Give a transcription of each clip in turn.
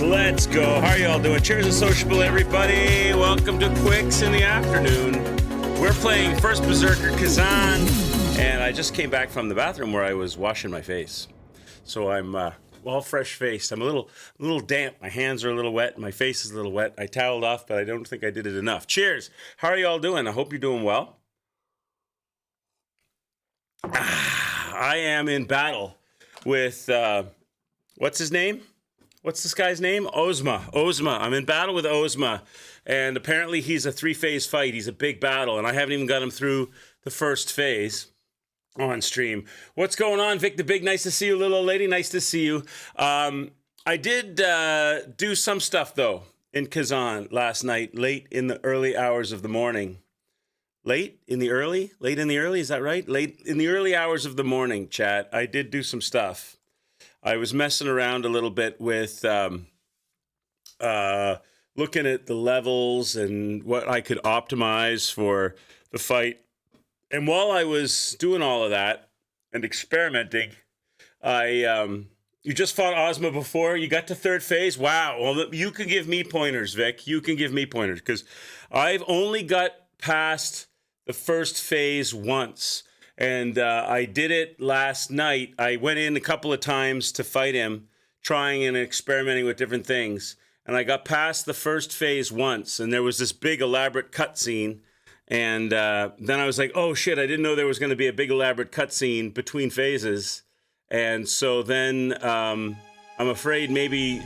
Let's go. How are y'all doing? Cheers and sociable, everybody. Welcome to Quicks in the afternoon. We're playing first Berserker Khazan, and I just came back from the bathroom where I was washing my face. So I'm all fresh-faced. I'm a little damp. My hands are a little wet. My face is a little wet. I toweled off, but I don't think I did it enough. Cheers. How are y'all doing? I hope you're doing well. I am in battle with, what's his name? What's this guy's name? Ozma. I'm in battle with Ozma, and apparently he's a three-phase fight. He's a big battle, and I haven't even got him through the first phase on stream. What's going on, Vic the Big? Nice to see you, little old lady. Nice to see you. I did do some stuff, though, in Khazan last night, late in the early hours of the morning. Late in the early? Is that right? Late in the early hours of the morning, chat. I did do some stuff. I was messing around a little bit with looking at the levels and what I could optimize for the fight. And while I was doing all of that and experimenting, you just fought Ozma before. You got to third phase. Wow. Well, you can give me pointers, Vic. You can give me pointers because I've only got past the first phase once. And I did it last night. I went in a couple of times to fight him, trying and experimenting with different things. And I got past the first phase once, and there was this big elaborate cutscene. And then I was like, oh shit, I didn't know there was going to be a big elaborate cutscene between phases. And so then I'm afraid maybe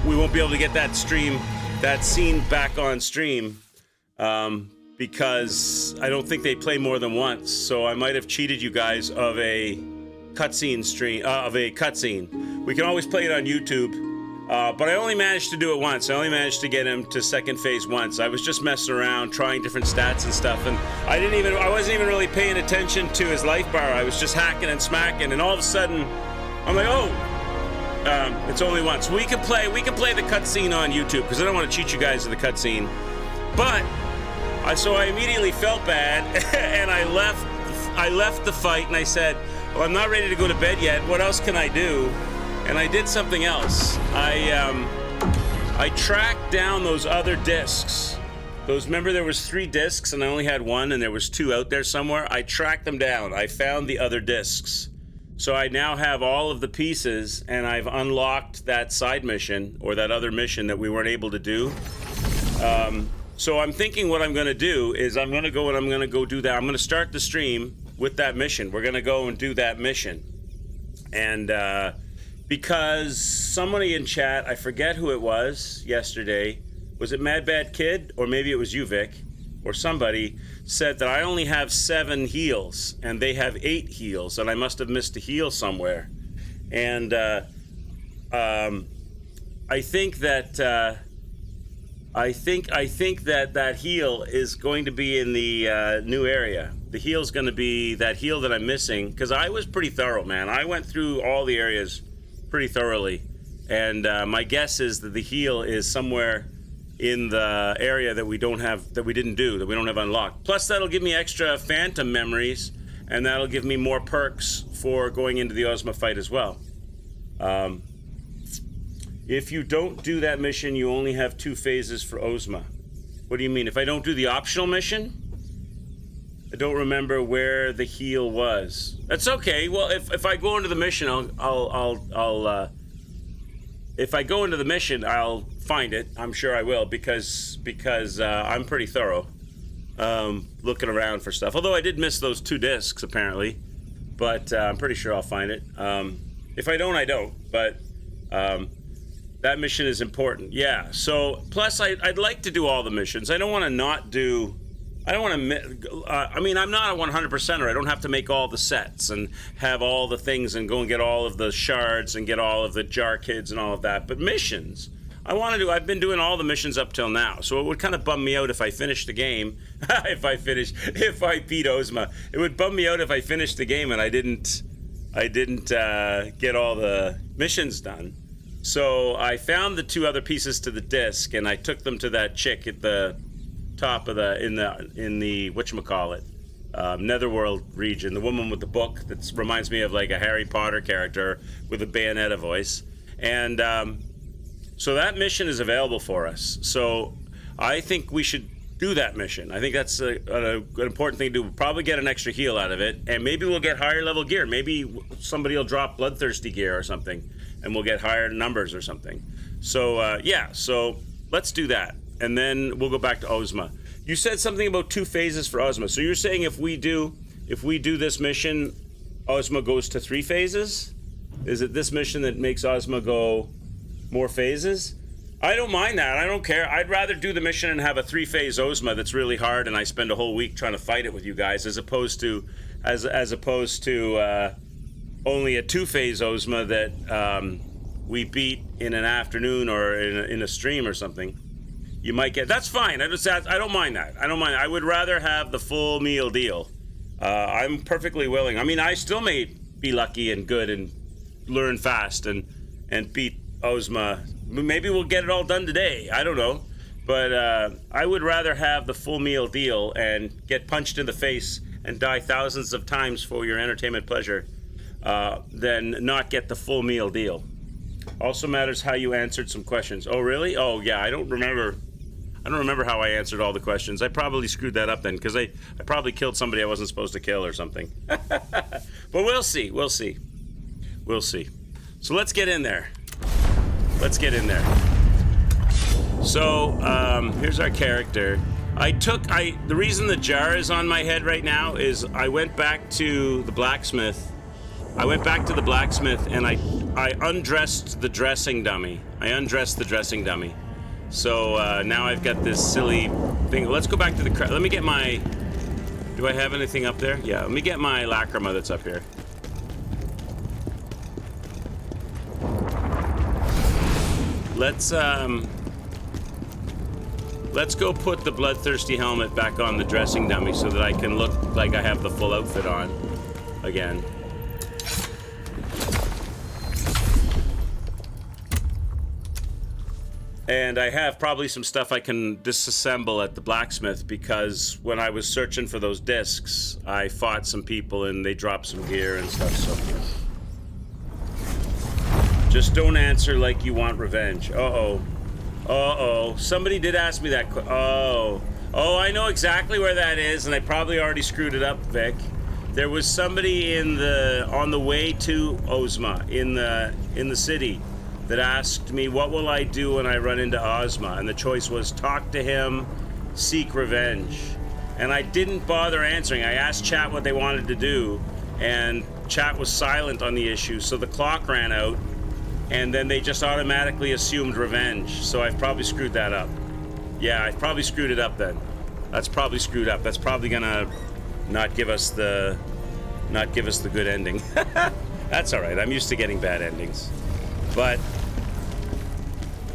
we won't be able to get that scene back on stream. Because I don't think they play more than once, so I might have cheated you guys of a cutscene We can always play it on YouTube, but I only managed to do it once. I only managed to get him to second phase once. I was just messing around, trying different stats and stuff, and I wasn't even really paying attention to his life bar. I was just hacking and smacking, and all of a sudden, I'm like, oh, it's only once. We can play the cutscene on YouTube because I don't want to cheat you guys of the cutscene, but. So I immediately felt bad, and I left the fight, and I said, well, I'm not ready to go to bed yet. What else can I do? And I did something else. I tracked down those other discs. Remember there was 3 discs, and I only had 1, and there was 2 out there somewhere? I tracked them down. I found the other discs. So I now have all of the pieces, and I've unlocked that side mission, or that other mission that we weren't able to do. So I'm thinking what I'm going to do is I'm going to go do that. I'm going to start the stream with that mission. We're going to go and do that mission. And because somebody in chat, I forget who it was yesterday, was it Mad Bad Kid? Or maybe it was you, Vic, or somebody said that I only have 7 heals and they have 8 heals and I must have missed a heal somewhere. And I think that... I think that heal is going to be in the new area. The heal's going to be that heal that I'm missing, because I was pretty thorough, man. I went through all the areas pretty thoroughly, and my guess is that the heal is somewhere in the area that we don't have unlocked. Plus, that'll give me extra phantom memories, and that'll give me more perks for going into the Ozma fight as well. If you don't do that mission, you only have 2 phases for Ozma. What do you mean? If I don't do the optional mission? I don't remember where the heal was. That's okay. Well, if I go into the mission, if I go into the mission, I'll find it. I'm sure I will because I'm pretty thorough looking around for stuff. Although I did miss those 2 discs apparently, but I'm pretty sure I'll find it. If I don't, I don't. But that mission is important. Yeah. So, plus, I'd like to do all the missions. I don't want to not do... I don't want to... I'm not a 100%er. I don't have to make all the sets and have all the things and go and get all of the shards and get all of the jar kids and all of that. But missions, I want to do... I've been doing all the missions up till now. So it would kind of bum me out if I finished the game. If I beat Ozma. It would bum me out if I finished the game and I didn't get all the missions done. So I found the 2 other pieces to the disc, and I took them to that chick at the top of in the whatchamacallit, Netherworld region, the woman with the book that reminds me of like a Harry Potter character with a Bayonetta voice. And So that mission is available for us. So I think we should do that mission. I think that's an important thing to do. We'll probably get an extra heal out of it, and maybe we'll get higher level gear. Maybe somebody will drop bloodthirsty gear or something, and we'll get higher numbers or something. So yeah, so let's do that, and then we'll go back to Ozma. You said something about 2 phases for Ozma. So you're saying if we do this mission, Ozma goes to 3 phases? Is it this mission that makes Ozma go more phases? I don't mind that. I don't care. I'd rather do the mission and have a 3-phase Ozma that's really hard, and I spend a whole week trying to fight it with you guys, as opposed to only a 2-phase Ozma that we beat in an afternoon or in a stream or something. You might get. That's fine. I don't mind that. I don't mind. I would rather have the full meal deal. I'm perfectly willing. I mean, I still may be lucky and good and learn fast and beat Ozma. Maybe we'll get it all done today. I don't know. But I would rather have the full meal deal and get punched in the face and die thousands of times for your entertainment pleasure than not get the full meal deal. Also matters how you answered some questions. Oh, really? Oh, yeah, I don't remember how I answered all the questions. I probably screwed that up then, because I probably killed somebody I wasn't supposed to kill or something. But we'll see. We'll see. We'll see. So let's get in there. Let's get in there. So, here's our character. The reason the jar is on my head right now is I went back to the blacksmith. And I undressed the dressing dummy. So, now I've got this silly thing. Let's go back to the let me get my... Do I have anything up there? Yeah, let me get my lacrima that's up here. Let's go put the bloodthirsty helmet back on the dressing dummy so that I can look like I have the full outfit on again. And I have probably some stuff I can disassemble at the blacksmith, because when I was searching for those discs, I fought some people and they dropped some gear and stuff, so... Just don't answer like you want revenge. Uh-oh. Uh-oh. Somebody did ask me that. Oh, I know exactly where that is, and I probably already screwed it up, Vic. There was somebody on the way to Ozma in the city that asked me, what will I do when I run into Ozma? And the choice was talk to him, seek revenge. And I didn't bother answering. I asked chat what they wanted to do, and chat was silent on the issue, so the clock ran out. And then they just automatically assumed revenge. So I've probably screwed that up. Yeah, I probably screwed it up then. That's probably screwed up. That's probably gonna not give us the good ending. That's all right. I'm used to getting bad endings. But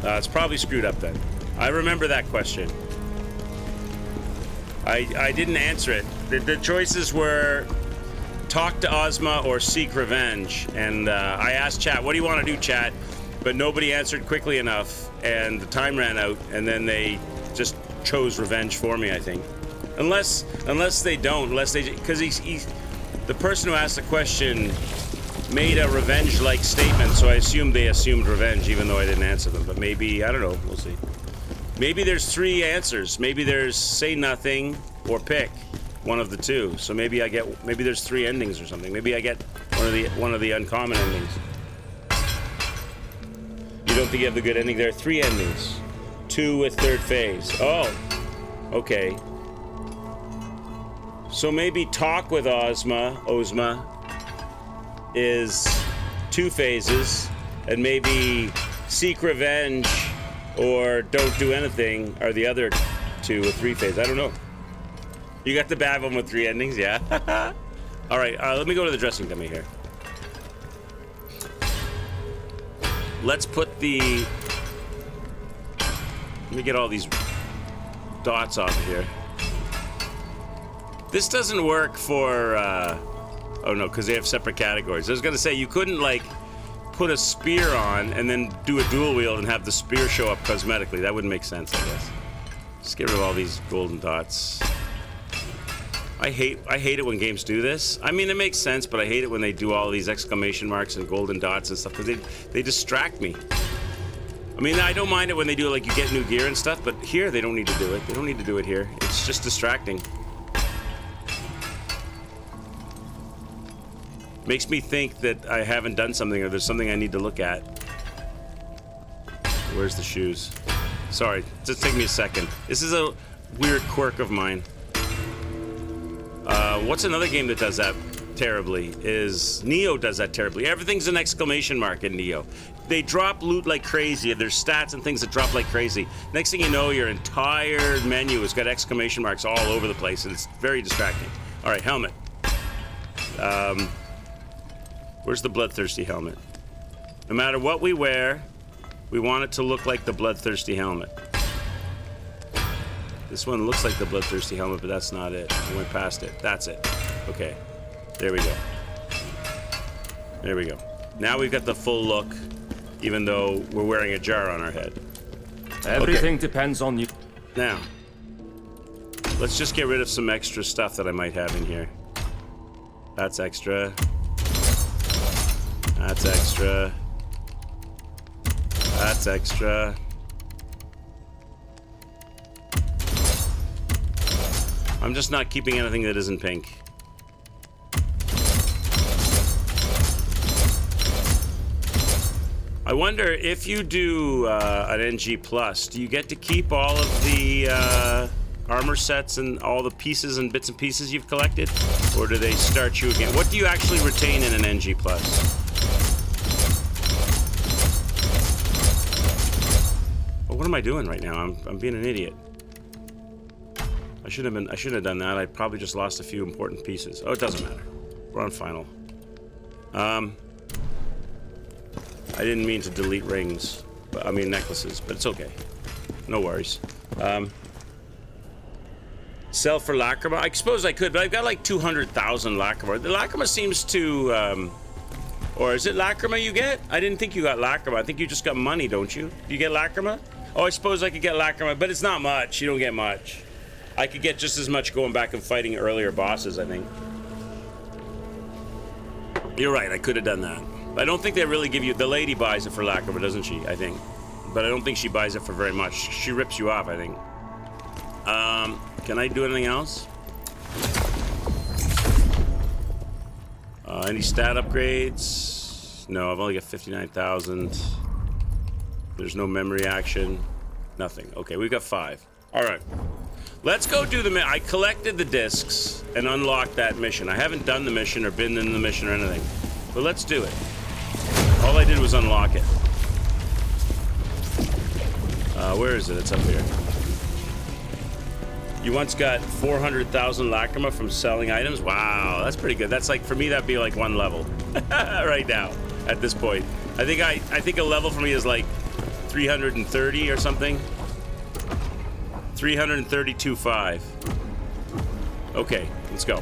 it's probably screwed up then. I remember that question. I didn't answer it. The choices were talk to Ozma or seek revenge, and I asked chat, what do you want to do, chat? But nobody answered quickly enough, and the time ran out, and then they just chose revenge for me, I think. Unless they don't, because the person who asked the question made a revenge-like statement, so I assumed they assumed revenge, even though I didn't answer them. But maybe, I don't know, we'll see. Maybe there's 3 answers. Maybe there's say nothing or pick. One of the 2. So maybe there's 3 endings or something. Maybe I get one of the uncommon endings. You don't think you have the good ending? There are 3 endings. 2 with 3rd phase. Oh, okay. So maybe talk with Ozma is 2 phases, and maybe seek revenge or don't do anything are the other 2 or 3 phases. I don't know. You got the bad one with 3 endings, yeah? All right, let me go to the dressing dummy here. Let's put the... Let me get all these dots off of here. This doesn't work for... Oh, no, because they have separate categories. I was going to say, you couldn't, like, put a spear on and then do a dual wield and have the spear show up cosmetically. That wouldn't make sense, I guess. Just get rid of all these golden dots. I hate it when games do this. I mean, it makes sense, but I hate it when they do all these exclamation marks and golden dots and stuff, because they distract me. I mean, I don't mind it when they do it, like you get new gear and stuff, but here they don't need to do it. They don't need to do it here. It's just distracting. Makes me think that I haven't done something or there's something I need to look at. Where's the shoes? Sorry, just take me a second. This is a weird quirk of mine. What's another game that does that terribly? Is Neo does that terribly. Everything's an exclamation mark in Neo. They drop loot like crazy, and there's stats and things that drop like crazy. Next thing you know, your entire menu has got exclamation marks all over the place, and it's very distracting. All right, helmet. Where's the bloodthirsty helmet? No matter what we wear, we want it to look like the bloodthirsty helmet. This one looks like the bloodthirsty helmet, but that's not it. I went past it. That's it. Okay. There we go. There we go. Now we've got the full look, even though we're wearing a jar on our head. Everything depends on you. Now, let's just get rid of some extra stuff that I might have in here. That's extra. That's extra. That's extra. I'm just not keeping anything that isn't pink. I wonder if you do an NG+, do you get to keep all of the armor sets and all the pieces and bits and pieces you've collected? Or do they start you again? What do you actually retain in an NG+? What am I doing right now? I'm being an idiot. I shouldn't have done that. I probably just lost a few important pieces. Oh, it doesn't matter. We're on final. I didn't mean to delete rings, but I mean necklaces, but it's okay. No worries. Sell for Lacrima? I suppose I could, but I've got like 200,000 Lacrima. The Lacrima seems to, or is it Lacrima you get? I didn't think you got Lacrima. I think you just got money, don't you? Do you get Lacrima? Oh, I suppose I could get Lacrima, but it's not much. You don't get much. I could get just as much going back and fighting earlier bosses, I think. You're right, I could have done that. But I don't think they really give you... The lady buys it for Lacrima, doesn't she? I think. But I don't think she buys it for very much. She rips you off, I think. Can I do anything else? Any stat upgrades? No, I've only got 59,000. There's no memory action. Nothing. Okay, we've got 5. All right. Let's go do the... I collected the discs and unlocked that mission. I haven't done the mission or been in the mission or anything. But let's do it. All I did was unlock it. Where is it? It's up here. You once got 400,000 Lacrima from selling items? Wow, that's pretty good. That's like, for me, that'd be like 1 level. Right now, at this point. I think a level for me is like 330 or something. 332.5. Okay, let's go.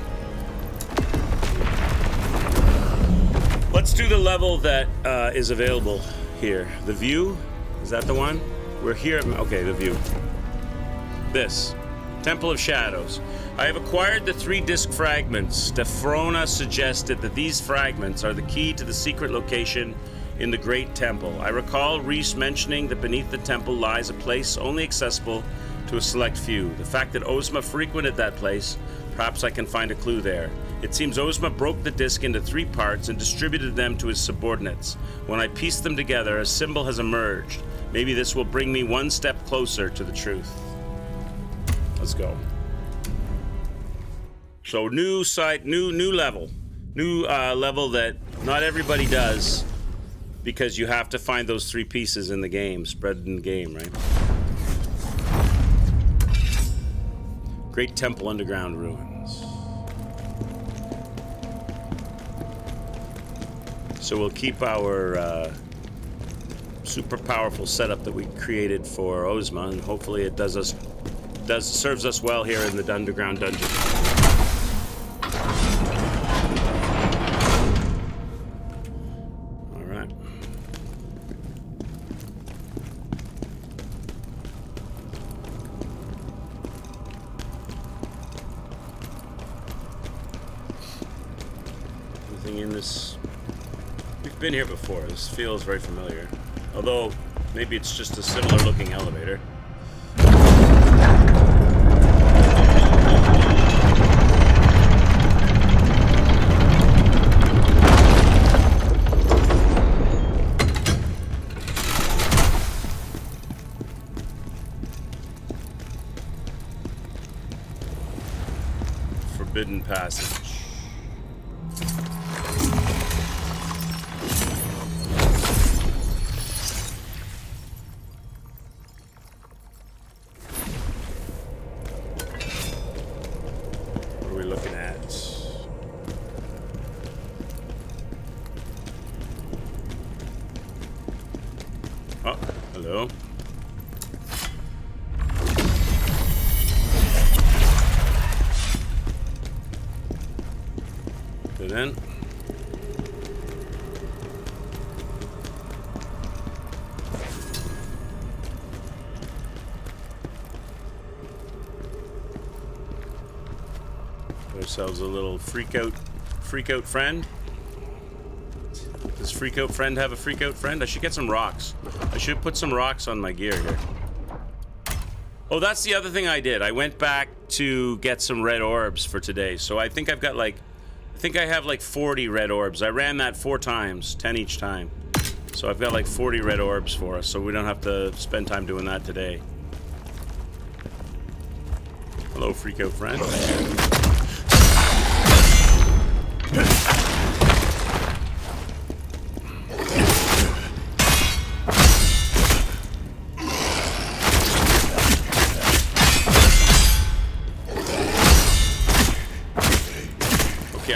Let's do the level that is available here. The view? Is that the one? We're here at... Okay, the view. This. Temple of Shadows. I have acquired the 3 disc fragments. Stefrona suggested that these fragments are the key to the secret location in the Great Temple. I recall Reese mentioning that beneath the temple lies a place only accessible to a select few. The fact that Ozma frequented that place, perhaps I can find a clue there. It seems Ozma broke the disc into 3 parts and distributed them to his subordinates. When I pieced them together, a symbol has emerged. Maybe this will bring me 1 step closer to the truth. Let's go. So new level. New level that not everybody does, because you have to find those 3 pieces in the game, spread in the game, right? Great Temple Underground Ruins. So we'll keep our super powerful setup that we created for Ozma, and hopefully it serves us well here in the underground dungeon. All right. Anything in this? We've been here before. This feels very familiar. Although Maybe it's just a similar looking elevator. Forbidden passage. What are we looking at? Oh, hello. Then ourselves a little freak out friend. Does freak out friend have a freak out friend? I should get some rocks. I should put some rocks on my gear here. Oh, that's the other thing I did. I went back to get some red orbs for today. So I think I've got like I think I have like 40 red orbs. I ran that 4 times, 10 each time. So I've got like 40 red orbs for us, so we don't have to spend time doing that today. Hello, freak out friend.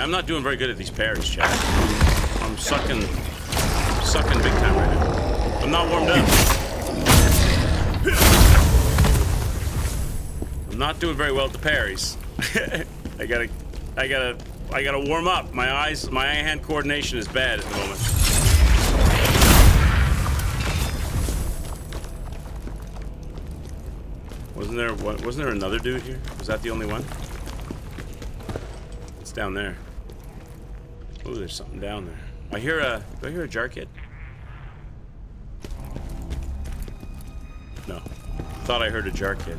I'm not doing very good at these parries, chat. I'm sucking big time right now. I'm not warmed up. I'm not doing very well at the parries. I gotta warm up. My eye-hand coordination is bad at the moment. Wasn't there another dude here? Was that the only one? It's down there. Oh, there's something down there. Do I hear a jar kid? No. Thought I heard a jar kid.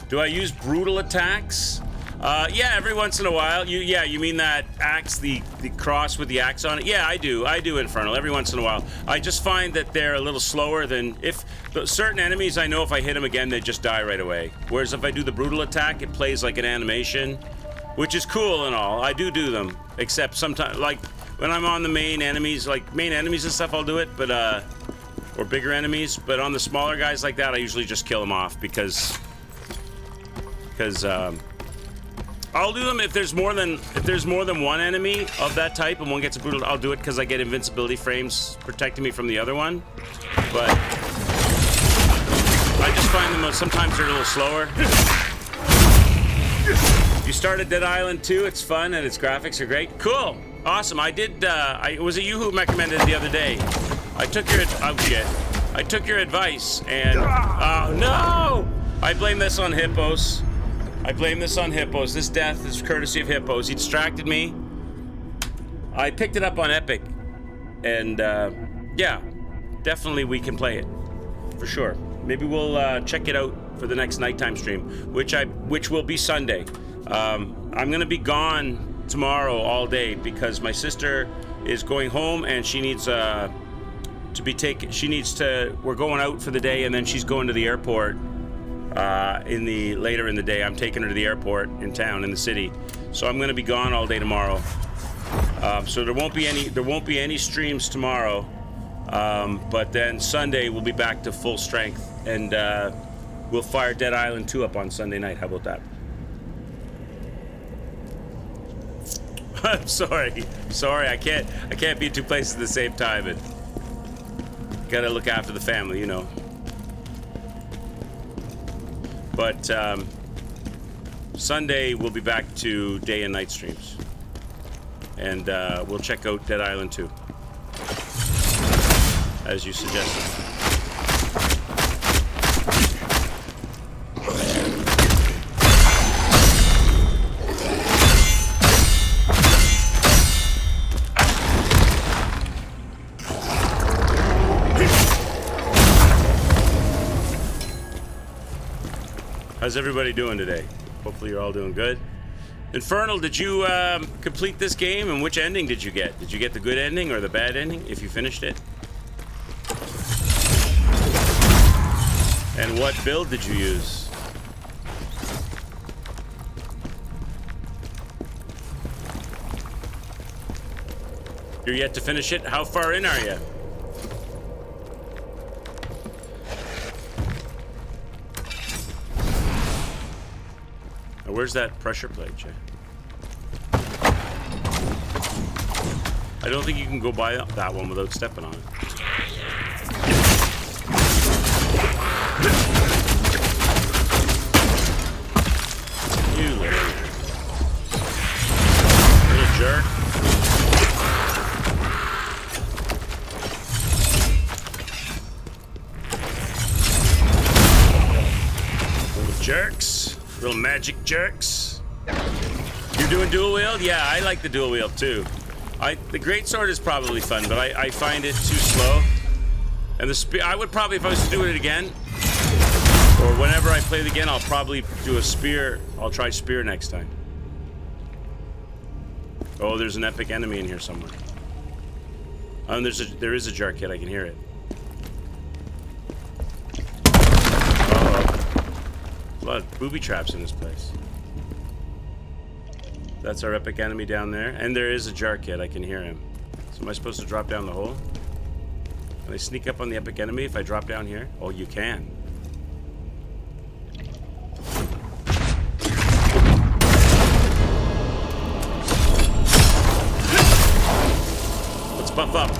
Do I use brutal attacks? Yeah, every once in a while. You mean that axe, the cross with the axe on it? Yeah, I do Infernal every once in a while. I just find that they're a little slower than if certain enemies. I know if I hit them again, they just die right away. Whereas if I do the brutal attack, it plays like an animation, which is cool and all. I do them, except sometimes, like when I'm on the main enemies and stuff, I'll do it, but or bigger enemies. But on the smaller guys like that, I usually just kill them off because I'll do them if there's more than one enemy of that type and one gets a brutal. I'll do it because I get invincibility frames protecting me from the other one. But I just find them sometimes they're a little slower. You started Dead Island 2. It's fun and its graphics are great. Cool, awesome. I did. Was it you who recommended it the other day? I took your I took your advice and no, I blame this on Hippos. This death is courtesy of Hippos. He distracted me. I picked it up on Epic. And, yeah. Definitely we can play it. For sure. Maybe we'll check it out for the next nighttime stream. Which will be Sunday. I'm gonna be gone tomorrow all day because my sister is going home and she needs to be taken. We're going out for the day and then she's going to the airport. Later in the day. I'm taking her to the airport in town, in the city. So I'm gonna be gone all day tomorrow. So there won't be any streams tomorrow. But then Sunday we'll be back to full strength and we'll fire Dead Island 2 up on Sunday night. How about that? I'm sorry. I can't be in 2 places at the same time and gotta look after the family, you know. But Sunday we'll be back to day and night streams, and we'll check out Dead Island 2, as you suggested. How's everybody doing today? Hopefully you're all doing good. Infernal, did you complete this game, and which ending did you get? Did you get the good ending or the bad ending, if you finished it? And what build did you use? You're yet to finish it? How far in are you? Now, where's that pressure plate, Jay? I don't think you can go by that one without stepping on it. You little jerk. Little jerks. Little magic jerks. You're doing dual wield? Yeah, I like the dual wield too. The greatsword is probably fun, but I find it too slow. And the spear, I would probably, if I was to do it again, or whenever I play it again, I'll probably do a spear. I'll try spear next time. Oh, there's an epic enemy in here somewhere. Oh, and there is a jar kit. I can hear it. Oh, a lot of booby traps in this place. That's our epic enemy down there. And there is a jar kit. I can hear him. So am I supposed to drop down the hole? Can I sneak up on the epic enemy if I drop down here? Oh, you can. Let's buff up.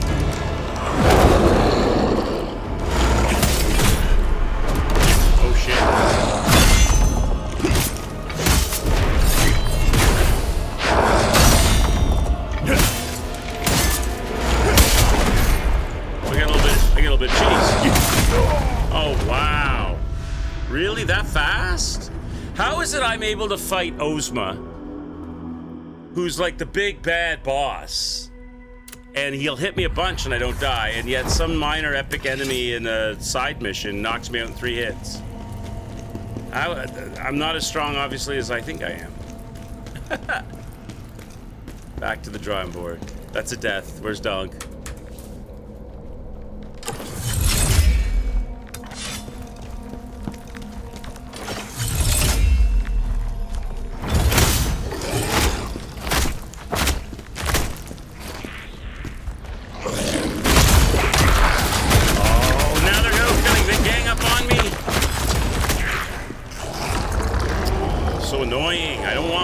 Oh, shit. Oh, wow. Really? That fast? How is it I'm able to fight Ozma, who's like the big bad boss, and he'll hit me a bunch and I don't die, and yet some minor epic enemy in a side mission knocks me out in 3 hits? I'm not as strong, obviously, as I think I am. Back to the drawing board. That's a death. Where's Dunk?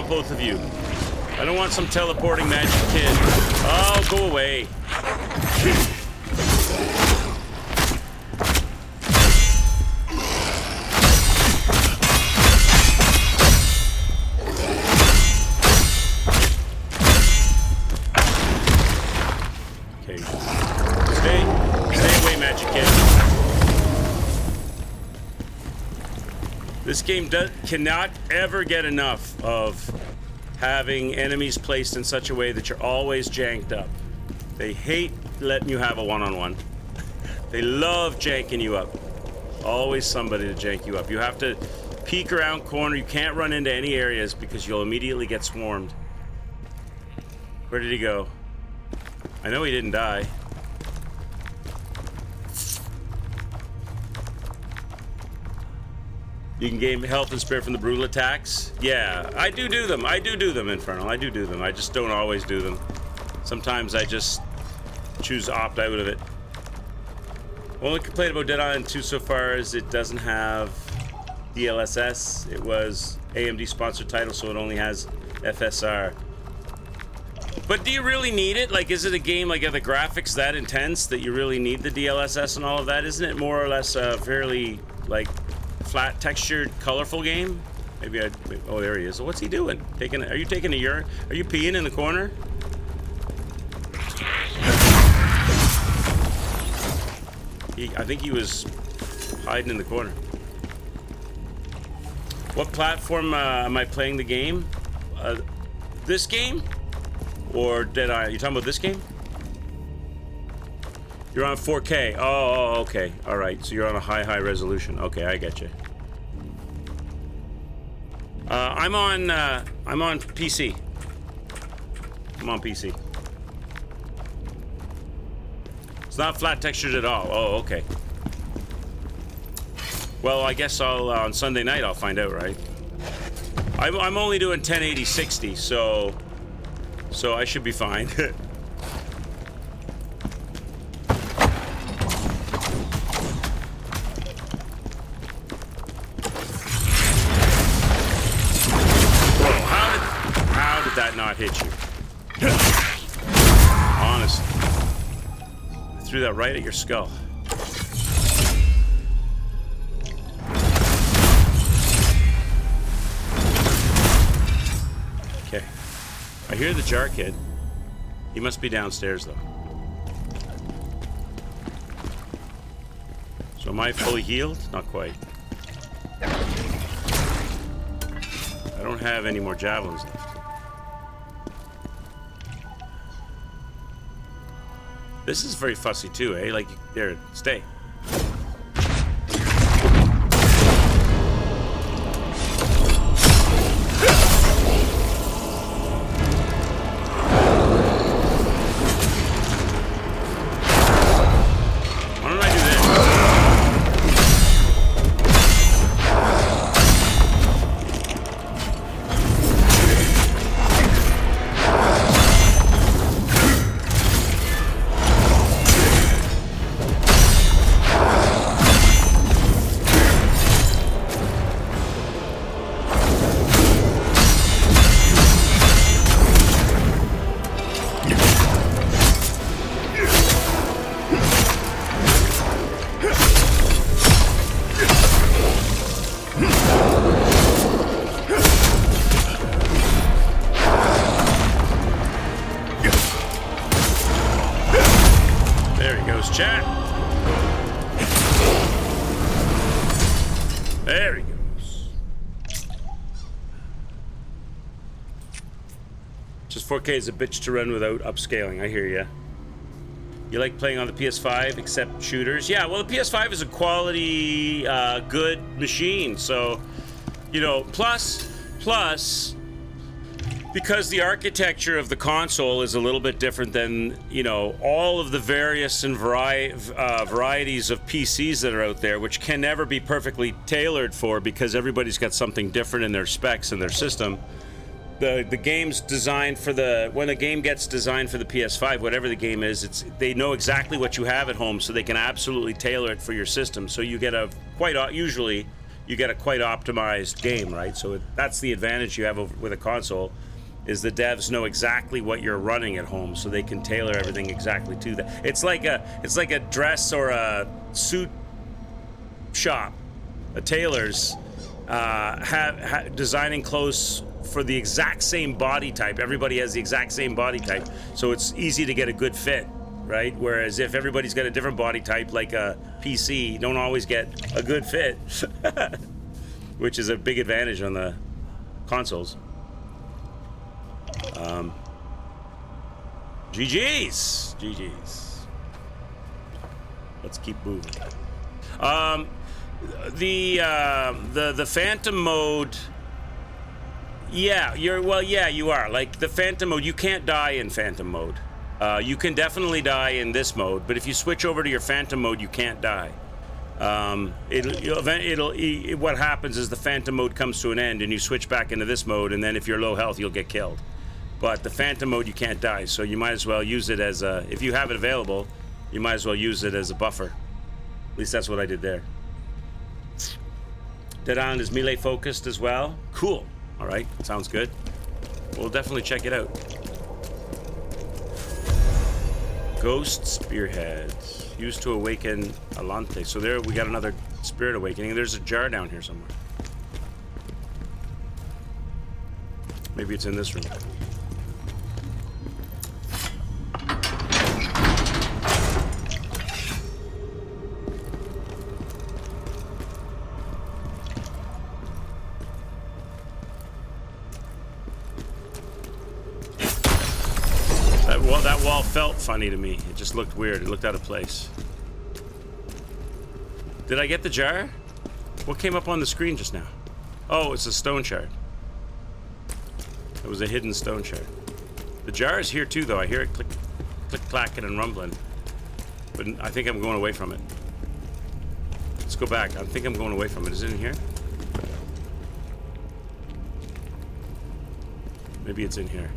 Both of you. I don't want some teleporting magic kid. Oh, go away. Okay. Stay away, magic kid. This game cannot ever get enough of having enemies placed in such a way that you're always janked up. They hate letting you have a one-on-one. They love janking you up. Always somebody to jank you up. You have to peek around corner. You can't run into any areas because you'll immediately get swarmed. Where did he go? I know he didn't die. You can gain health and spirit from the brutal attacks. Yeah, I do them. I do them, Infernal. I do them. I just don't always do them. Sometimes I just choose to opt out of it. Only complaint about Dead Island 2 so far is it doesn't have DLSS. It was AMD sponsored title, so it only has FSR. But do you really need it? Like, is it a game, like, are the graphics that intense that you really need the DLSS and all of that? Isn't it more or less a fairly, like, flat textured, colorful game? Maybe I. Oh, there he is. What's he doing? Are you taking a urine? Are you peeing in the corner? I think he was hiding in the corner. What platform am I playing the game? This game? Or Dead Island? You talking about this game? You're on 4K. Oh, okay. All right. So you're on a high resolution. Okay, I get you. I'm on PC. I'm on PC. It's not flat textured at all. Oh, okay. Well, I guess I'll on Sunday night I'll find out, right? I'm only doing 1080 60, so I should be fine. How did that not hit you? Honestly. I threw that right at your skull. Okay. I hear the jar kid. He must be downstairs, though. So am I fully healed? Not quite. I don't have any more javelins left. This is very fussy too, eh? Like, there, stay. Chat. There he goes. Just 4K is a bitch to run without upscaling. I hear ya. You like playing on the PS5 except shooters? Yeah, well, the PS5 is a quality, good machine. So, you know, plus, because the architecture of the console is a little bit different than, you know, all of the various and varieties of PCs that are out there, which can never be perfectly tailored for because everybody's got something different in their specs and their system. The game's designed for when a game gets designed for the PS5, whatever the game is, they know exactly what you have at home, so they can absolutely tailor it for your system. So you get usually you get a quite optimized game, right? So that's the advantage you have with a console. Is the devs know exactly what you're running at home, so they can tailor everything exactly to that. It's like a dress or a suit shop. A tailor's designing clothes for the exact same body type. Everybody has the exact same body type, so it's easy to get a good fit, right? Whereas if everybody's got a different body type, like a PC, you don't always get a good fit, which is a big advantage on the consoles. GG's. Let's keep moving. The Phantom mode. Yeah, you are. Like the Phantom mode, you can't die in Phantom mode. You can definitely die in this mode, but if you switch over to your Phantom mode, you can't die. What happens is the Phantom mode comes to an end, and you switch back into this mode, and then if you're low health, you'll get killed. But the Phantom mode, you can't die, so you might as well use it as a... If you have it available, you might as well use it as a buffer. At least that's what I did there. Dead Island is melee focused as well. Cool. All right, sounds good. We'll definitely check it out. Ghost Spearhead. Used to awaken Alante. So there we got another spirit awakening. There's a jar down here somewhere. Maybe it's in this room. That wall felt funny to me. It just looked weird. It looked out of place. Did I get the jar? What came up on the screen just now? Oh, it's a stone shard. It was a hidden stone shard. The jar is here too, though. I hear it click, click, clacking and rumbling. But I think I'm going away from it. Let's go back. I think I'm going away from it. Is it in here? Maybe it's in here.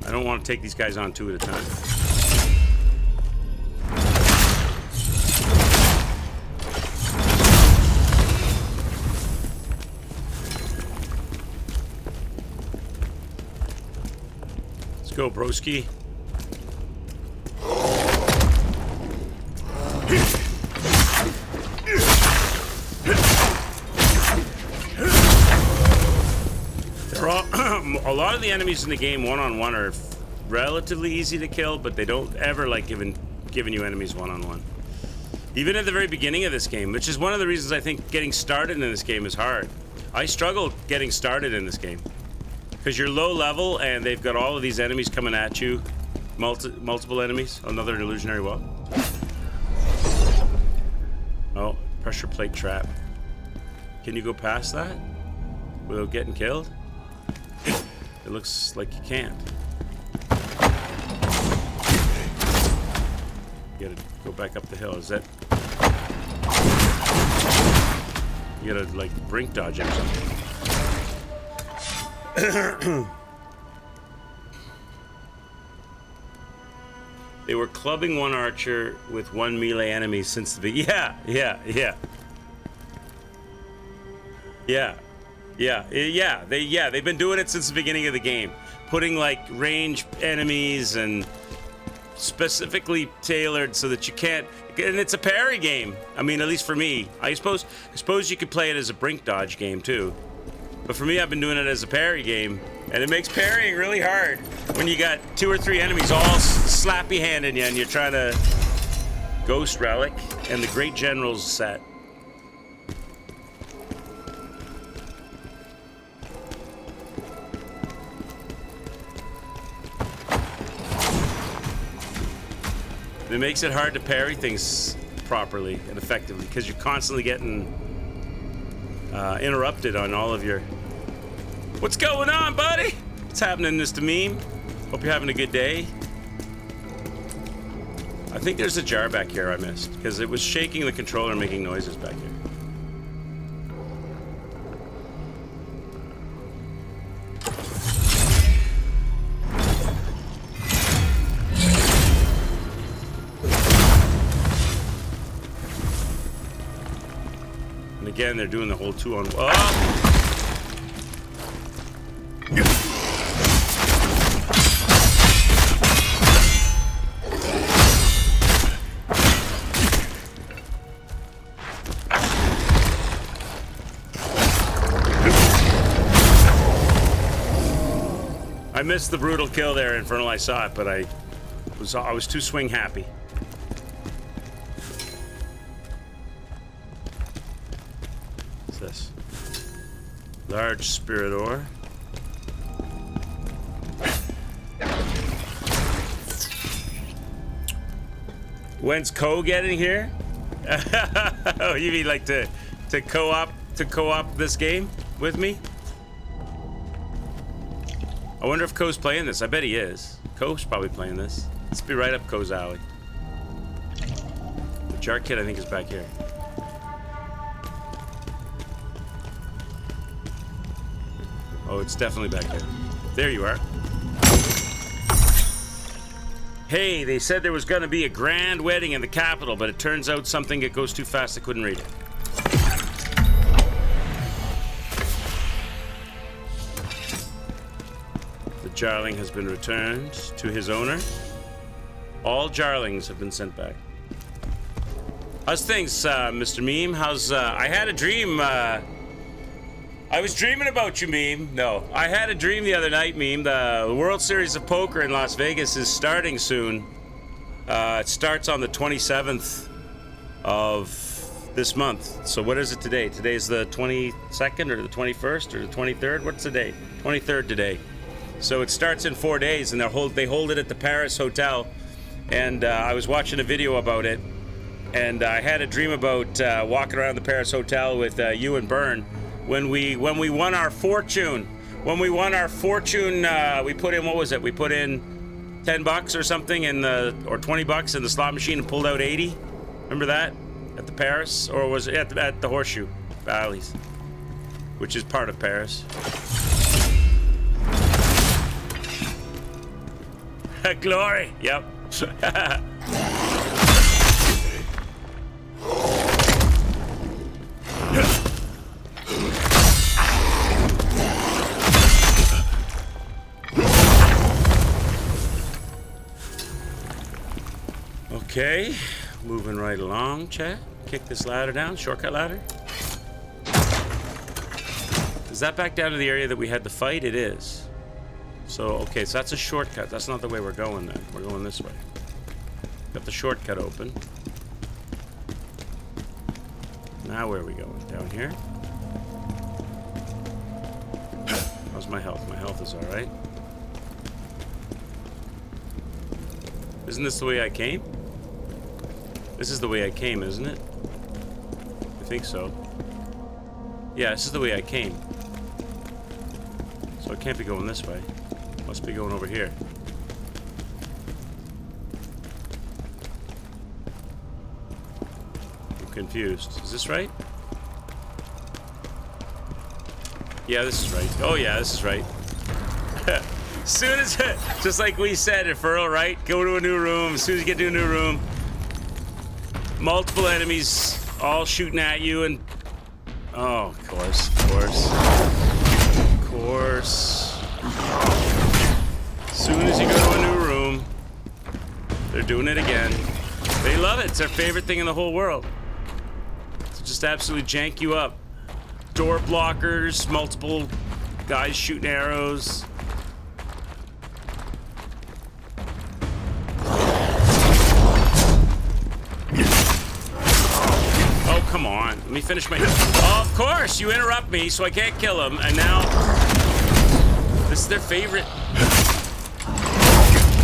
I don't want to take these guys on two at a time. Let's go, broski. A lot of the enemies in the game one-on-one are relatively easy to kill, but they don't ever like giving you enemies one-on-one. Even at the very beginning of this game, which is one of the reasons I think getting started in this game is hard. I struggled getting started in this game because you're low level and they've got all of these enemies coming at you, multiple enemies. Another illusionary wall. Oh, pressure plate trap. Can you go past that without getting killed? It looks like you can't. You gotta go back up the hill. Is that... You gotta, like, brink dodge or something. They were clubbing one archer with one melee enemy since the beginning. Yeah. They've been doing it since the beginning of the game. Putting like range enemies and specifically tailored so that you can't, and it's a parry game. I mean, at least for me. I suppose you could play it as a brink dodge game too. But for me, I've been doing it as a parry game, and it makes parrying really hard when you got 2 or 3 enemies all slappy handing you and you're trying to Ghost Relic and the Great Generals set. It makes it hard to parry things properly and effectively because you're constantly getting interrupted on all of your... What's going on, buddy? What's happening, Mr. Meme? Hope you're having a good day. I think there's a jar back here I missed because it was shaking the controller, making noises back here. Again, they're doing the whole 2-on-1. Oh! I missed the brutal kill there, Infernal. I saw it, but I was too swing happy. This large spirit ore. When's Co getting here? Oh, you mean like to co-op this game with me? I wonder if Co's playing this. I bet he is. Co's probably playing this. Let's be right up Co's alley. The jar kit I think is back here. Oh, it's definitely back there. There you are. Hey, they said there was gonna be a grand wedding in the capital, but it turns out something that goes too fast I couldn't read it. The jarling has been returned to his owner. All jarlings have been sent back. How's things, Mr. Meme? How's, I had a dream, I was dreaming about you, Meme. No, I had a dream the other night, Meme. The World Series of Poker in Las Vegas is starting soon. It starts on the 27th of this month. So what is it today? Today's the 22nd or the 21st or the 23rd? What's the date? 23rd today. So it starts in 4 days, and they hold it at the Paris Hotel. and I was watching a video about it, and I had a dream about walking around the Paris Hotel with you and Byrne when we won our fortune. When we won our fortune, we put in, what was it? We put in $10 or something or $20 in the slot machine and pulled out 80. Remember that at the Paris, or was it at the Horseshoe Valleys, which is part of Paris? Glory. Yep. Okay, moving right along, chat. Kick this ladder down, shortcut ladder. Is that back down to the area that we had the fight? It is. So, okay, so that's a shortcut. That's not the way we're going then. We're going this way. Got the shortcut open. Now where are we going? Down here? How's my health? My health is alright. Isn't this the way I came? This is the way I came, isn't it? I think so. Yeah, this is the way I came. So I can't be going this way. Must be going over here. I'm confused. Is this right? Yeah, this is right. Oh yeah, this is right. As soon as, just like we said, if Earl, right? Go to a new room. As soon as you get to a new room, multiple enemies all shooting at you, and oh, of course, of course, of course. As soon as you go to a new room, they're doing it again. They love it. It's their favorite thing in the whole world. To just absolutely jank you up. Door blockers, multiple guys shooting arrows. Oh, come on. Let me finish my... Oh, of course, you interrupt me, so I can't kill him, and now... This is their favorite...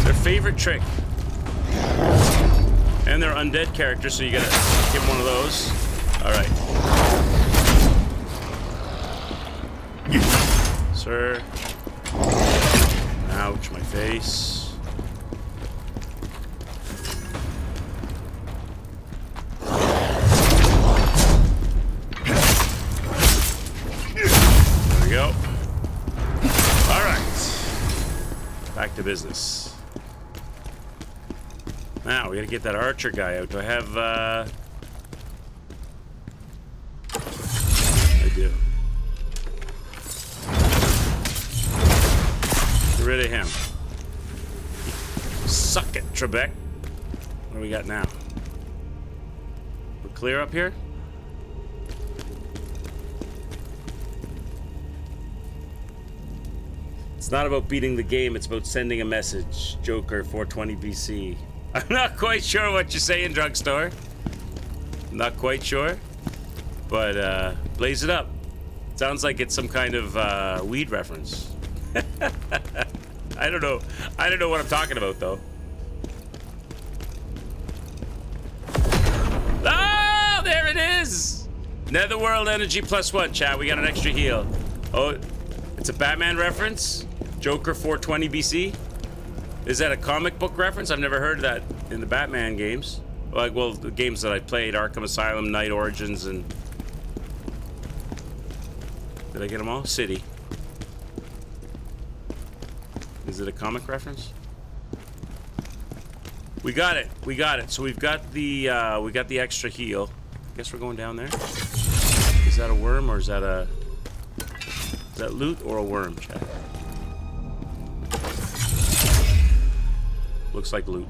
Their favorite trick. And they're undead characters, so you gotta give one of those. Alright. Sir. Ouch, my face. There we go. Alright. Back to business. Now, we gotta get that archer guy out. Do I have, I do. Get rid of him. Suck it, Trebek. What do we got now? We're clear up here? It's not about beating the game, it's about sending a message. Joker 420 BC. I'm not quite sure what you're saying, drugstore. Not quite sure. But, blaze it up. Sounds like it's some kind of, weed reference. I don't know. I don't know what I'm talking about, though. Oh, there it is! Netherworld energy +1, chat. We got an extra heal. Oh, it's a Batman reference? Joker 420 BC? Is that a comic book reference? I've never heard of that in the Batman games. Like, well, the games that I played, Arkham Asylum, Night Origins, and... Did I get them all? City. Is it a comic reference? We got it. We got it. So we got the extra heal. Guess we're going down there. Is that a worm or is that a... Is that loot or a worm, chat? Looks like loot.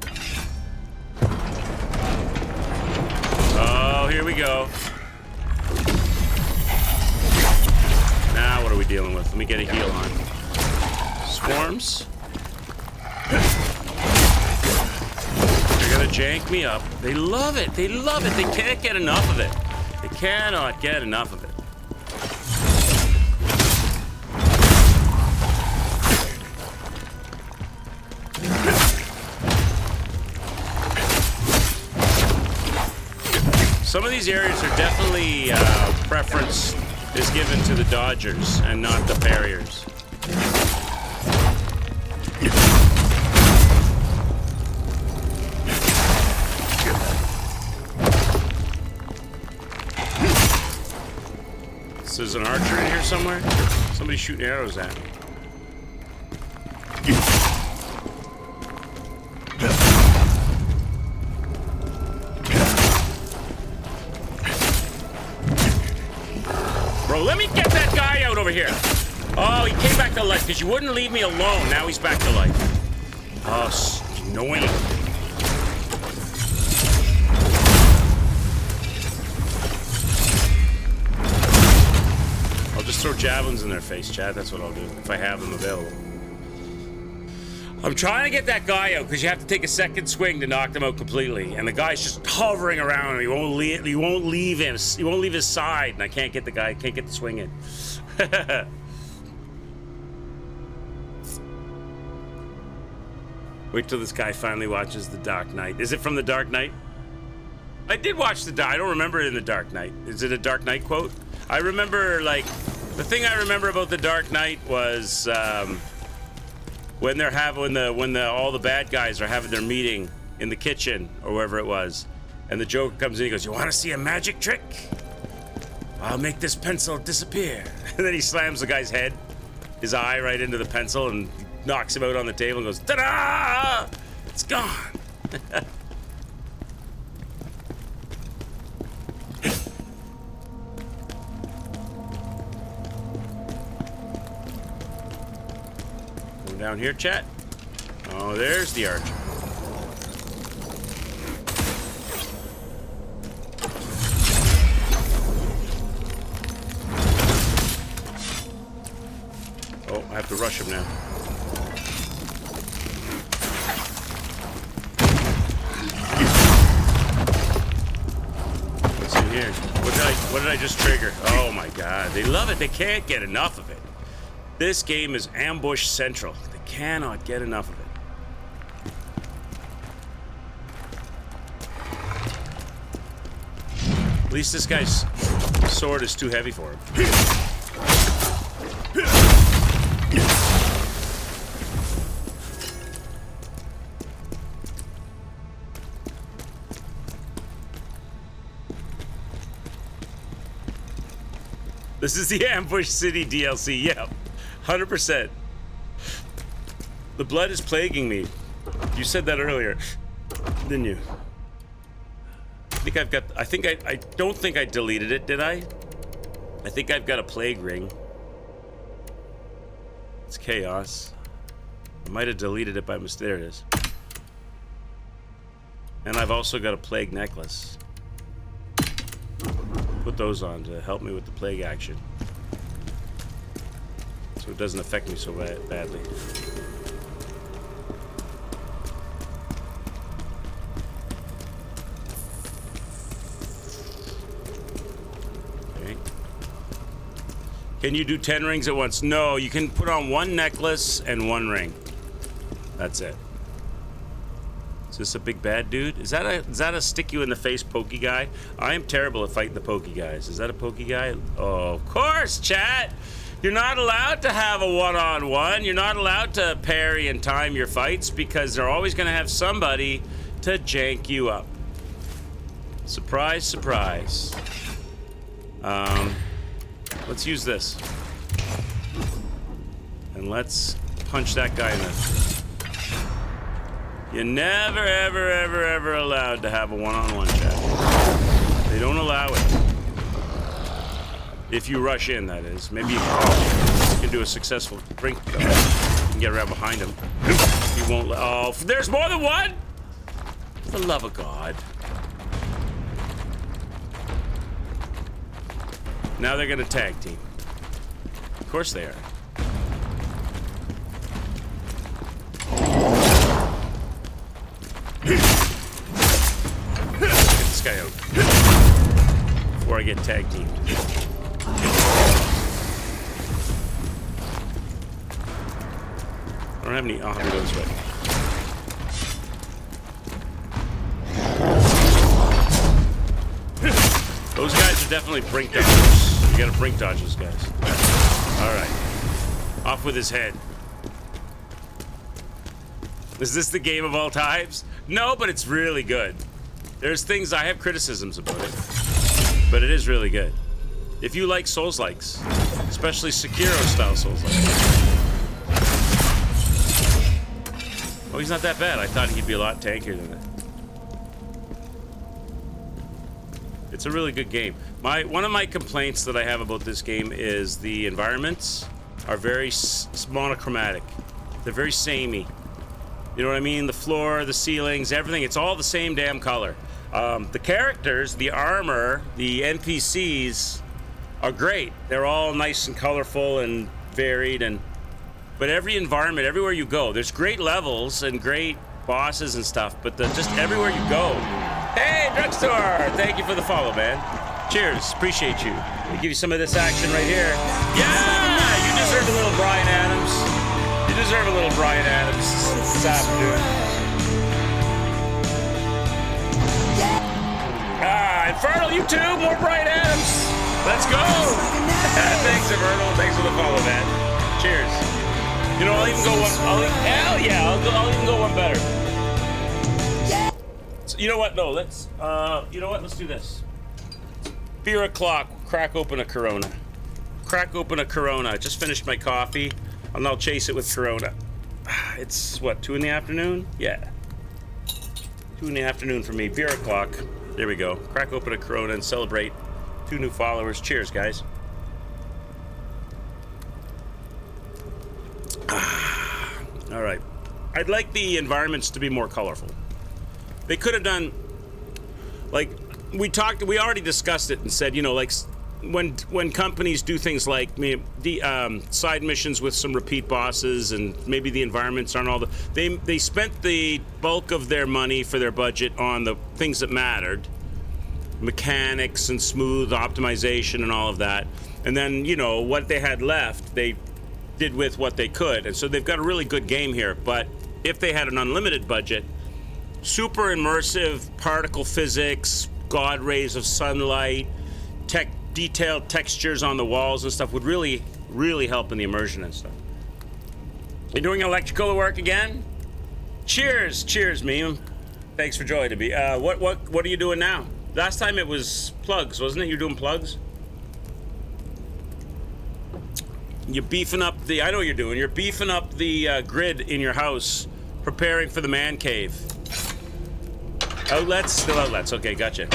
Oh, here we go. Now what are we dealing with? Let me get a heal on. Swarms. They're gonna jank me up. They love it. They love it. They can't get enough of it. They cannot get enough of it. Some of these areas are definitely preference is given to the dodgers and not the parriers. So there's an archer in here somewhere? Somebody's shooting arrows at me. Bro, let me get that guy out over here. Oh, he came back to life because you wouldn't leave me alone. Now he's back to life. Oh, annoying. I'll just throw javelins in their face, Chad. That's what I'll do if I have them available. I'm trying to get that guy out because you have to take a second swing to knock them out completely, and the guy's just hovering around him. He won't leave him. He won't leave his side, and I can't get the guy. Can't get the swing in. Wait till this guy finally watches The Dark Knight. Is it from The Dark Knight? I did watch I don't remember it in The Dark Knight. Is it a Dark Knight quote? I remember, like, the thing I remember about The Dark Knight was when they're having all the bad guys are having their meeting in the kitchen or wherever it was, and the Joker comes in. He goes, "You want to see a magic trick? I'll make this pencil disappear." And then he slams the guy's head, his eye, right into the pencil and knocks him out on the table and goes, "Ta-da! It's gone." Down here, chat. Oh, there's the archer. Oh, I have to rush him now. What's in here? What did I just trigger? Oh my god, they love it. They can't get enough of it. This game is ambush central. They cannot get enough of it. At least this guy's sword is too heavy for him. This is the Ambush City DLC. Yep. 100%. The blood is plaguing me. You said that earlier, didn't you? I don't think I deleted it, did I? I think I've got a plague ring. It's chaos. I might have deleted it by mistake. There it is. And I've also got a plague necklace. Put those on to help me with the plague action, so it doesn't affect me so badly. Okay. Can you do 10 rings at once? No, you can put on one necklace and one ring. That's it. Is this a big bad dude? Is that a stick you in the face pokey guy? I am terrible at fighting the pokey guys. Is that a pokey guy? Oh, of course, chat. You're not allowed to have a one-on-one. You're not allowed to parry and time your fights because they're always going to have somebody to jank you up. Surprise, surprise. Let's use this. And let's punch that guy in the... You're never, ever, ever, ever allowed to have a one-on-one chat. They don't allow it. If you rush in, that is. Maybe you can do a successful drink. You can get around behind him. He won't let... Oh, there's more than one? For the love of God. Now they're gonna tag team. Of course they are. Get this guy out before I get tag teamed. I don't have any. I'll have to go this way. should definitely brink dodge. You gotta brink dodge those guys. Alright. Off with his head. Is this the game of all times? No, but it's really good. There's things I have criticisms about it, but it is really good. If you like Souls-likes, especially Sekiro-style Souls-likes. Oh, he's not that bad. I thought he'd be a lot tankier than that. It's a really good game. One of my complaints that I have about this game is the environments are very monochromatic. They're very samey. You know what I mean? The floor, the ceilings, everything, it's all the same damn color. The characters, the armor, the NPCs are great. They're all nice and colorful and varied, but every environment, everywhere you go, there's great levels and great bosses and stuff, but just everywhere you go. Hey, Drugstore! Thank you for the follow, man. Cheers, appreciate you. Let me give you some of this action right here. Yeah! You deserve a little Bryan Adams. You deserve a little Bryan Adams this afternoon. Infernal, you too! More Bryan Adams! Let's go! Thanks, Infernal. Thanks for the follow, man. Cheers. You know, I'll even go one. Hell yeah! I'll even go one better. So, you know what? No, let's. You know what? Let's do this. Beer o'clock. Crack open a Corona. Crack open a Corona. I just finished my coffee, and I'll chase it with Corona. It's what, 2 in the afternoon? Yeah. 2 in the afternoon for me. Beer o'clock. There we go. Crack open a Corona and celebrate 2 new followers. Cheers, guys. All right. I'd like the environments to be more colorful. They could have done, like, we already discussed it and said, you know, like, when companies do things like side missions with some repeat bosses and maybe the environments aren't all they spent the bulk of their money for their budget on the things that mattered, mechanics and smooth optimization and all of that, and then, you know, what they had left they did with what they could, and so they've got a really good game here. But if they had an unlimited budget, super immersive particle physics, god rays of sunlight, detailed textures on the walls and stuff would really, really help in the immersion and stuff. You doing electrical work again? Cheers, meme. Thanks for joining me. What are you doing now? Last time it was plugs, wasn't it? You're doing plugs? You're beefing up the. I know what you're doing. You're beefing up the grid in your house, preparing for the man cave. Outlets, still outlets. Okay, gotcha.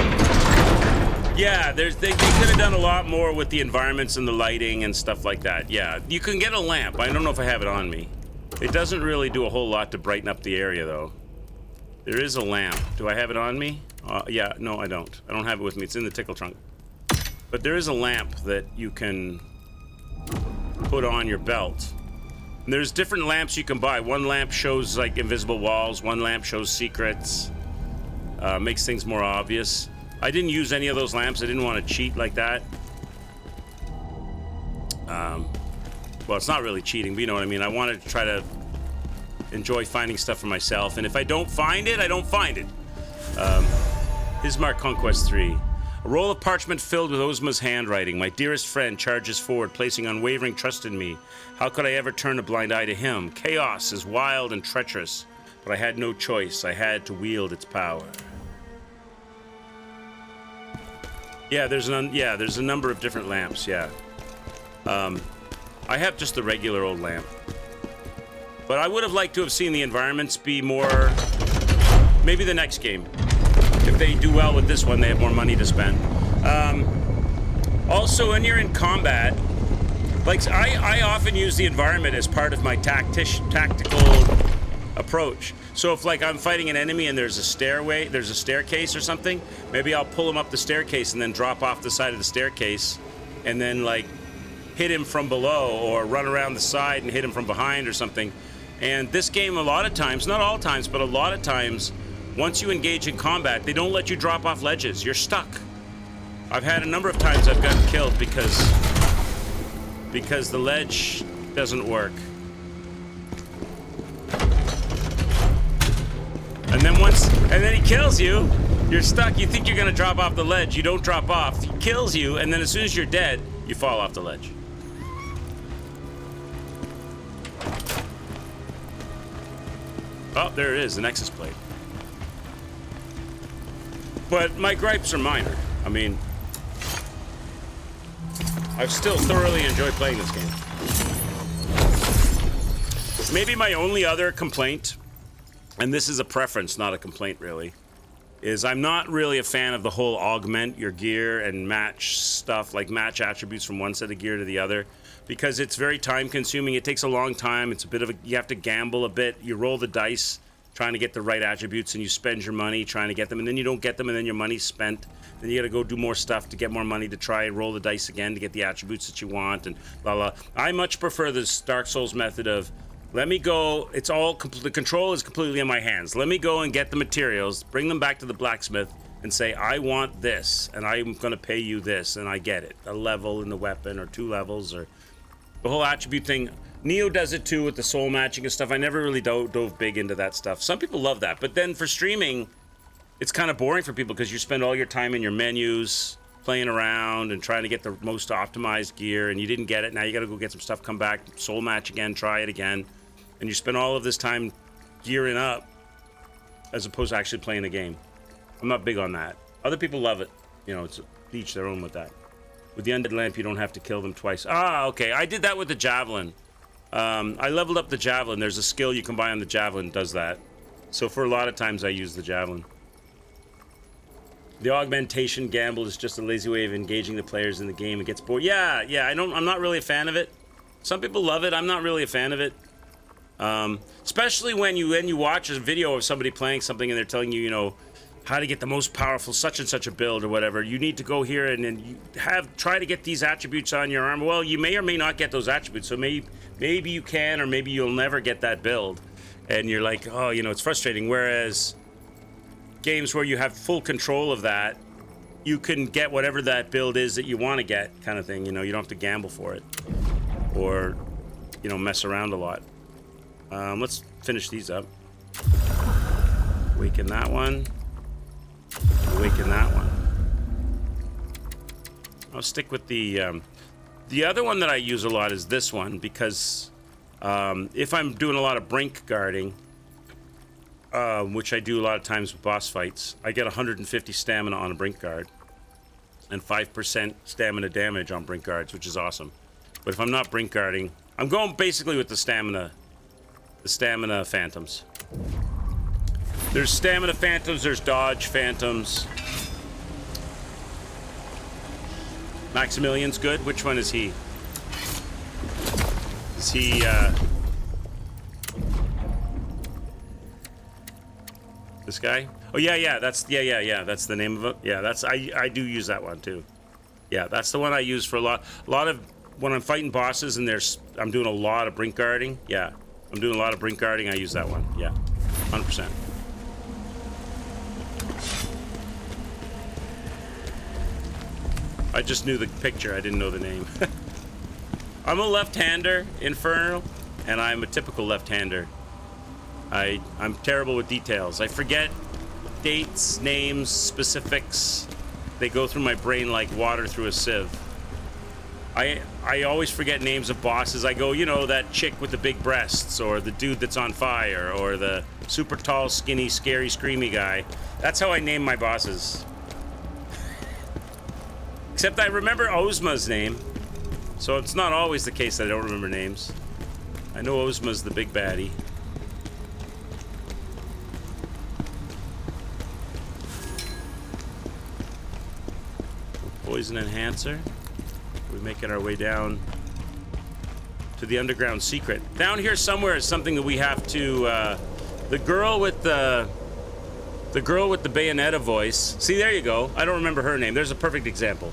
Yeah, they could have done a lot more with the environments and the lighting and stuff like that. Yeah, you can get a lamp. I don't know if I have it on me. It doesn't really do a whole lot to brighten up the area, though. There is a lamp. Do I have it on me? Yeah, no, I don't. I don't have it with me. It's in the tickle trunk. But there is a lamp that you can put on your belt. And there's different lamps you can buy. One lamp shows, like, invisible walls. One lamp shows secrets. Makes things more obvious. I didn't use any of those lamps. I didn't want to cheat like that. Well, it's not really cheating, but you know what I mean. I wanted to try to enjoy finding stuff for myself, and if I don't find it, I don't find it. Ismark Conquest 3. A roll of parchment filled with Ozma's handwriting. My dearest friend charges forward, placing unwavering trust in me. How could I ever turn a blind eye to him? Chaos is wild and treacherous, but I had no choice. I had to wield its power. Yeah, there's a number of different lamps, yeah. I have just the regular old lamp. But I would have liked to have seen the environments be more... Maybe the next game. If they do well with this one, they have more money to spend. Also, when you're in combat, like, I often use the environment as part of my tactical approach. So if, like, I'm fighting an enemy and there's a staircase or something, maybe I'll pull him up the staircase and then drop off the side of the staircase and then, like, hit him from below, or run around the side and hit him from behind or something. And this game, a lot of times, not all times, but a lot of times, once you engage in combat, they don't let you drop off ledges. You're stuck. I've had a number of times I've gotten killed because the ledge doesn't work. And then he kills you, You're stuck. You think you're gonna drop off the ledge. You don't drop off. He kills you, and then as soon as you're dead, you fall off the ledge. Oh, there it is, the Nexus plate. But my gripes are minor. I mean, I still thoroughly enjoy playing this game. Maybe my only other complaint, and this is a preference, not a complaint really, is I'm not really a fan of the whole augment your gear and match stuff, like match attributes from one set of gear to the other, because it's very time consuming. It takes a long time. It's a bit of a, you have to gamble a bit. You roll the dice trying to get the right attributes, and you spend your money trying to get them, and then you don't get them, and then your money's spent. Then you gotta go do more stuff to get more money to try and roll the dice again to get the attributes that you want, and blah blah. I much prefer this Dark Souls method of, let me go, it's all, the control is completely in my hands. Let me go and get the materials, bring them back to the blacksmith, and say, I want this, and I'm gonna pay you this, and I get it. A level in the weapon, or 2 levels, or the whole attribute thing. Neo does it too with the soul matching and stuff. I never really dove big into that stuff. Some people love that, but then for streaming, it's kind of boring for people because you spend all your time in your menus, playing around and trying to get the most optimized gear, and you didn't get it. Now you gotta go get some stuff, come back, soul match again, try it again. And you spend all of this time gearing up as opposed to actually playing the game. I'm not big on that. Other people love it. You know, it's each their own with that. With the undead lamp, you don't have to kill them twice. Ah, okay. I did that with the javelin. I leveled up the javelin. There's a skill you can buy on the javelin that does that. So for a lot of times I use the javelin. The augmentation gamble is just a lazy way of engaging the players in the game. It gets bored. Yeah, I'm not really a fan of it. Some people love it. I'm not really a fan of it. Especially when you watch a video of somebody playing something and they're telling you, you know, how to get the most powerful such and such a build or whatever. You need to go here and then you try to get these attributes on your armor. Well, you may or may not get those attributes. So maybe you can, or maybe you'll never get that build. And you're like, oh, you know, it's frustrating. Whereas games where you have full control of that, you can get whatever that build is that you want to get, kind of thing. You know, you don't have to gamble for it or, you know, mess around a lot. Let's finish these up. Awaken that one. Awaken that one. I'll stick with the other one that I use a lot is this one, because if I'm doing a lot of brink guarding, which I do a lot of times with boss fights, I get 150 stamina on a brink guard and 5% stamina damage on brink guards, which is awesome. But if I'm not brink guarding, I'm going basically with the stamina phantoms. There's stamina phantoms, there's dodge phantoms. Maximilian's good. Which one is he? Is he, this guy? Oh, yeah, that's, yeah, that's the name of it. Yeah, that's, I do use that one too. Yeah, that's the one I use for a lot of, when I'm fighting bosses and I'm doing a lot of brink guarding. Yeah, I'm doing a lot of brink guarding, I use that one. Yeah, 100%. I just knew the picture, I didn't know the name. I'm a left-hander, Infernal, and I'm a typical left-hander. I'm terrible with details. I forget dates, names, specifics. They go through my brain like water through a sieve. I always forget names of bosses. I go, you know, that chick with the big breasts, or the dude that's on fire, or the super tall, skinny, scary, screamy guy. That's how I name my bosses. Except I remember Ozma's name, so it's not always the case that I don't remember names. I know Ozma's the big baddie. Poison enhancer. We're making our way down to the underground secret. Down here somewhere is something that we have to. The girl with the Bayonetta voice. See, there you go. I don't remember her name. There's a perfect example.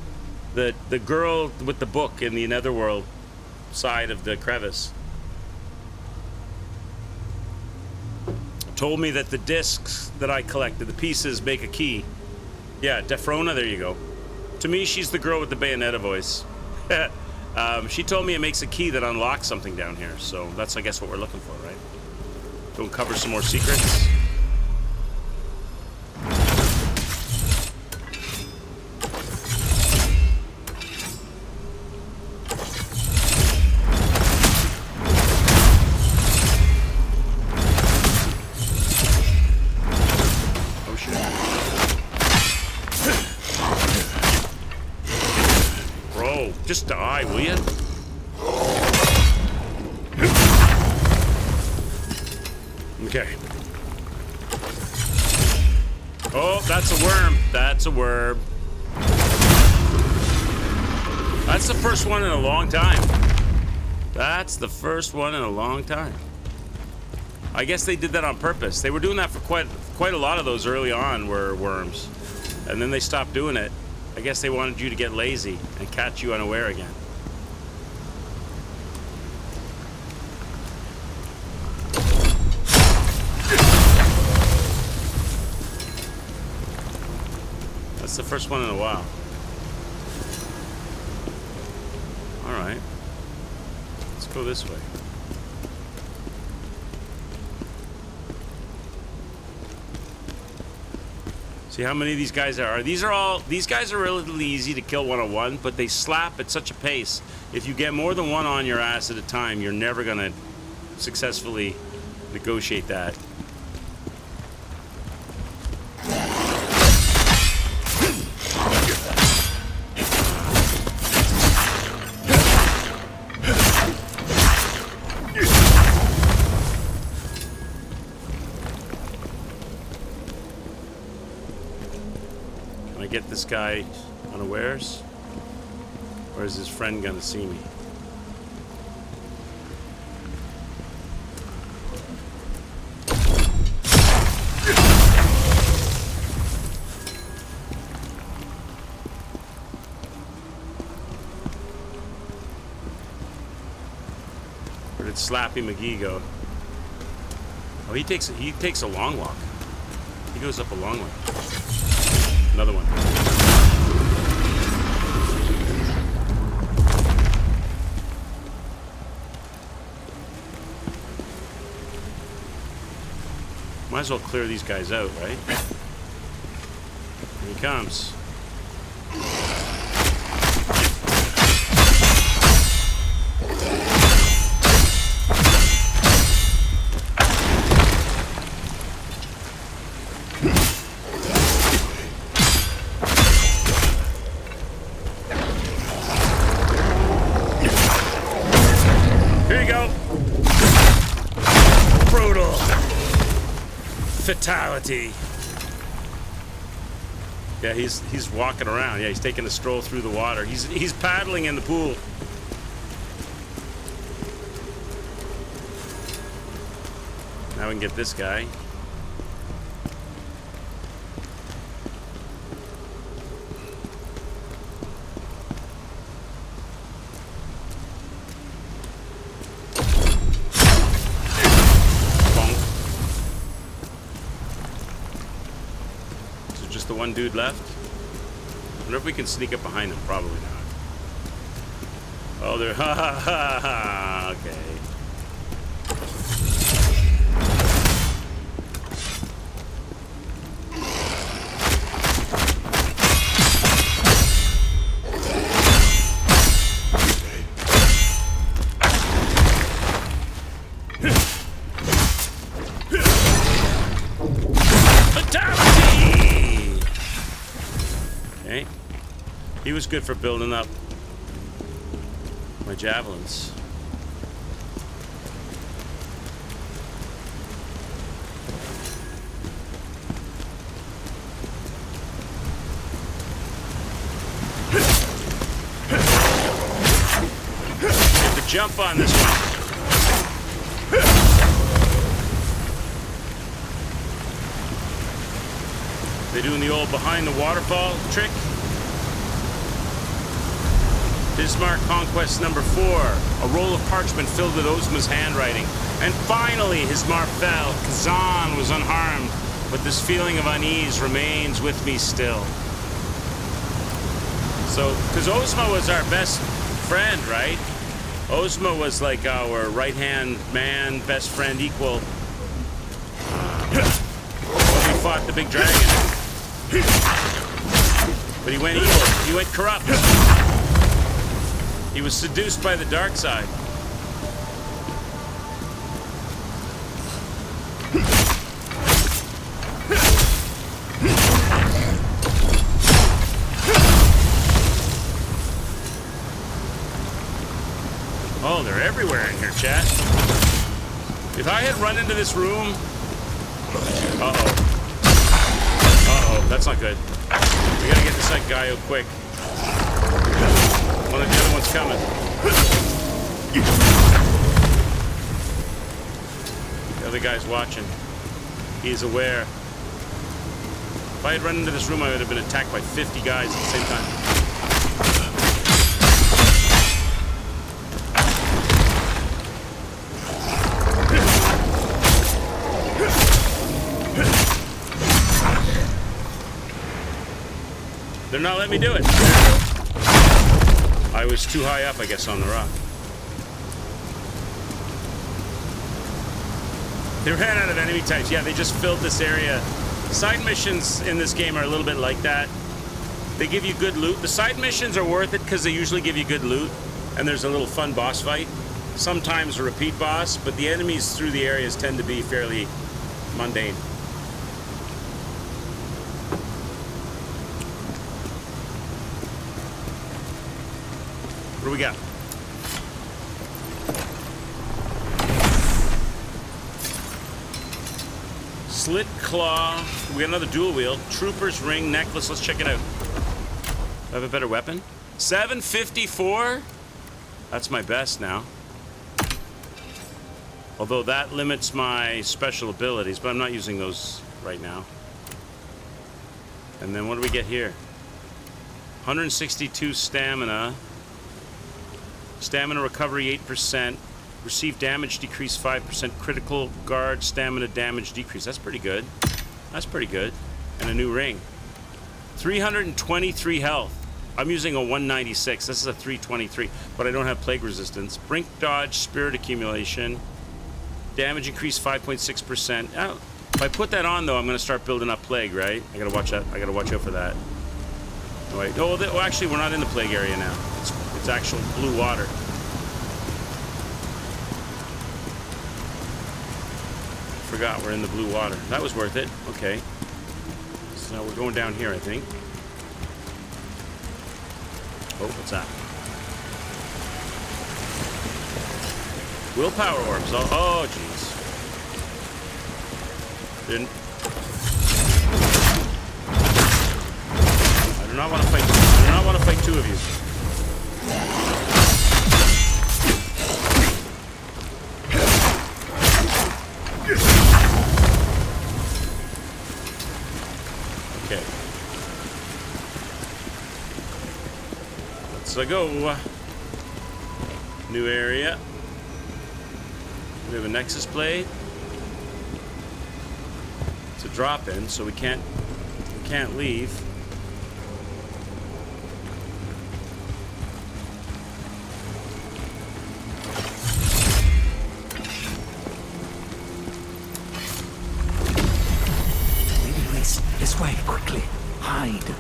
The girl with the book in the netherworld side of the crevice told me that the discs that I collected, the pieces, make a key. Yeah, Defrona, there you go. To me, she's the girl with the Bayonetta voice. She told me it makes a key that unlocks something down here, so that's, I guess, what we're looking for, right? Go uncover some more secrets. Just die, will you? Okay. Oh, that's a worm. That's a worm. That's the first one in a long time. That's the first one in a long time. I guess they did that on purpose. They were doing that for quite a lot of those early on were worms. And then they stopped doing it. I guess they wanted you to get lazy and catch you unaware again. That's the first one in a while. All right. Let's go this way. See how many of these guys are. These guys are relatively easy to kill one-on-one, but they slap at such a pace. If you get more than one on your ass at a time, you're never gonna successfully negotiate that. Get this guy unawares, or is his friend gonna see me? Where did Slappy McGee go? Oh, he takes a long walk. He goes up a long way. Another one. Might as well clear these guys out, right? Here he comes. Fatality. Yeah, he's walking around. Yeah, he's taking a stroll through the water. He's paddling in the pool. Now we can get this guy. One dude left. I wonder if we can sneak up behind him. Probably not. Oh, they're ha ha ha ha. Okay. He was good for building up my javelins. Get the jump on this one. They doing the old behind the waterfall trick? Bismarck Conquest number 4, a roll of parchment filled with Ozma's handwriting. And finally, his Marfell, Khazan, was unharmed, but this feeling of unease remains with me still. So, because Ozma was our best friend, right? Ozma was like our right-hand man, best friend equal. When we fought the big dragon. But he went evil, he went corrupt. He was seduced by the dark side. They're everywhere in here, chat. If I had run into this room... Uh-oh. Uh-oh, that's not good. We gotta get this like guy out quick. One of the other one's coming. The other guy's watching. He's aware. If I had run into this room, I would have been attacked by 50 guys at the same time. They're not letting me do it. I was too high up, I guess, on the rock. They ran out of enemy types. Yeah, they just filled this area. Side missions in this game are a little bit like that. They give you good loot. The side missions are worth it because they usually give you good loot. And there's a little fun boss fight. Sometimes a repeat boss, but the enemies through the areas tend to be fairly mundane. What do we got? Slit claw. We got another dual wield. Trooper's ring necklace. Let's check it out. I have a better weapon. 754. That's my best now. Although that limits my special abilities, but I'm not using those right now. And then what do we get here? 162 stamina. Stamina recovery 8%. Receive damage decrease 5%. Critical guard stamina damage decrease. That's pretty good. That's pretty good. And a new ring. 323 health. I'm using a 196. This is a 323. But I don't have plague resistance. Brink dodge, spirit accumulation. Damage increase 5.6%. If I put that on though, I'm going to start building up plague, right? I got to watch that. I got to watch out for that. Oh, wait. Oh, well, actually, we're not in the plague area now. It's actual blue water. Forgot we're in the blue water. That was worth it. Okay. So we're going down here, I think. Oh, what's that? Willpower orbs. Oh, jeez. Didn't. I do not want to fight. I do not want to fight two of you. Okay. Let's go. New area. We have a Nexus blade. It's a drop-in, so we can't leave. This way, quickly. Hide.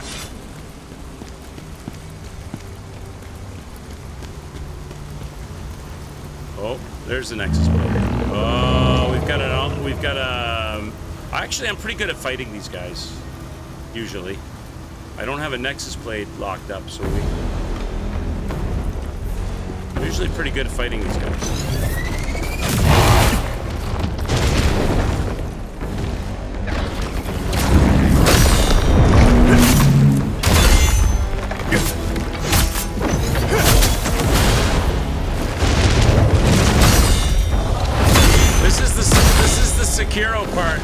Oh, there's the Nexus blade. Oh, we've got a. Actually, I'm pretty good at fighting these guys. Usually, I don't have a Nexus blade locked up, so I'm usually pretty good at fighting these guys. Sekiro part.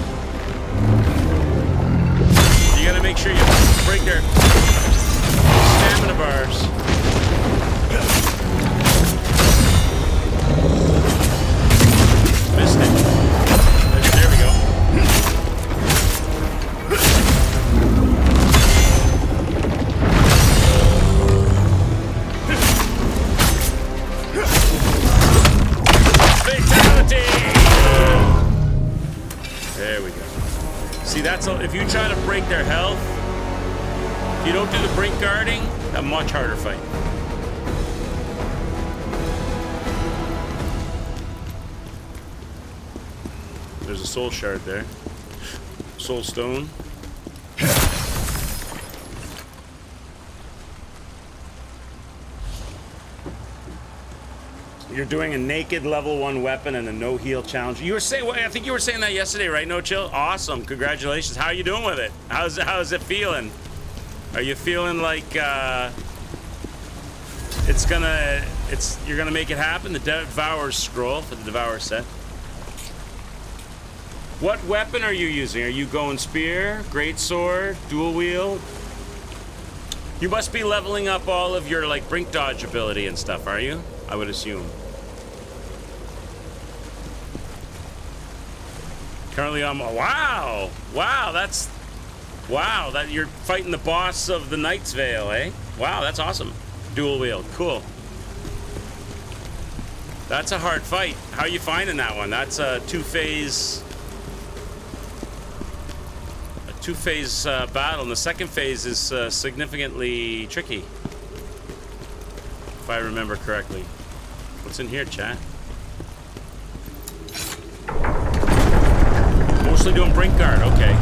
You gotta make sure you break their stamina bars. Missed it. There we go. Fatality! There we go. See, that's if you try to break their health, if you don't do the brink guarding, a much harder fight. There's a soul shard there. Soul stone. You're doing a naked level 1 weapon and a no heal challenge. You were saying, well, I think you were saying that yesterday, right? No Chill. Awesome. Congratulations. How are you doing with it? How's it feeling? Are you feeling like you're gonna make it happen? The Devourer's scroll for the Devourer set. What weapon are you using? Are you going spear, great sword, dual wield? You must be leveling up all of your like brink dodge ability and stuff, are you? I would assume. Currently I'm wow, that you're fighting the boss of the Knight's Vale, eh? Wow, that's awesome. Dual wield, cool. That's a hard fight. How are you finding that one? That's a two-phase battle, and the second phase is significantly tricky, if I remember correctly. What's in here, chat? Mostly doing brink guard. Okay.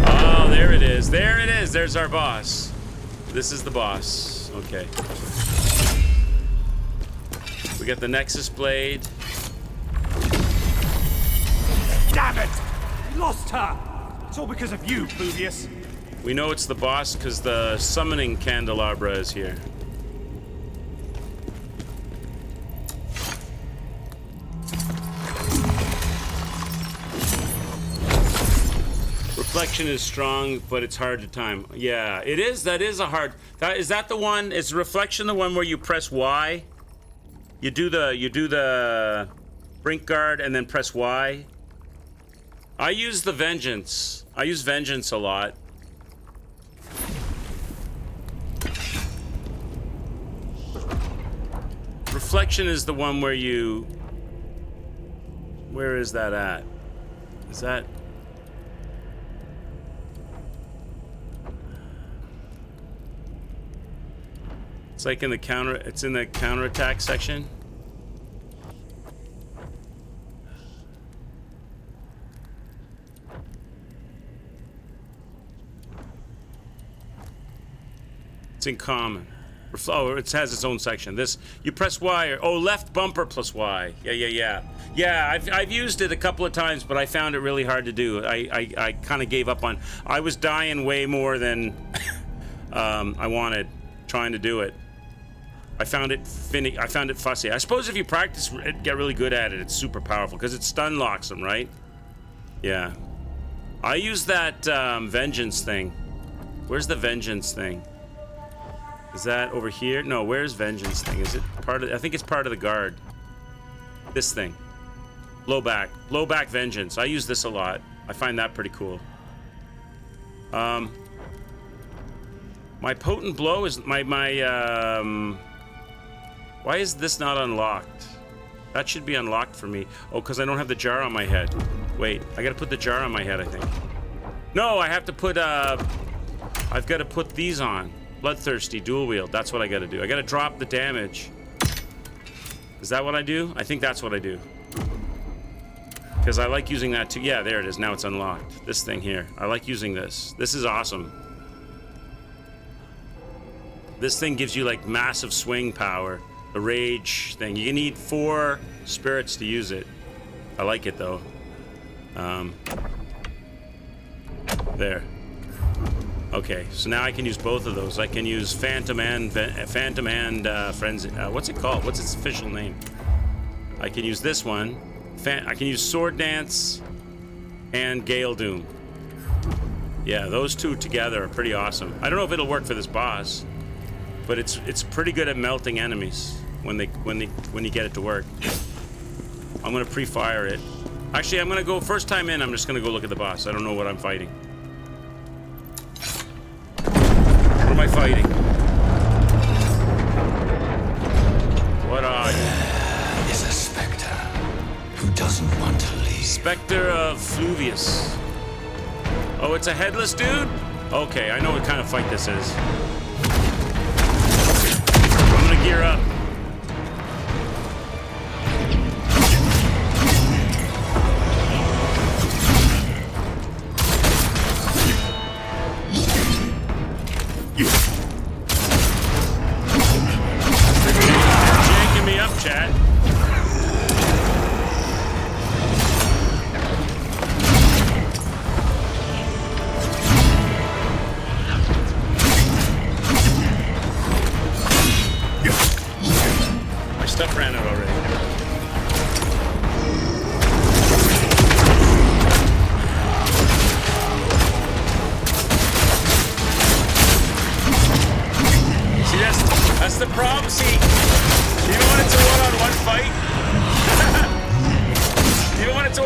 Oh, there it is. There it is. There's our boss. This is the boss. Okay. We got the Nexus Blade. Damn it! We lost her! It's all because of you, Pluvius. We know it's the boss because the summoning candelabra is here. Reflection is strong, but it's hard to time. Yeah, it is. That is a hard. Is that the one? Is Reflection the one where you press Y? You do the brink guard and then press Y. I use the Vengeance. I use Vengeance a lot. Reflection is the one where you... Where is that at? Is that... It's like in the counter... It's in the counterattack section. It's in common. Oh, it has its own section. This, you press Y, or, oh, left bumper plus Y. Yeah. Yeah, I've used it a couple of times, but I found it really hard to do. I kind of gave up on, I was dying way more than I wanted trying to do it. I found it fussy. I suppose if you practice, get really good at it, it's super powerful, because it stun locks them, right? Yeah. I use that Vengeance thing. Where's the Vengeance thing? Is that over here? No, where's Vengeance thing? Is it part of... I think it's part of the guard. This thing. Blowback Vengeance. I use this a lot. I find that pretty cool. My Potent Blow is... Why is this not unlocked? That should be unlocked for me. Oh, because I don't have the jar on my head. Wait, I gotta put the jar on my head, I think. No, I have to put, I've got to put these on. Bloodthirsty, dual wield. That's what I gotta do. I gotta drop the damage. Is that what I do? I think that's what I do. Because I like using that too. Yeah, there it is. Now it's unlocked. This thing here. I like using this. This is awesome. This thing gives you like massive swing power. The rage thing. You need 4 spirits to use it. I like it though. There. Okay, so now I can use both of those. I can use Phantom and Frenzy. What's it called? What's its official name? I can use this one. I can use Sword Dance and Gale Doom. Yeah, those two together are pretty awesome. I don't know if it'll work for this boss, but it's pretty good at melting enemies when you get it to work. I'm gonna pre-fire it. Actually, I'm gonna go first time in. I'm just gonna go look at the boss. I don't know what I'm fighting. What am I fighting? What are you? There is a specter who doesn't want to leave. Specter of Fluvius. Oh, it's a headless dude? Okay, I know what kind of fight this is. I'm gonna gear up. Janking me up, chat. stuff ran out already. See, that's the problem. See, even when it's a one-on-one fight, even when it's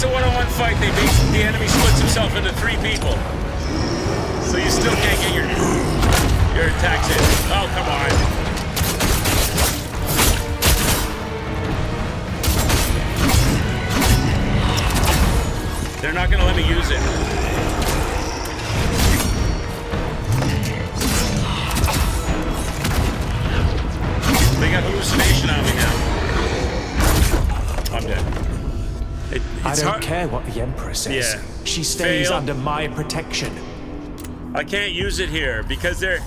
a one-on-one fight, the enemy splits himself into 3 people. So you still can't get your attacks in. Oh, come on. They're not going to let me use it. They got hallucination on me now. I'm dead. I don't care what the Emperor says. Yeah. She stays Fail. under my protection. I can't use it here because they're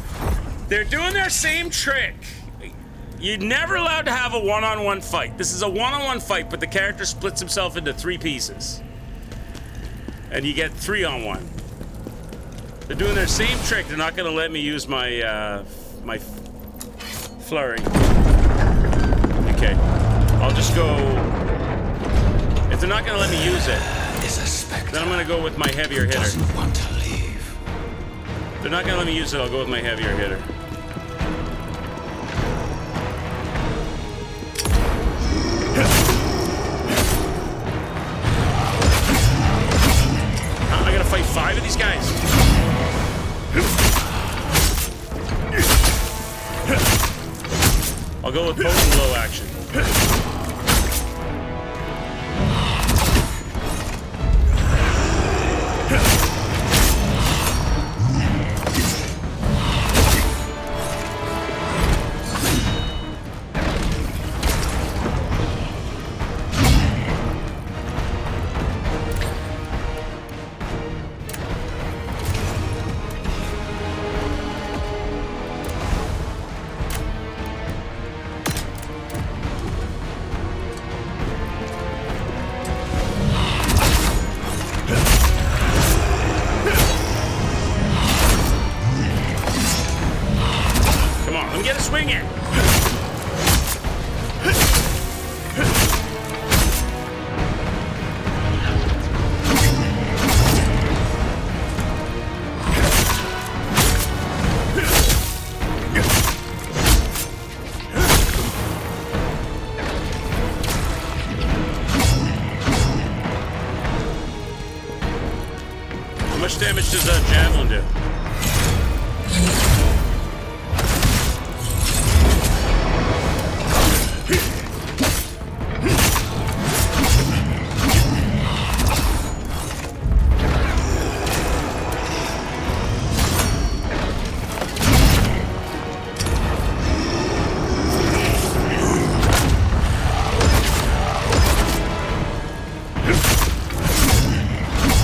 doing their same trick. You're never allowed to have a one-on-one fight. This is a one-on-one fight, but the character splits himself into 3 pieces. And you get 3-on-1. They're doing their same trick. They're not going to let me use my my flurry. Okay. I'll just go. If they're not going to let me use it, then I'm going to go with my heavier hitter. Doesn't want to leave. If they're not going to let me use it, I'll go with my heavier hitter. I gotta fight 5 of these guys. I'll go with potent blow action. How much damage does a javelin do?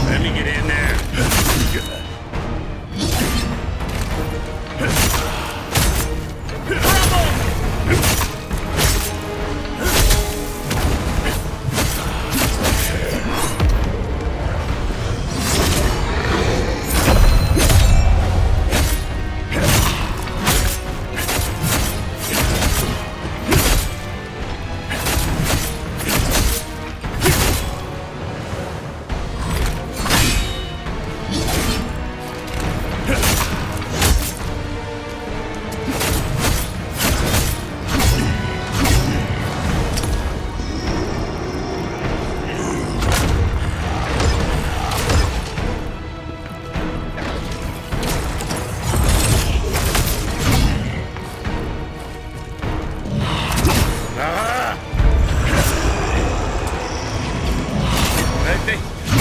Let me get in there.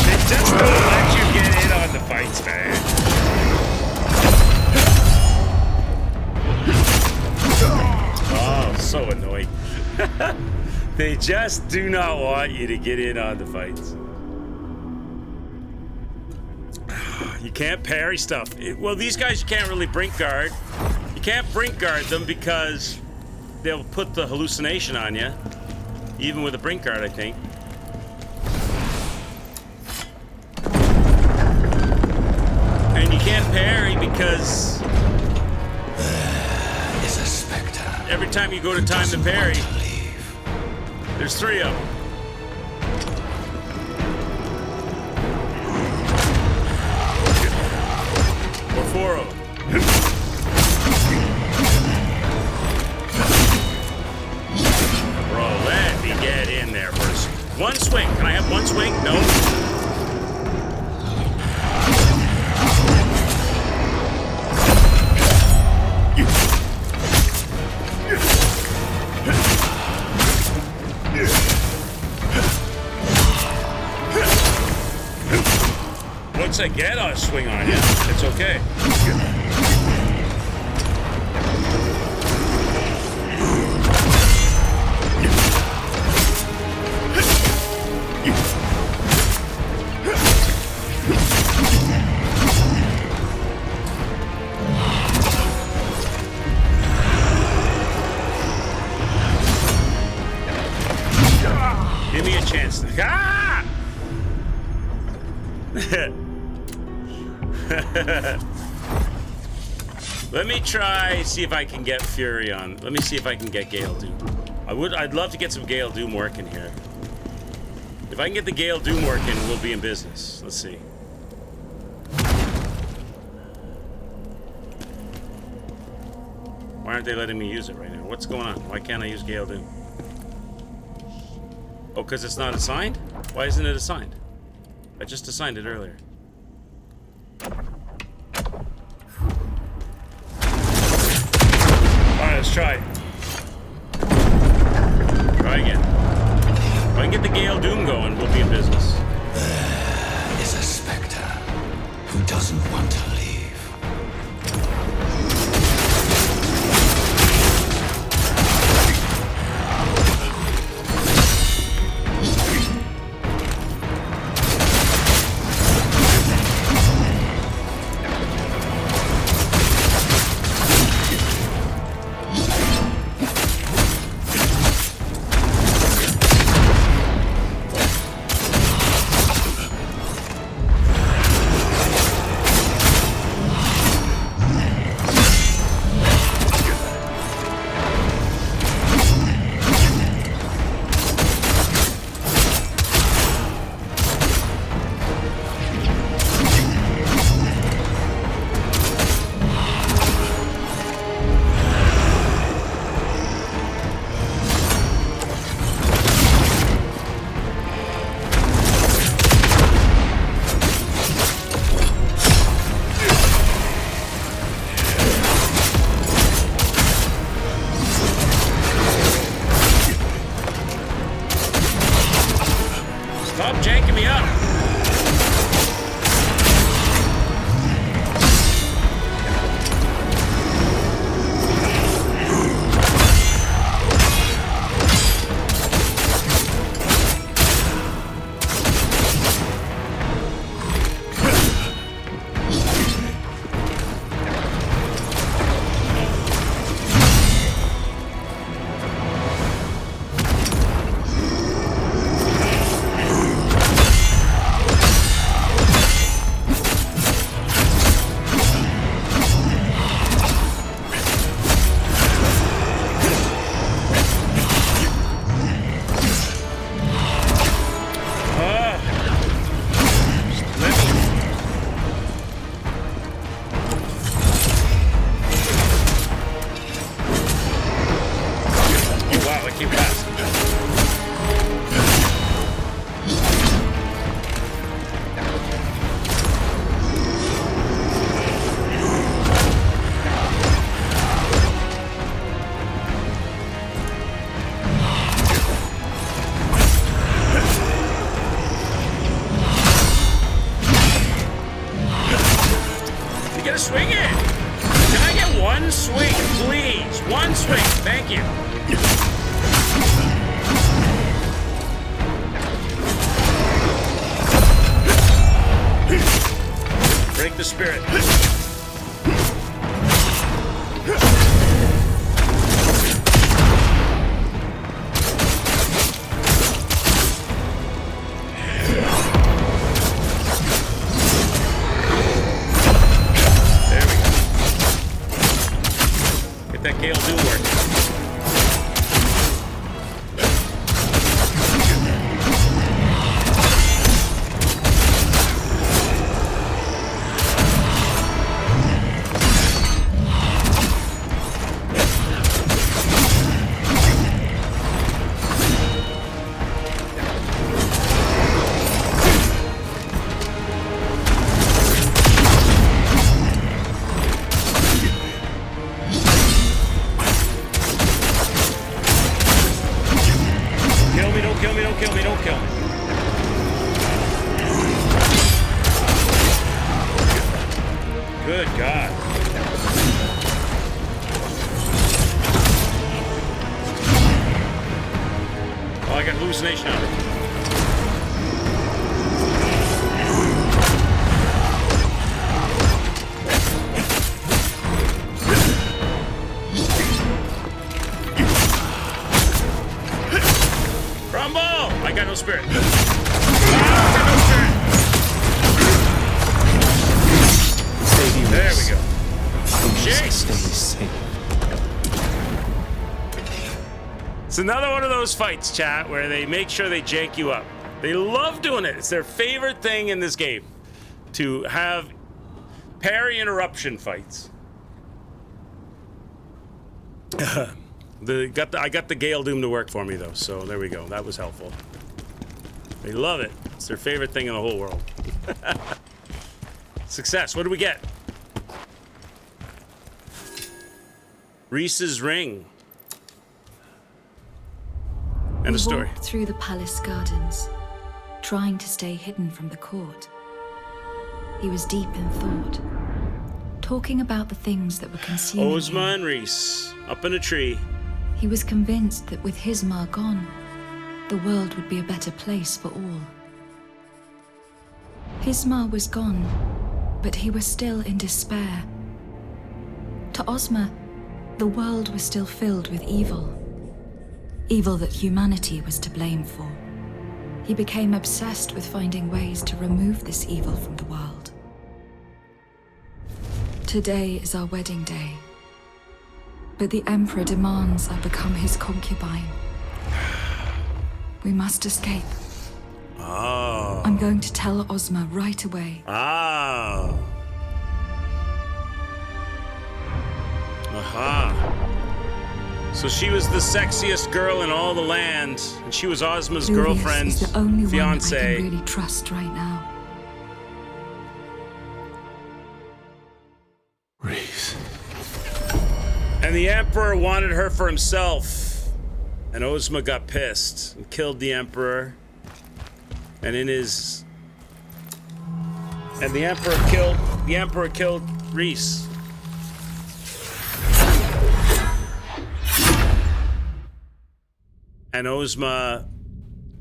They just don't let you get in on the fights, man. Oh, so annoying. They just do not want you to get in on the fights. You can't parry stuff. Well, these guys you can't really brink guard. You can't brink guard them because they'll put the hallucination on you. Even with a brink guard, I think. And you can't parry because There is a spectre. every time you go to time the parry, there's 3 of them. Or 4 of them. Bro, let me get in there first. 1 swing. Can I have 1 swing? No. Once I get a swing on you, it's okay. Give me a chance to... Ah! Let me try, see if I can get Fury on. Let me see if I can get Gale Doom. I'd love to get some Gale Doom working here. If I can get the Gale Doom working, we'll be in business. Let's see. Why aren't they letting me use it right now? What's going on? Why can't I use Gale Doom? Oh, because it's not assigned? Why isn't it assigned? I just assigned it earlier. Alright, let's try it. Try again. If I can get the Gale Doom going, we'll be in business. There is a specter who doesn't want to leave. Stop janking me up. Get a swing in. Can I get 1 swing, please? 1 swing. Thank you. Break the spirit. That Gale Doom work. Good God. Oh, I got hallucination out of it. Crumble! I got no spirit. I got no spirit. There we go. Jeez. It's another one of those fights, chat, where they make sure they jank you up. They love doing it. It's their favorite thing in this game, to have parry interruption fights. I got the Gale Doom to work for me, though, so there we go. That was helpful. They love it. It's their favorite thing in the whole world. Success. What do we get? Reese's ring. And a story. We walked through the palace gardens, trying to stay hidden from the court. He was deep in thought, talking about the things that were consuming him. Ozma and Reese, up in a tree. He was convinced that with his Ma gone, the world would be a better place for all. His Ma was gone, but he was still in despair. To Ozma, the world was still filled with evil. Evil that humanity was to blame for. He became obsessed with finding ways to remove this evil from the world. Today is our wedding day, but the Emperor demands I become his concubine. We must escape. Oh. I'm going to tell Ozma right away. Oh. Aha. So she was the sexiest girl in all the land, and she was Ozma's girlfriend, is the only fiance. one I can really trust right now. Reese. And the Emperor wanted her for himself. And Ozma got pissed and killed the Emperor. And the Emperor killed Reese. And Ozma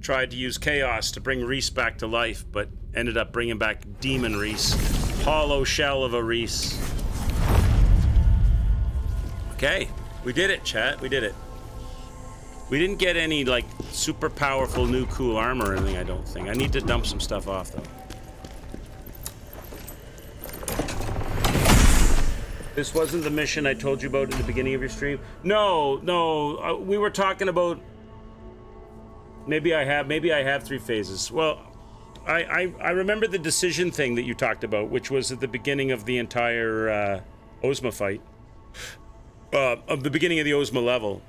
tried to use chaos to bring Reese back to life, but ended up bringing back Demon Reese. Hollow shell of a Reese. Okay, we did it, chat. We did it. We didn't get any, like, super powerful new cool armor or anything, I don't think. I need to dump some stuff off, though. This wasn't the mission I told you about in the beginning of your stream? No, we were talking about... Maybe I have 3 phases. Well, I remember the decision thing that you talked about, which was at the beginning of the entire Ozma fight. Of the beginning of the Ozma level,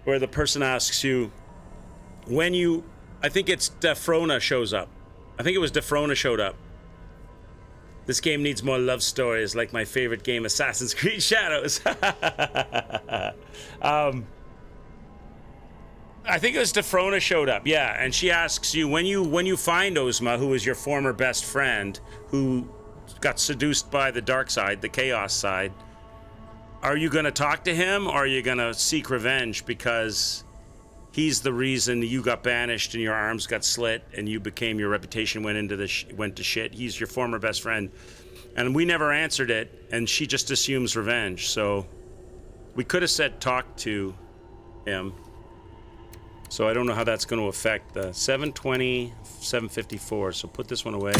where the person asks you, when you... I think it's Defrona shows up. I think it was Defrona showed up. This game needs more love stories, like my favorite game, Assassin's Creed Shadows. I think it was Defrona showed up, yeah, and she asks you, when you find Ozma, who is your former best friend, who got seduced by the dark side, the chaos side, are you going to talk to him, or are you going to seek revenge because he's the reason you got banished and your arms got slit and your reputation went to shit? He's your former best friend. And we never answered it, and she just assumes revenge. So we could have said talk to him. So I don't know how that's going to affect the 720, 754. So put this one away,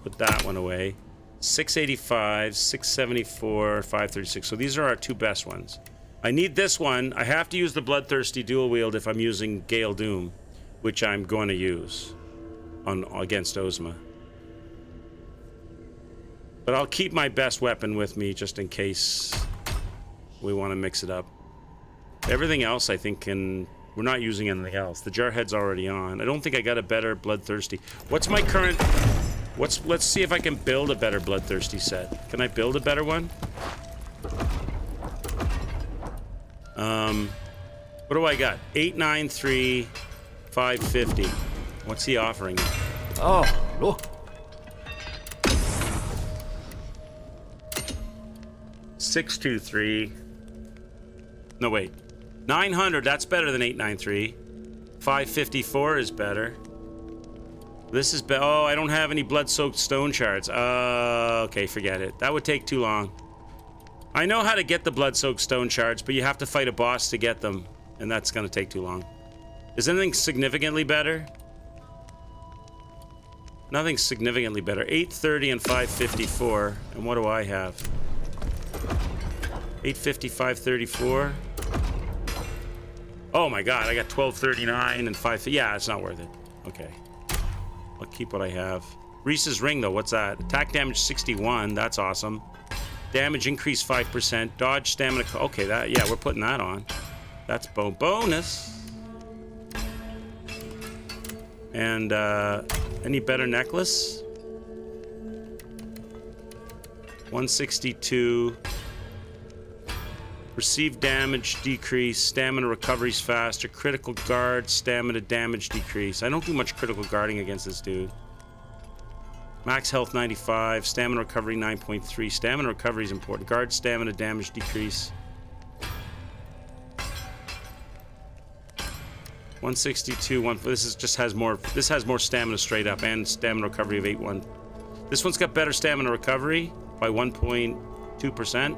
put that one away. 685, 674, 536. So these are our 2 best ones. I need this one. I have to use the Bloodthirsty dual wield if I'm using Gale Doom, which I'm going to use against Ozma. But I'll keep my best weapon with me just in case we want to mix it up. Everything else I think we're not using anything else. The Jarhead's already on. I don't think I got a better Bloodthirsty. What's my current... Let's see if I can build a better Bloodthirsty set. Can I build a better one? What do I got? 893, 550. What's he offering? Oh, look. 623. No, wait. 900, that's better than 893. 554 is better. This is oh, I don't have any blood-soaked stone shards. Okay, forget it. That would take too long. I know how to get the blood-soaked stone shards, but you have to fight a boss to get them, and that's gonna take too long. Is anything significantly better? Nothing significantly better. 830 and 554. And what do I have? 850, 534. Oh my god, I got 1239 and 5. Yeah, it's not worth it. Okay. I'll keep what I have. Reese's Ring, though, what's that? Attack damage 61. That's awesome. Damage increase 5%. Dodge stamina. Okay, that, yeah, we're putting that on. That's bonus. And, any better necklace? 162. Receive damage decrease. Stamina recoveries faster. Critical guard. Stamina damage decrease. I don't do much critical guarding against this dude. Max health 95. Stamina recovery 9.3. Stamina recovery is important. Guard stamina damage decrease. 162. This is just has more. This has more stamina straight up and stamina recovery of 8.1. This one's got better stamina recovery by 1.2%,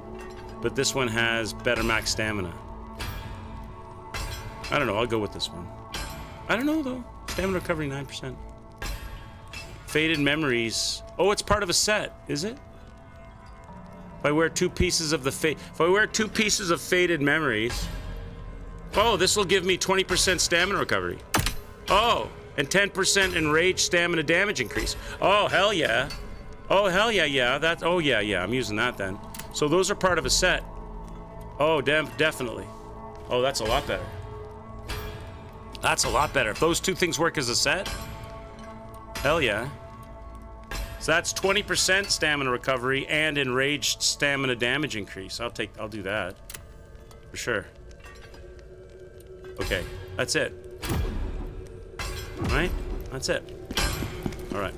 but this one has better max stamina. I don't know. I'll go with this one. I don't know though. Stamina recovery 9%. Faded memories. Oh, it's part of a set, is it? If I wear two pieces of faded memories. Oh, this will give me 20% stamina recovery. Oh, and 10% enraged stamina damage increase. Oh, hell yeah. Oh, hell yeah, yeah. That's, oh, yeah, yeah. I'm using that then. So those are part of a set. Oh, definitely. Oh, that's a lot better. That's a lot better. If those two things work as a set, hell yeah. So that's 20% stamina recovery and enraged stamina damage increase. I'll do that. For sure. Okay, that's it. All right, that's it. All right.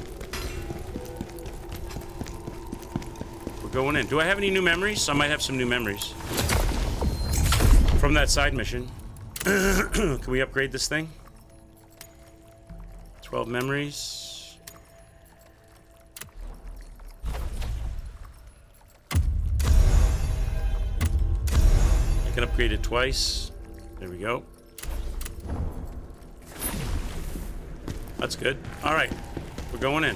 We're going in. Do I have any new memories? I might have some new memories from that side mission. Can we upgrade this thing? 12 memories. I can upgrade it twice. There we go. That's good. All right, we're going in.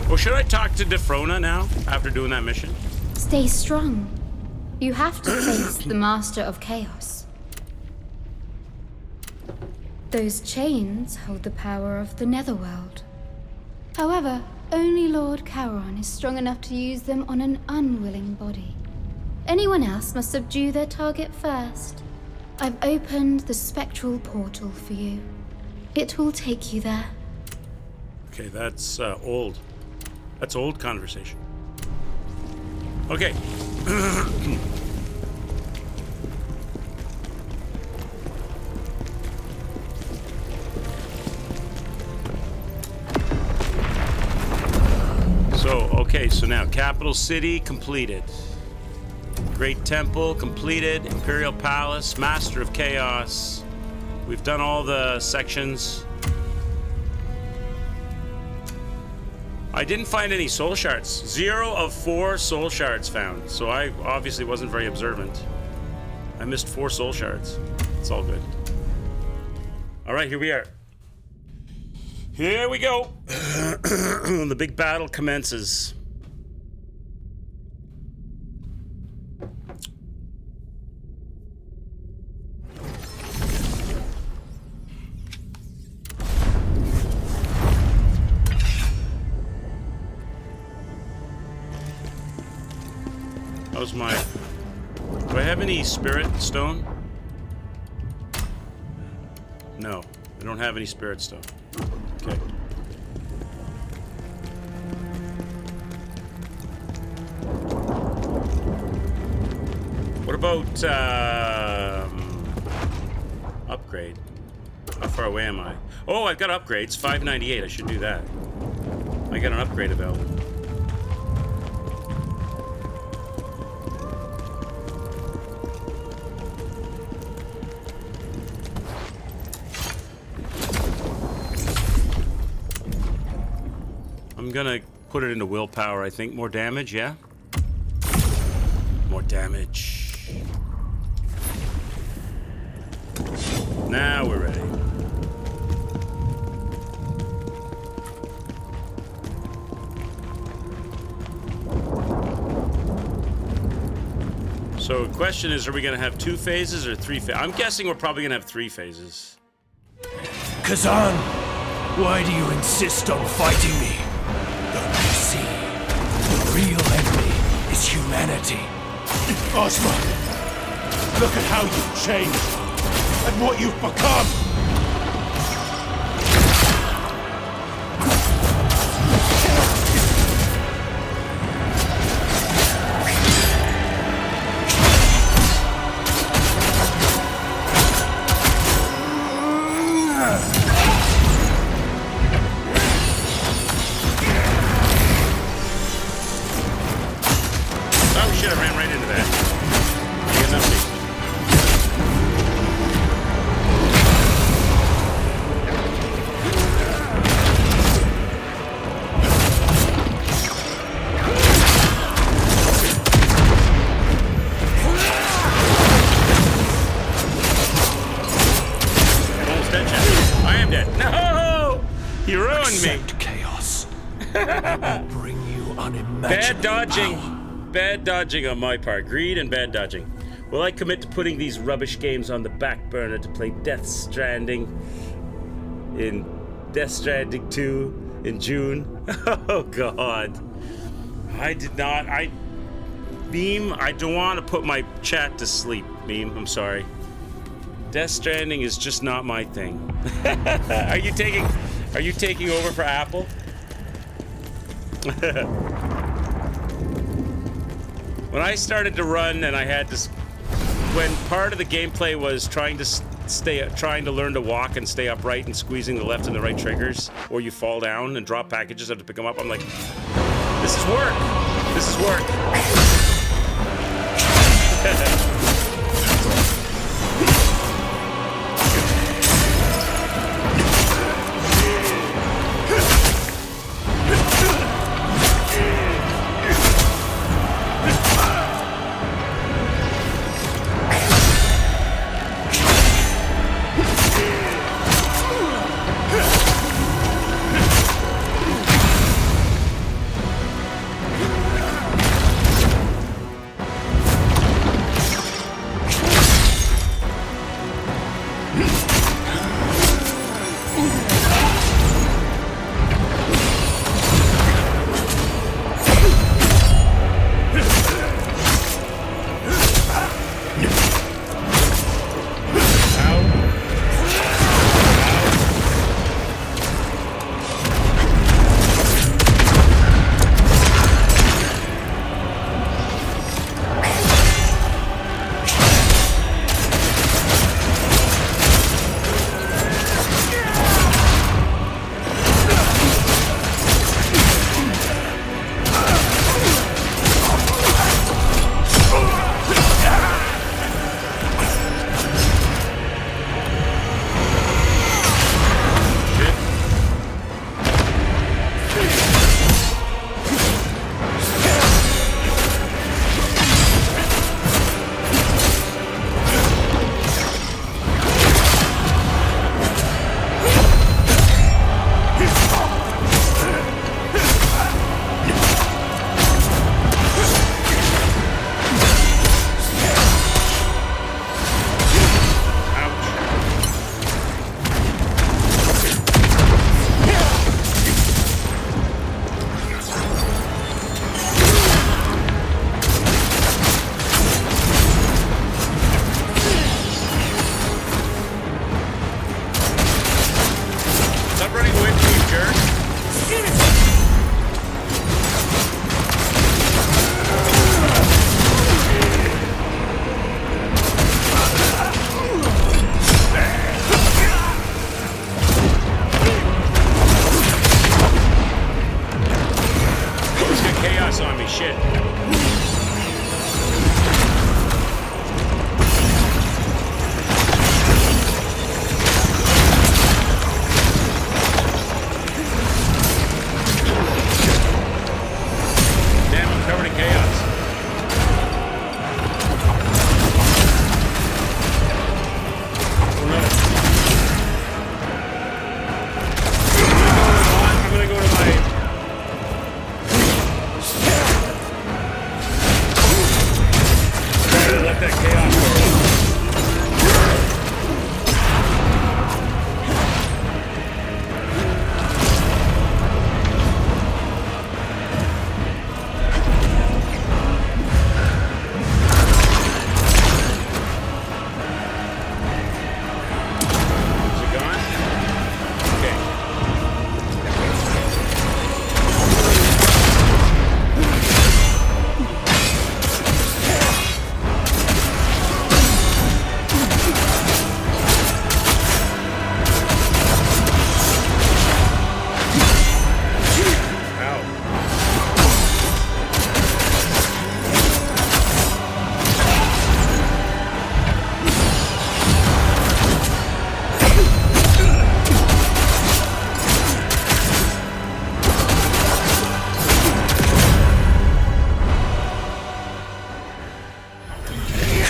Well, should I talk to Defrona now after doing that mission? Stay strong. You have to face the Master of Chaos. Those chains hold the power of the Netherworld. However, only Lord Charon is strong enough to use them on an unwilling body. Anyone else must subdue their target first. I've opened the spectral portal for you. It will take you there. Okay, that's old. That's old conversation. Okay. So now Capital City completed. Great Temple completed. Imperial Palace, Master of Chaos. We've done all the sections. I didn't find any soul shards. 0 of 4 soul shards found. So I obviously wasn't very observant. I missed 4 soul shards. It's all good. All right, here we are. Here we go. The big battle commences. How's my... Do I have any spirit stone? No, I don't have any spirit stone. Okay. What about upgrade? How far away am I? Oh, I've got upgrades. 598. I should do that. I got an upgrade available. I'm gonna put it into willpower, I think. More damage, yeah? More damage. Now we're ready. So the question is, are we gonna have 2 phases or 3 phases? I'm guessing we're probably gonna have 3 phases. Khazan, why do you insist on fighting me? Don't you see? The real enemy is humanity. Ozma, look at how you've changed and what you've become. Oh shit, I ran right into that. Get nothing. Almost dead, Chad. I am dead. No! You ruined me. Accept chaos. It will bring you unimaginable Bad dodging. power. Bad dodging on my part. Greed and bad dodging. Will I commit to putting these rubbish games on the back burner to play Death Stranding in Death Stranding 2 in June? Oh god. I did not. Beam, I don't want to put my chat to sleep, Beam. I'm sorry. Death Stranding is just not my thing. Are you taking over for Apple? When I started to run and I had to, when part of the gameplay was trying to learn to walk and stay upright and squeezing the left and the right triggers, or you fall down and drop packages, have to pick them up. I'm like, this is work. This is work.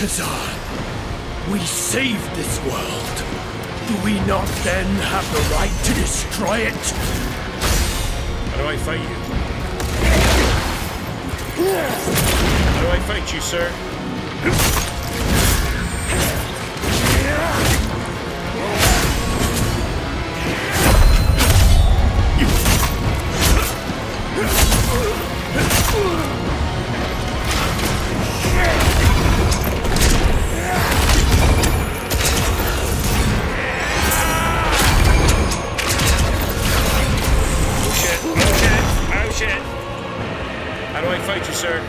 Khazan, we saved this world. Do we not then have the right to destroy it? How do I fight you? How do I fight you, sir? How do I fight you, sir?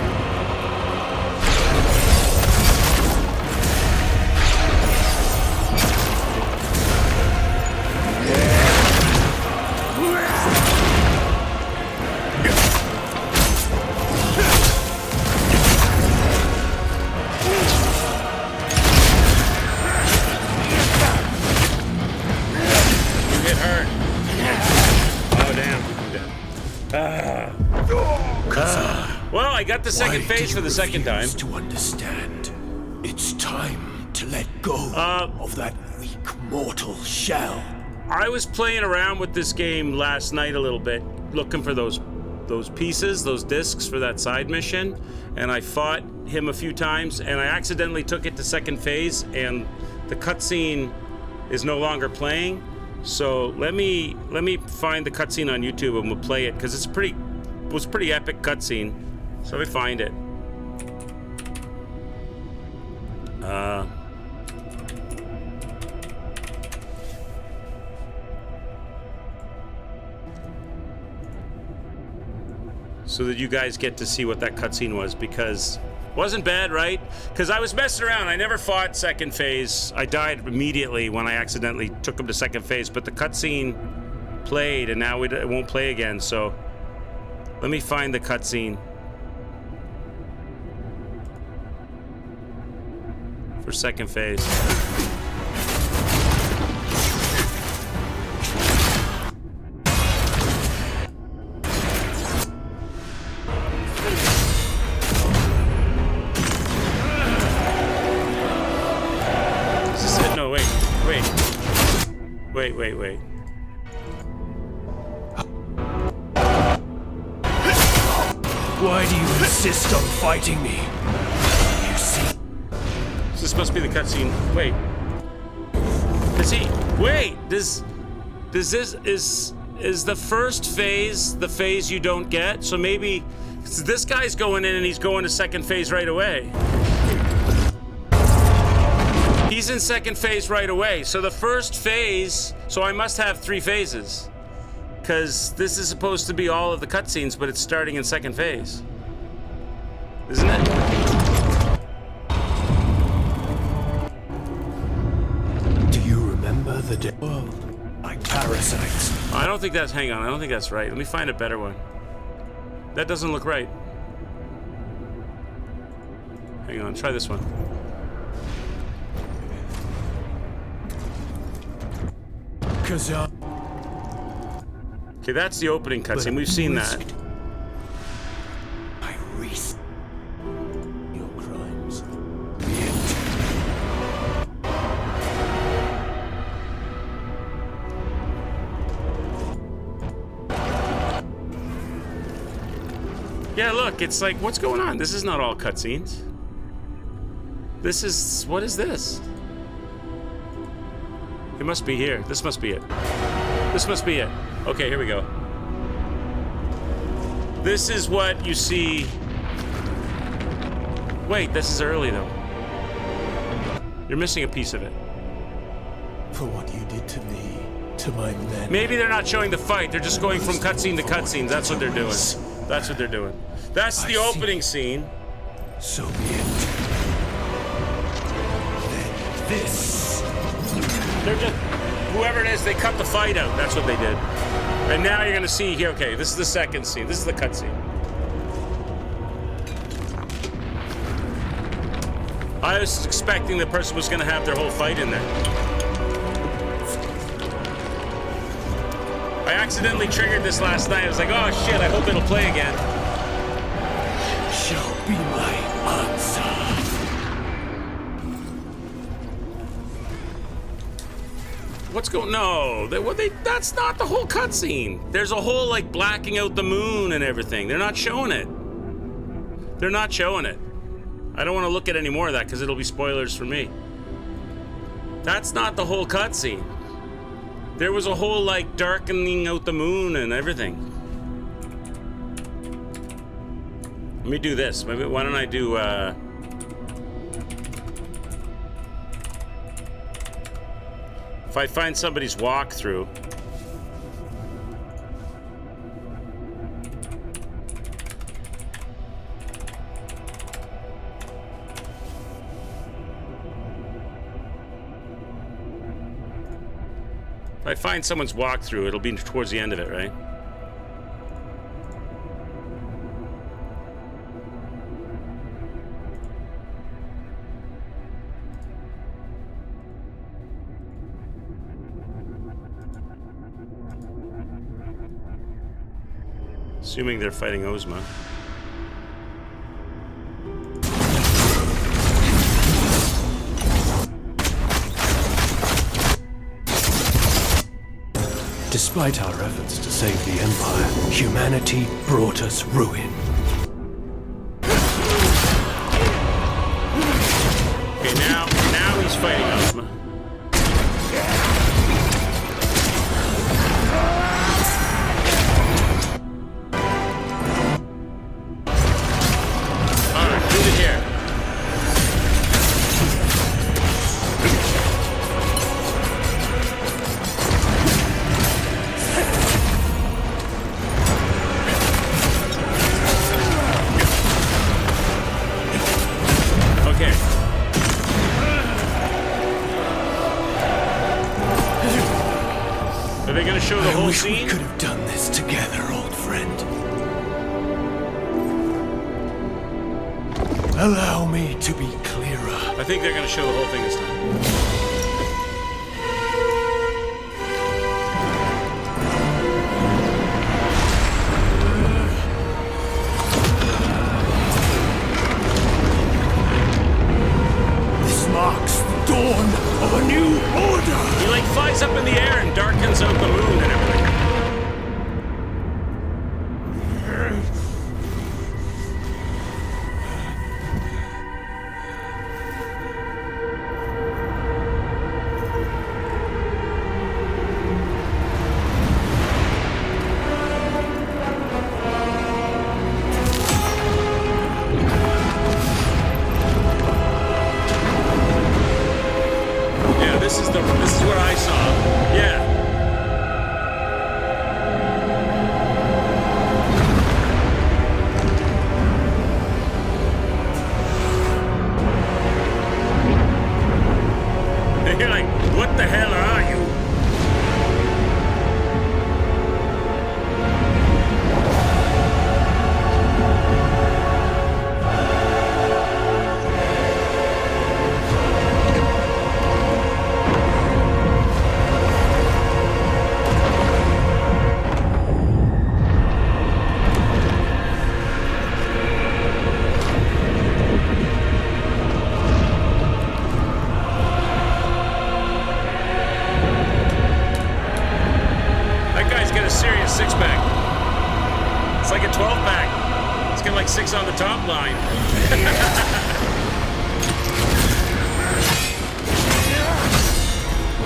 You get hurt. Oh, damn. Well, I got the second phase for the second time. To understand, it's time to let go of that weak mortal shell. I was playing around with this game last night a little bit, looking for those pieces, those discs for that side mission, and I fought him a few times, and I accidentally took it to second phase, and the cutscene is no longer playing. So let me find the cutscene on YouTube and we'll play it because it was a pretty epic cutscene. So let me find it. So that you guys get to see what that cutscene was, because it wasn't bad, right? Because I was messing around. I never fought second phase. I died immediately when I accidentally took him to second phase, but the cutscene played and now it won't play again. So let me find the cutscene for second phase. Wait. Why do you insist on fighting me? You see? This must be the cutscene. Wait. Is the first phase the phase you don't get? So maybe this guy's going in and he's going to second phase right away. He's in second phase right away. So the first phase, so I must have 3 phases. Because this is supposed to be all of the cutscenes, but it's starting in second phase. Isn't it? Do you remember the day? World like parasites. I don't think that's, hang on, I don't think that's right. Let me find a better one. That doesn't look right. Hang on, try this one. Khazan. Okay, that's the opening cutscene. We've seen that. I risk your crimes. Yeah, look, it's like, what's going on? This is not all cutscenes. This is, what is this? It must be here. This must be it. This must be it. Okay, here we go. This is what you see. Wait, this is early though. You're missing a piece of it. For what you did to me, to my men. Maybe they're not showing the fight. They're just going from cutscene to cutscene. That's what they're doing. That's what they're doing. That's the opening scene. So be it. Then this. They're just, whoever it is, they cut the fight out. That's what they did. And now you're gonna see here, okay, this is the second scene. This is the cutscene. I was expecting the person was gonna have their whole fight in there. I accidentally triggered this last night. I was like, oh shit, I hope it'll play again. Shall be my answer. What's going? No, that's not the whole cutscene. There's a whole like blacking out the moon and everything. They're not showing it. They're not showing it. I don't want to look at any more of that because it'll be spoilers for me. That's not the whole cutscene. There was a whole like darkening out the moon and everything. Let me do this. Maybe why don't I do? If I find somebody's walkthrough. If I find someone's walkthrough, it'll be towards the end of it, right? Assuming they're fighting Ozma. Despite our efforts to save the Empire, humanity brought us ruin. Okay, now he's fighting Ozma. We could have done this together, old friend. Allow me to be clearer. I think they're going to show the whole thing this time. This marks the dawn of a new order. He like flies up in the air and darkens out the moon and everything. This is what I saw. Yeah. And you're like, what the hell are you? On the top line.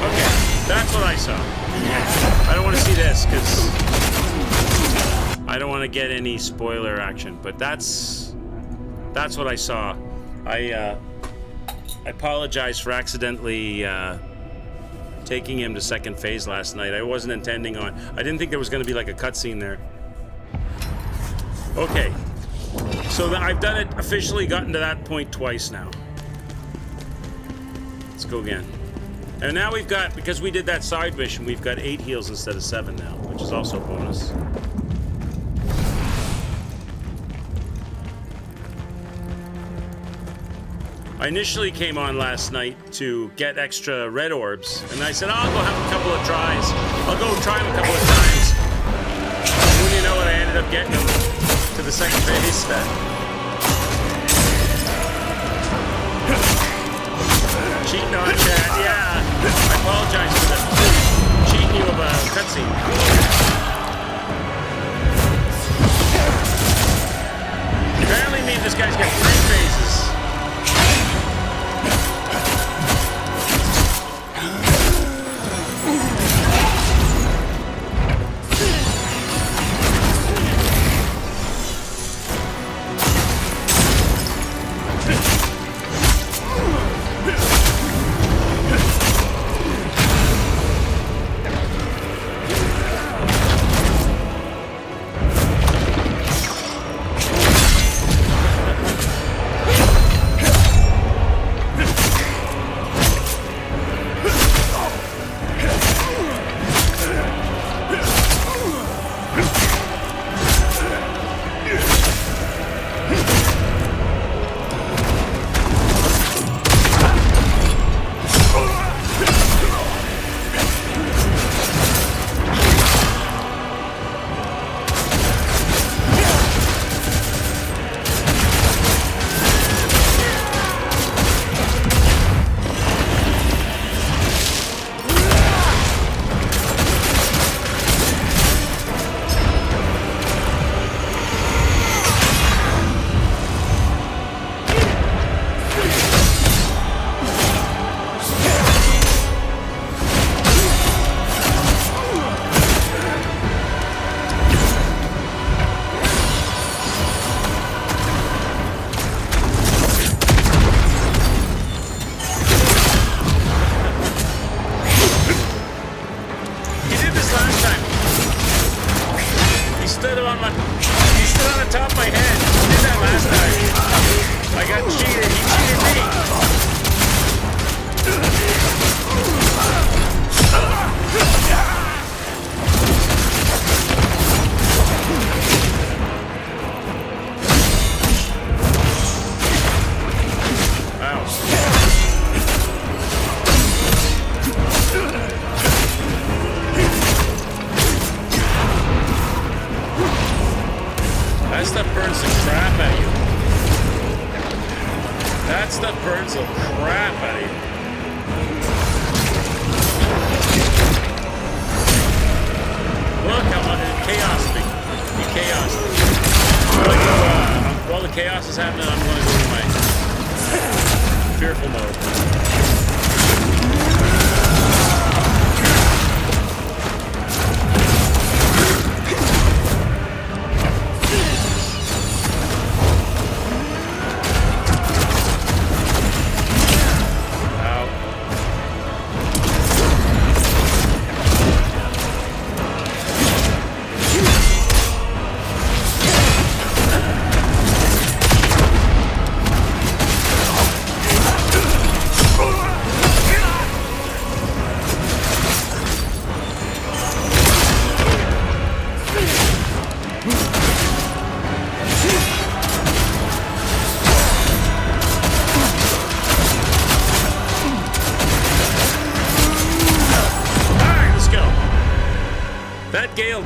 Okay, that's what I saw. I don't want to see this because I don't want to get any spoiler action, but that's what I saw. I apologize for accidentally taking him to second phase last night. I wasn't intending on. I didn't think there was going to be like a cutscene there. Okay. So I've done it, officially gotten to that point twice now. Let's go again. And now we've got, because we did that side mission, we've got 8 heals instead of 7 now, which is also a bonus. I initially came on last night to get extra red orbs, and I said, oh, I'll go have a couple of tries. I'll go try them a couple of times. And when you know what, I ended up getting them to the second phase. Cheating on chat, yeah. I apologize for that. you of a cutscene. Apparently, me and this guy's got 3 phases.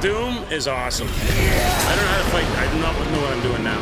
Doom is awesome. I don't know how to fight. I do not know what I'm doing now.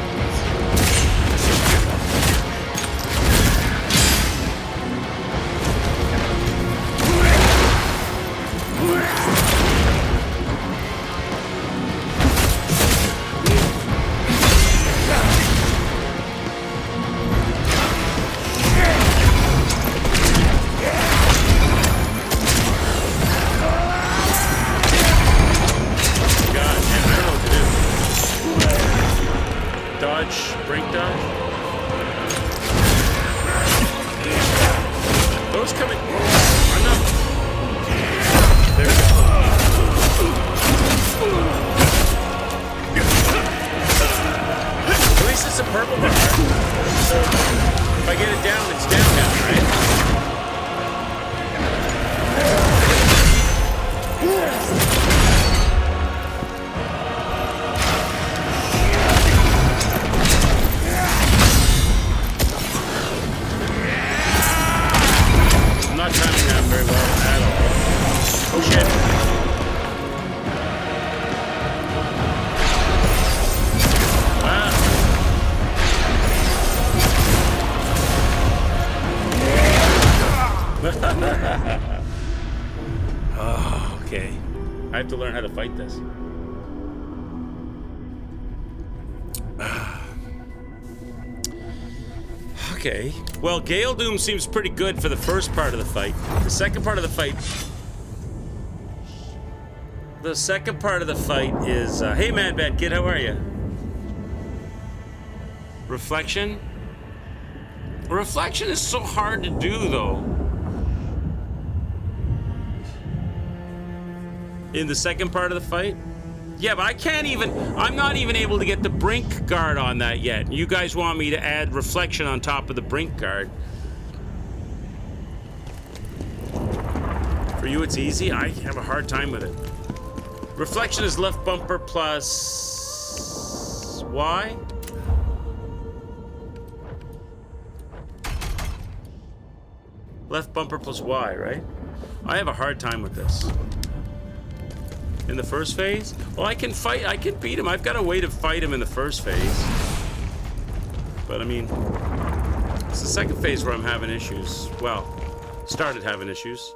Oh, okay. I have to learn how to fight this. Okay. Well, Gale Doom seems pretty good for the first part of the fight. The second part of the fight... The second part of the fight is... hey, Mad Bad Kid, how are you? Reflection? Reflection is so hard to do, though. In the second part of the fight? Yeah, but I can't even... I'm not even able to get the Brink guard on that yet. You guys want me to add Reflection on top of the Brink guard. For you, it's easy? I have a hard time with it. Reflection is left bumper plus... Y? Left bumper plus Y, right? I have a hard time with this. In the first phase? Well, I can fight, I can beat him. I've got a way to fight him in the first phase. But I mean, it's the second phase where I'm having issues. Well, started having issues.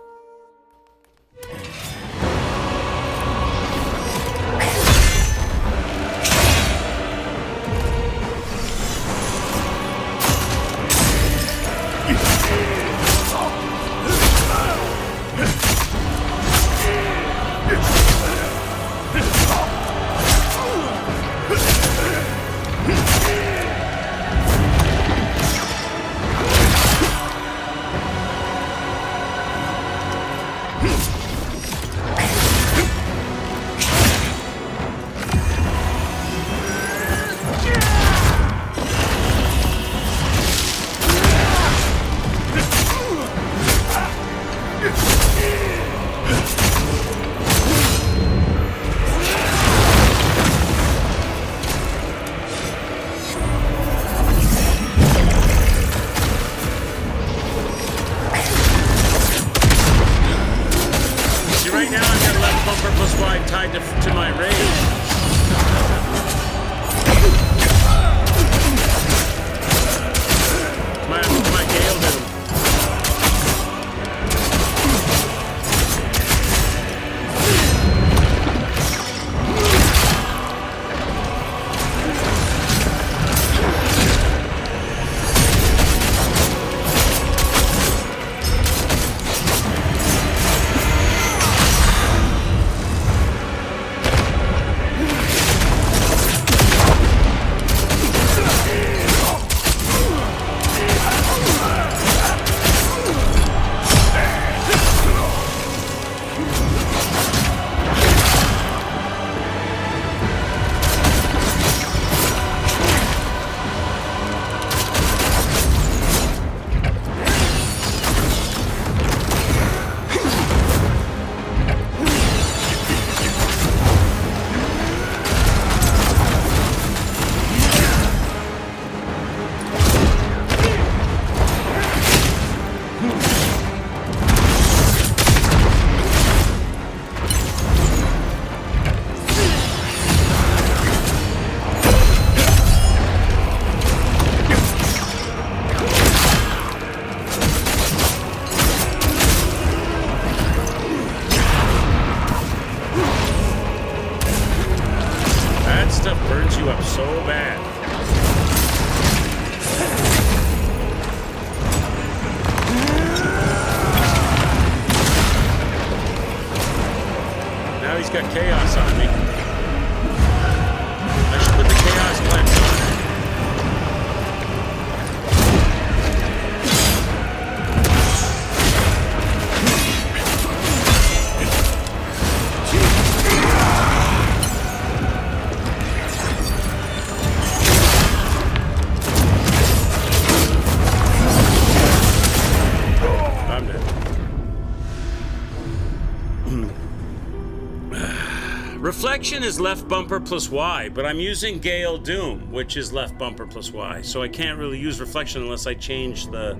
Reflection is left bumper plus Y, but I'm using Gale Doom, which is left bumper plus Y, so I can't really use Reflection unless I change the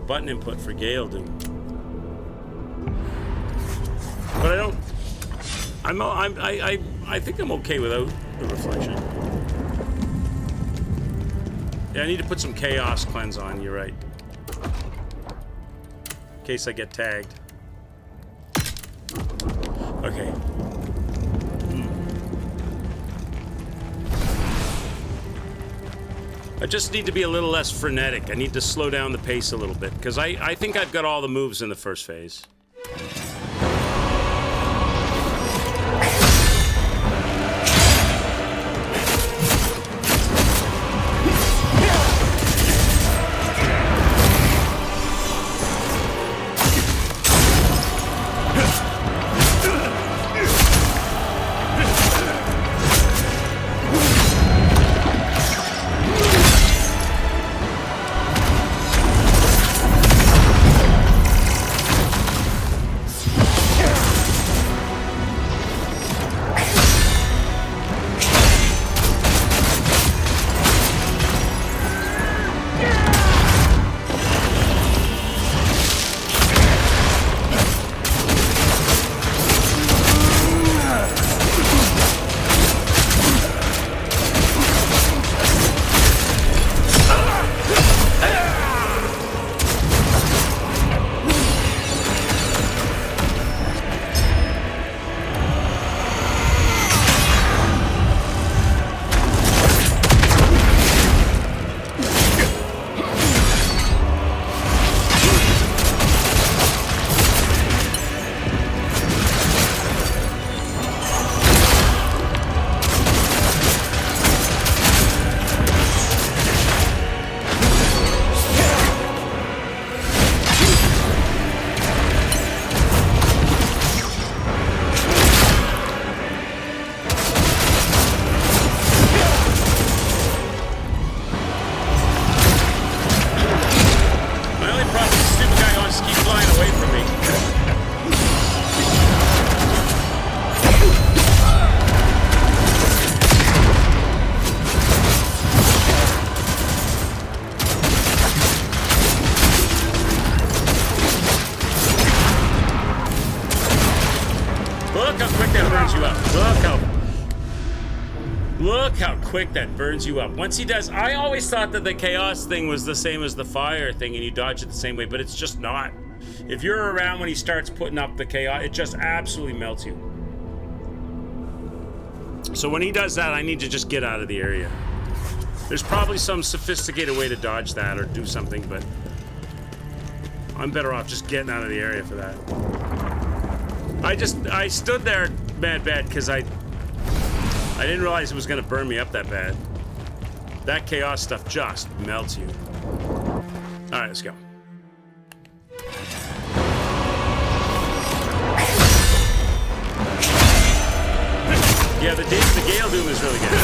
button input for Gale Doom. But I don't... I think I'm okay without the Reflection. Yeah, I need to put some Chaos Cleanse on, you're right. In case I get tagged. Okay. I just need to be a little less frenetic. I need to slow down the pace a little bit, because I think I've got all the moves in the first phase. Look how quick that burns you up. Once he does, I always thought that the chaos thing was the same as the fire thing and you dodge it the same way, but it's just not. If you're around when he starts putting up the chaos, it just absolutely melts you. So when he does that, I need to just get out of the area. There's probably some sophisticated way to dodge that or do something, but I'm better off just getting out of the area for that. I stood there mad bad because I didn't realize it was going to burn me up that bad. That chaos stuff just melts you. All right, let's go. Yeah, the Gale Doom is really good.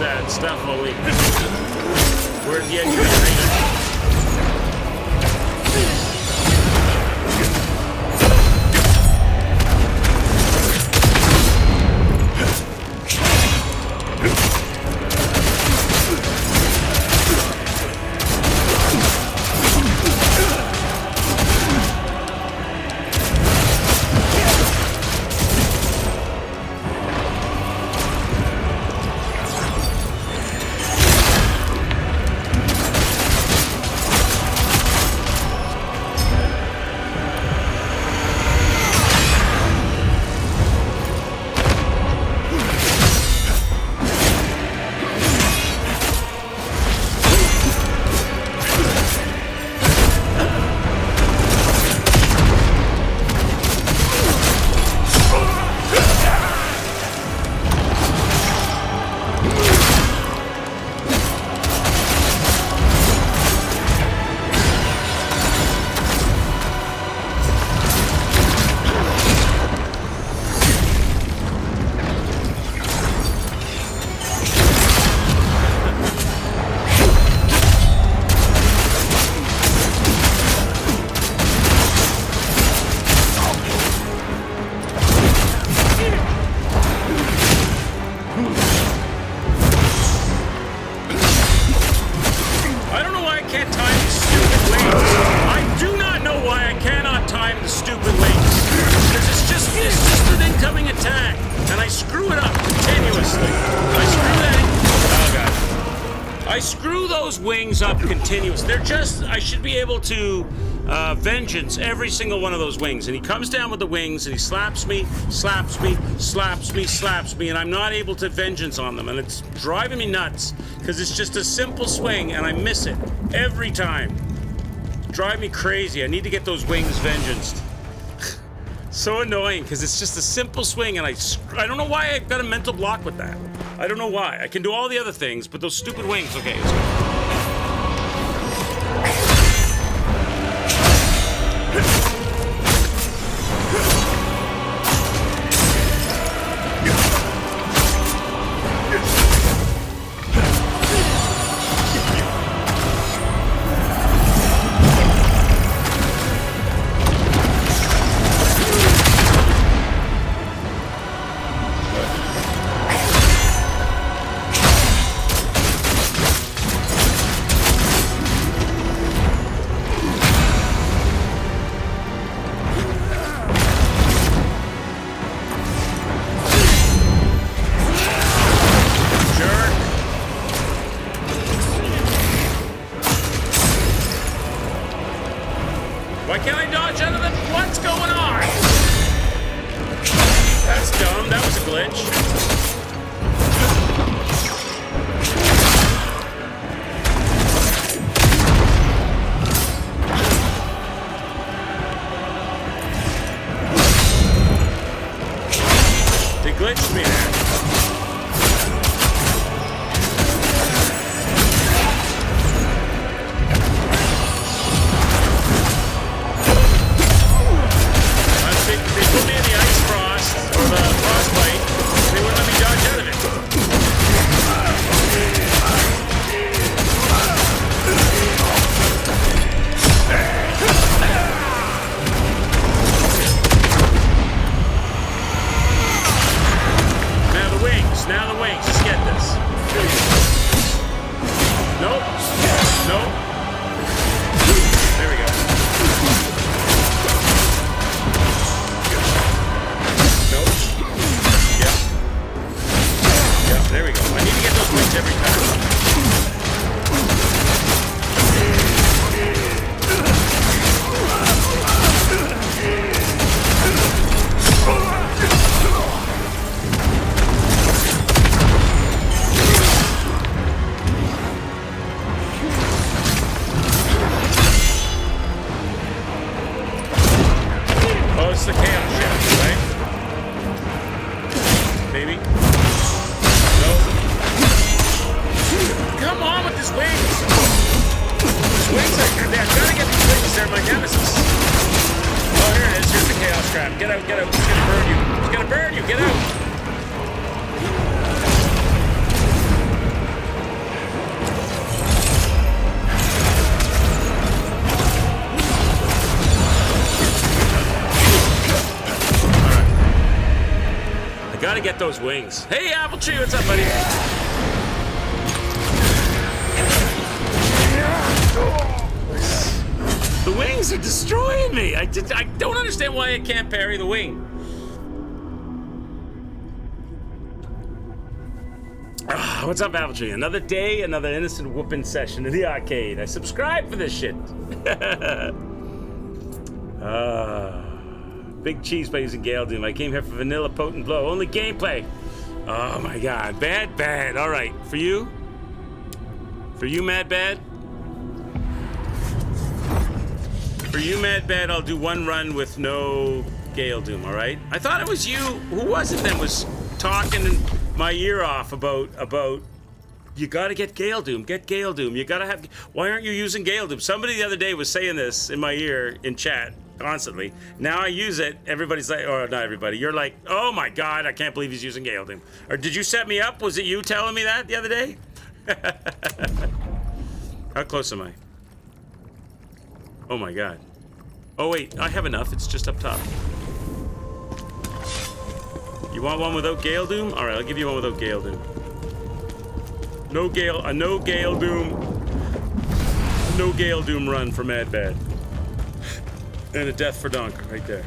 That stuff while we're at the edge of the arena. I screw those wings up continuous. They're just, I should be able to vengeance every single one of those wings. And he comes down with the wings and he slaps me, slaps me, slaps me, slaps me, and I'm not able to vengeance on them. And it's driving me nuts because it's just a simple swing and I miss it every time. Drive me crazy. I need to get those wings vengeanced. So annoying because it's just a simple swing and I don't know why I've got a mental block with that. I don't know why. I can do all the other things, but those stupid wings. Okay, let's go. Why can't I dodge out of them? What's going on? That's dumb. That was a glitch. They glitched me there. Now the wings, just get this. Nope. Nope. There we go. Nope. Yep. Yep, there we go. I need to get those wings every time. It's the chaos shaft, right? Maybe? No. Come on with these wings! These wings are... I gotta get these wings. They're my nemesis. Oh, here it is. Here's the chaos trap. Get out, get out. It's gonna burn you. It's gonna burn you. Get out. Gotta get those wings. Hey, Apple Tree, what's up, buddy? The wings are destroying me. I don't understand why I can't parry the wing. What's up, Apple Tree? Another day, another innocent whooping session in the arcade. I subscribe for this shit. Big cheese by using Gale Doom. I came here for vanilla potent blow. Only gameplay. Oh my god. Bad, bad. Alright. For you? For you, Mad Bad? For you, Mad Bad, I'll do one run with no Gale Doom, alright? I thought it was you. Who was it that was talking my ear off about you gotta get Gale Doom. Get Gale Doom. You gotta have... Why aren't you using Gale Doom? Somebody the other day was saying this in my ear in chat. Constantly. Now I use it, everybody's like, or not everybody, you're like, oh my god, I can't believe he's using Gale Doom. Or did you set me up? Was it you telling me that the other day? How close am I? Oh my god. Oh wait, I have enough, it's just up top. You want one without Gale Doom? Alright, I'll give you one without Gale Doom. No Gale Doom. No Gale Doom run for Mad Bad. And a death for Donk right there.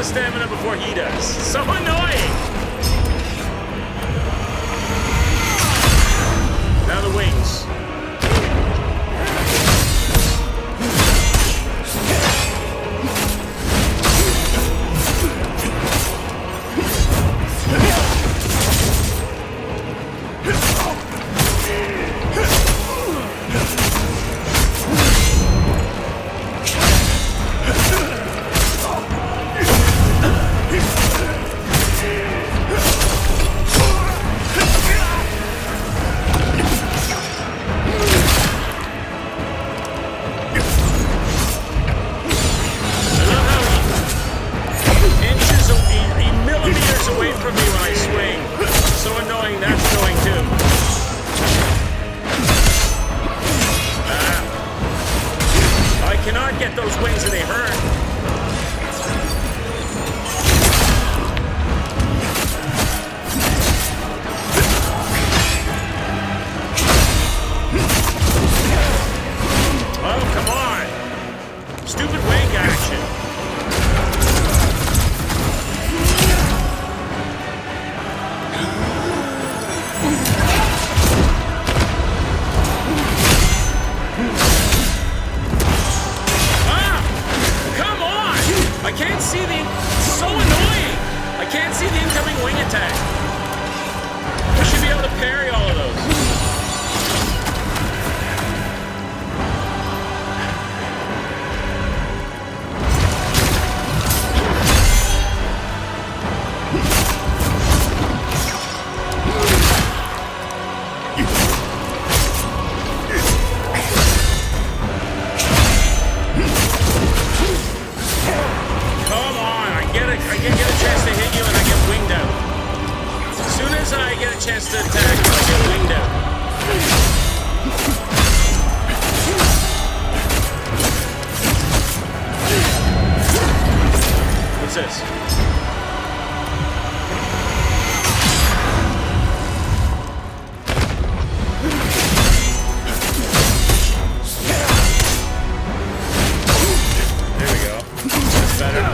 stamina before he does. So annoying! Now the wings. Away from me when I swing. So annoying, that's annoying too. I cannot get those wings and they hurt. Oh, come on. Stupid wing action. I can't see the... It's so annoying! I can't see the incoming wing attack. I should be able to parry all of those. Chance to attack, I get winged out. What's this? There we go. That's better.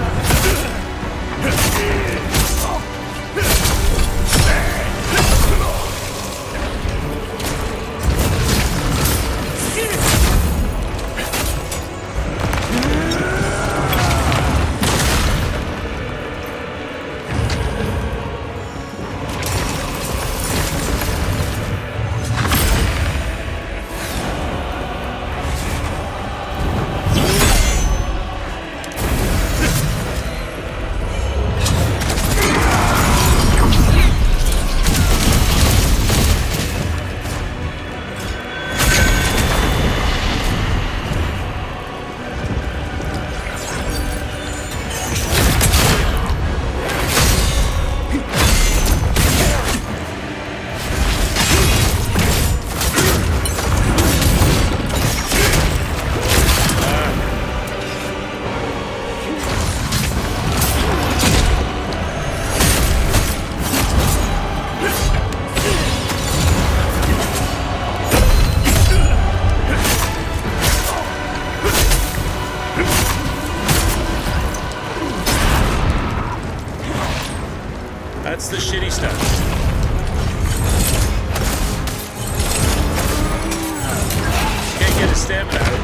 That's the shitty stuff. Can't get his stamina out.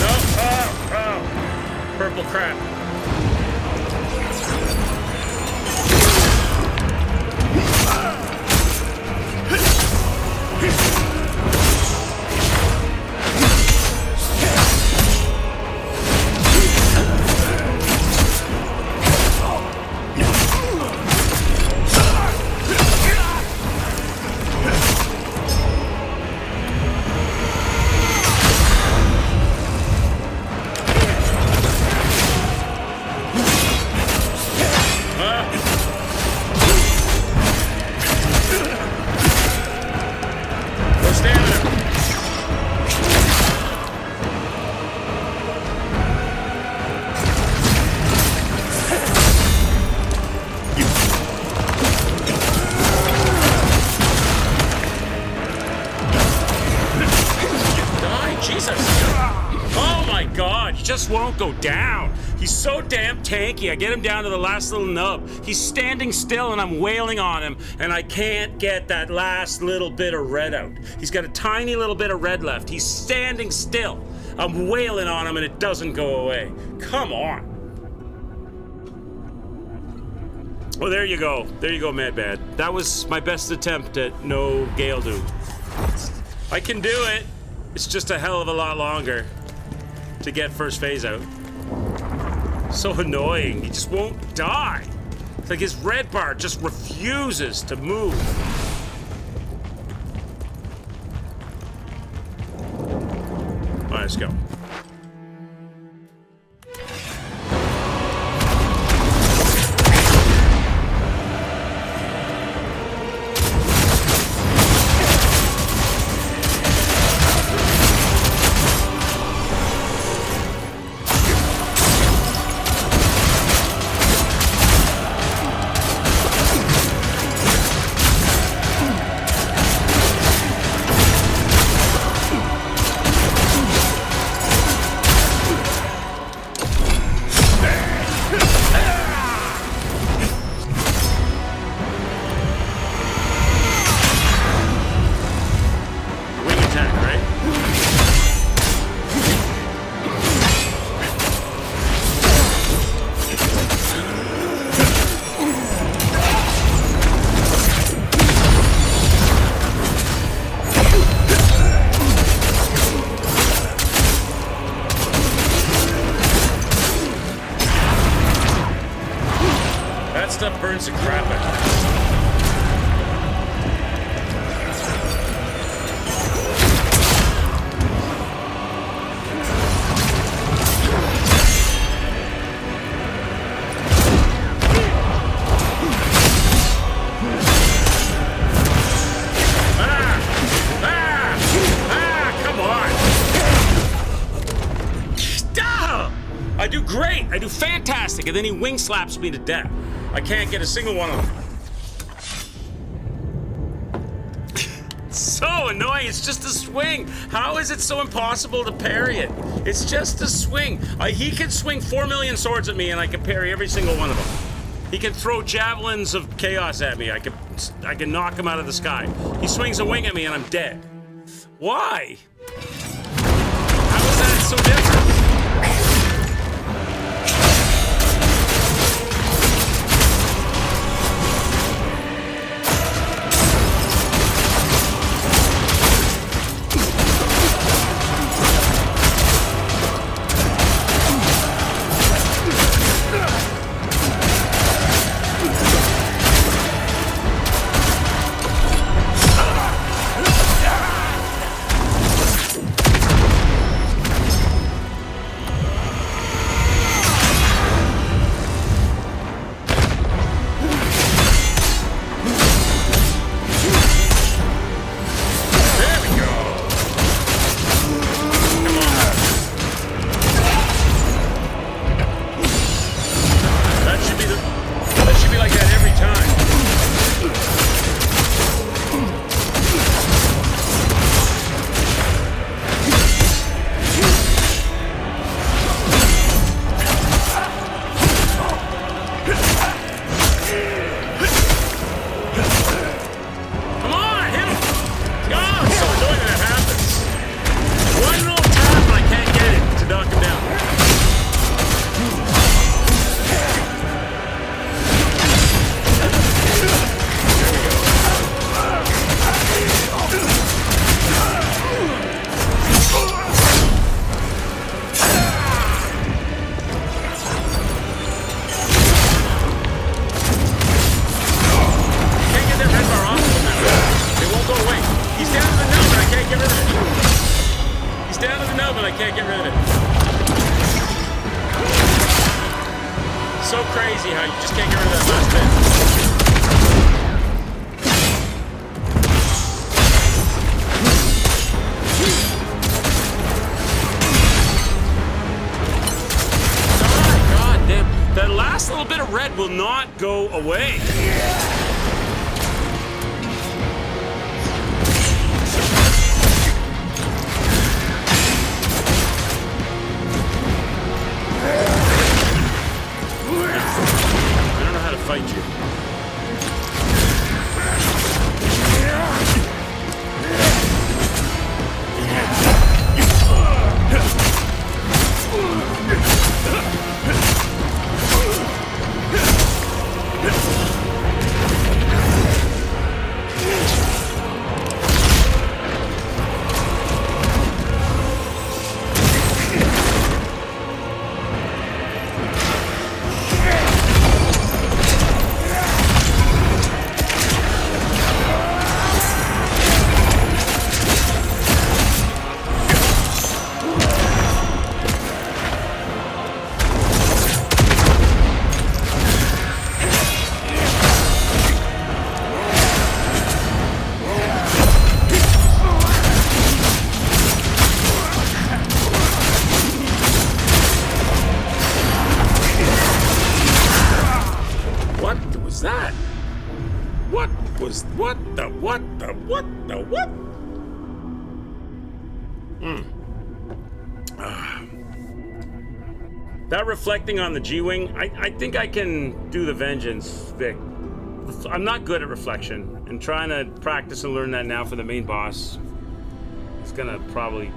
No, oh, purple crap. go down. He's so damn tanky. I get him down to the last little nub. He's standing still and I'm wailing on him, and I can't get that last little bit of red out. He's got a tiny little bit of red left. He's standing still. I'm wailing on him and it doesn't go away. Come on. Well, there you go. There you go, Mad Bad. That was my best attempt at no Gale Doom. I can do it. It's just a hell of a lot longer to get first phase out. So annoying. He just won't die. It's like his red bar just refuses to move. All right, let's go. Burns the crap out of me. Come on. Stop! I do great. I do fantastic. And then he wing slaps me to death. I can't get a single one of them. So annoying. It's just a swing. How is it so impossible to parry it? It's just a swing. He can swing 4 million swords at me and I can parry every single one of them. He can throw javelins of chaos at me. I can knock him out of the sky. He swings a wing at me and I'm dead. Why? How is that so different? So crazy how you just can't get rid of that last bit. God damn. That last little bit of red will not go away. What the what? That reflecting on the G-Wing, I think I can do the Vengeance, Vic. I'm not good at reflection, and trying to practice and learn that now for the main boss is gonna probably,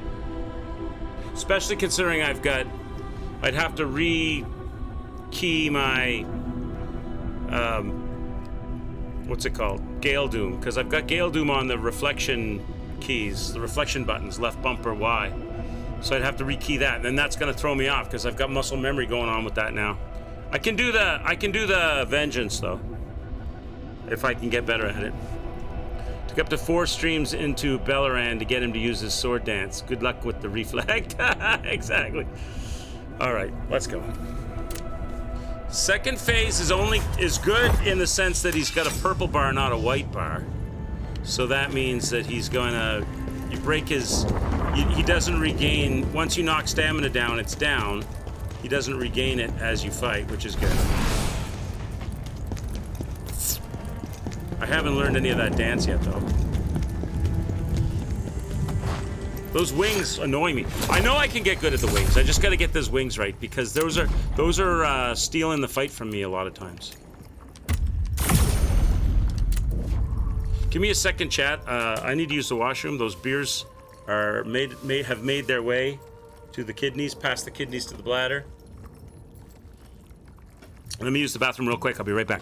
especially considering I'd have to re-key my, what's it called? Gale Doom, because I've got Gale Doom on the reflection keys, the reflection buttons, left bumper, Y. So I'd have to rekey that, and then that's gonna throw me off because I've got muscle memory going on with that now. I can do the Vengeance though, if I can get better at it. Took up to 4 streams into Belleran to get him to use his sword dance. Good luck with the reflect. Exactly. All right, let's go. Second phase is good in the sense that he's got a purple bar, not a white bar. So that means that he's gonna, you break his, he doesn't regain, once you knock stamina down, it's down. He doesn't regain it as you fight, which is good. I haven't learned any of that dance yet, though. Those wings annoy me. I know I can get good at the wings. I just got to get those wings right, because those are stealing the fight from me a lot of times. Give me a second, chat. I need to use the washroom. Those beers are have made their way to the kidneys, past the kidneys to the bladder. Let me use the bathroom real quick. I'll be right back.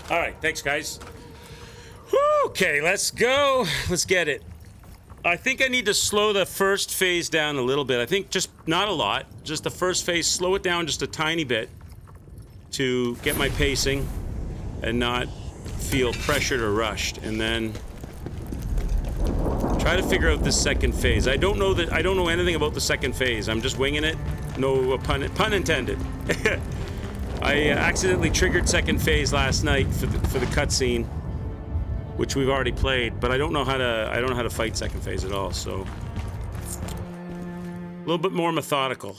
All right, thanks, guys. Okay, let's go. Let's get it. I think I need to slow the first phase down a little bit. I think just not a lot, just the first phase, slow it down just a tiny bit to get my pacing and not feel pressured or rushed, and then try to figure out the second phase. I don't know anything about the second phase. I'm just winging it. No pun intended. I accidentally triggered second phase last night for the cutscene, which we've already played, but I don't know how to fight second phase at all. So a little bit more methodical.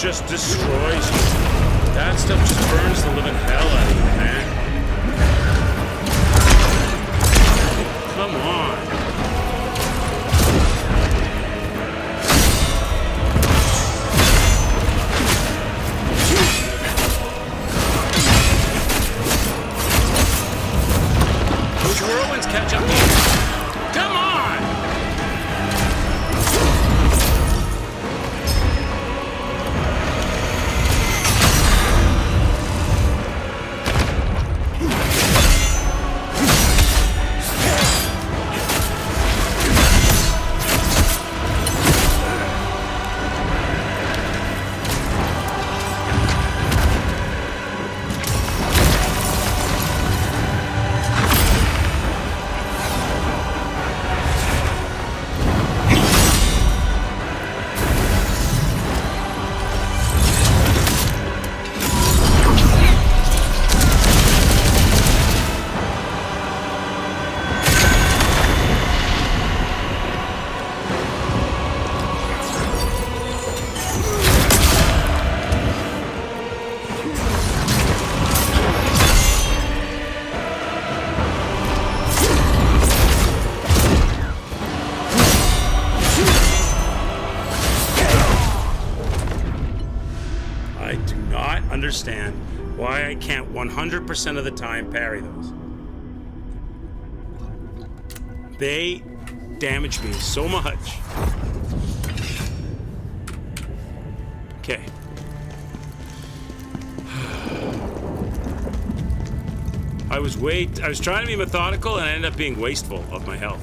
just destroys you. That stuff just burns the living hell out of you, man. Come on. Those whirlwinds catch up to you. Come on! Understand why I can't 100% of the time parry those. They damage me so much. Okay. I was trying to be methodical and I ended up being wasteful of my health.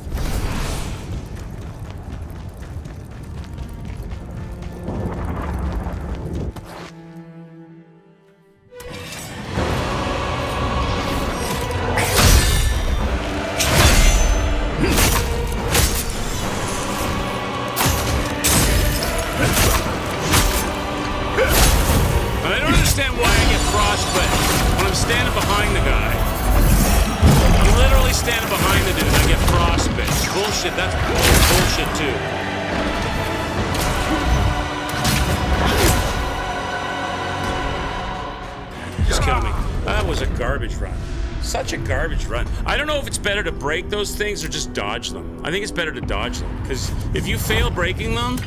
Such a garbage run. I don't know if it's better to break those things or just dodge them. I think it's better to dodge them, because if you fail breaking them,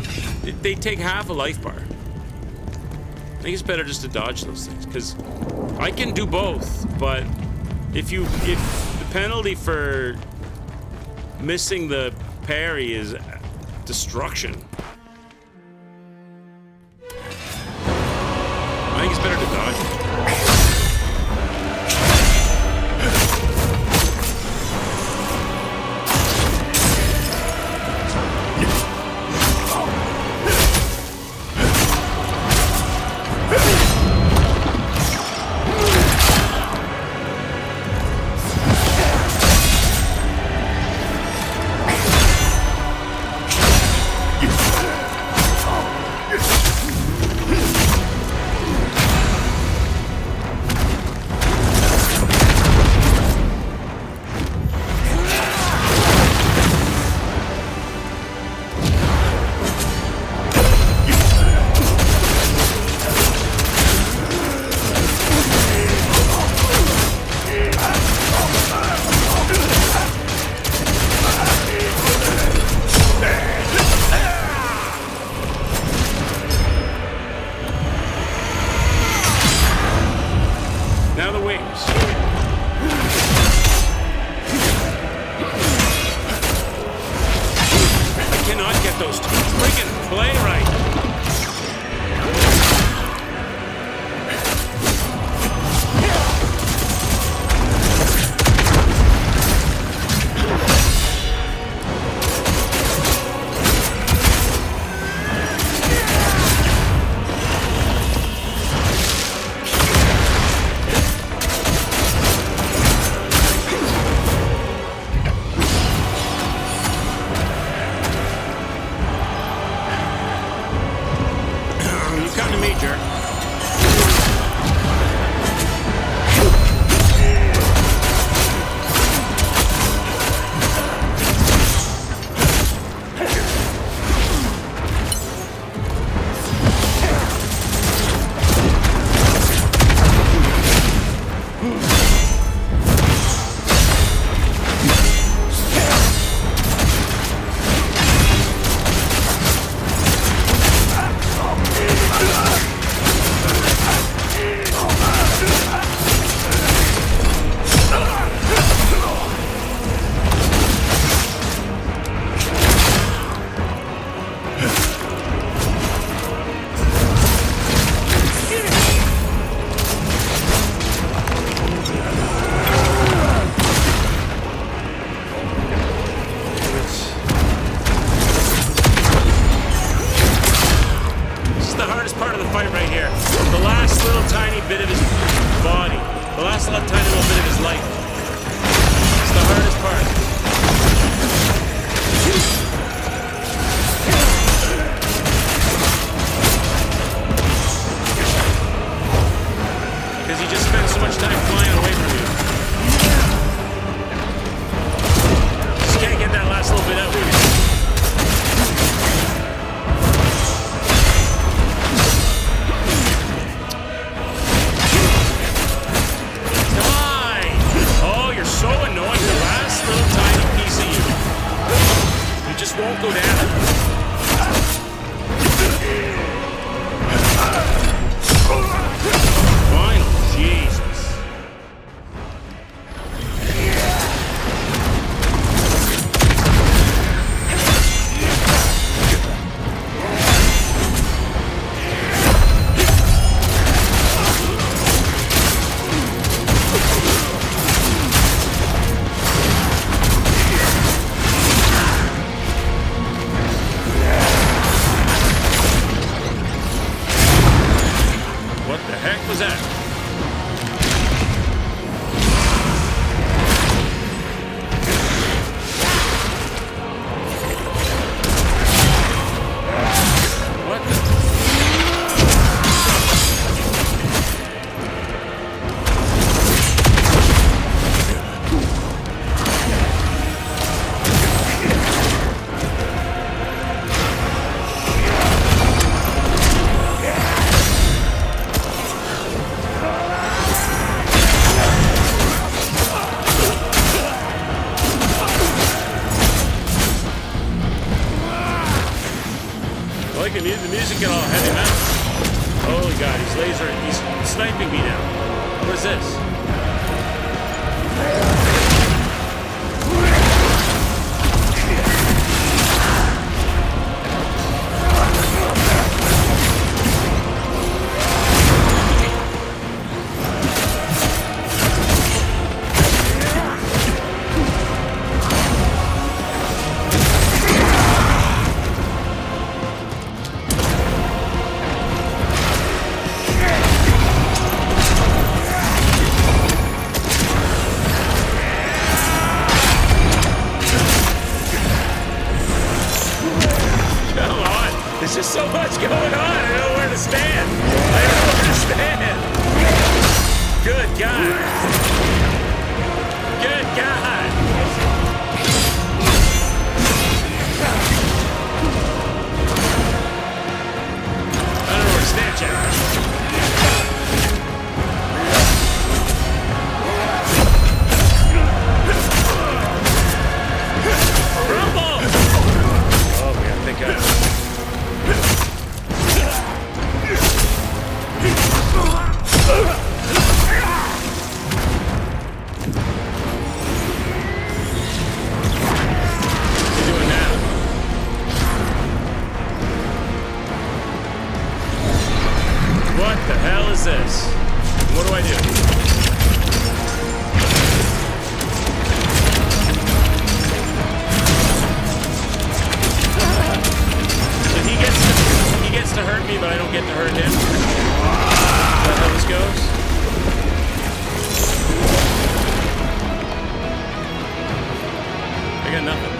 they take half a life bar. I think it's better just to dodge those things, because I can do both, but if the penalty for missing the parry is destruction, I think it's better to dodge it. The music and all heavy metal. Holy God, he's sniping me now. What is this? There's just so much going on. I don't know where to stand. Good God. Good God. I don't know where to stand, Jack. Rumble! Oh, we gotta think out. What the hell is this? What do I do? So he gets to hurt me, but I don't get to hurt him. Is that how this goes? I got nothing.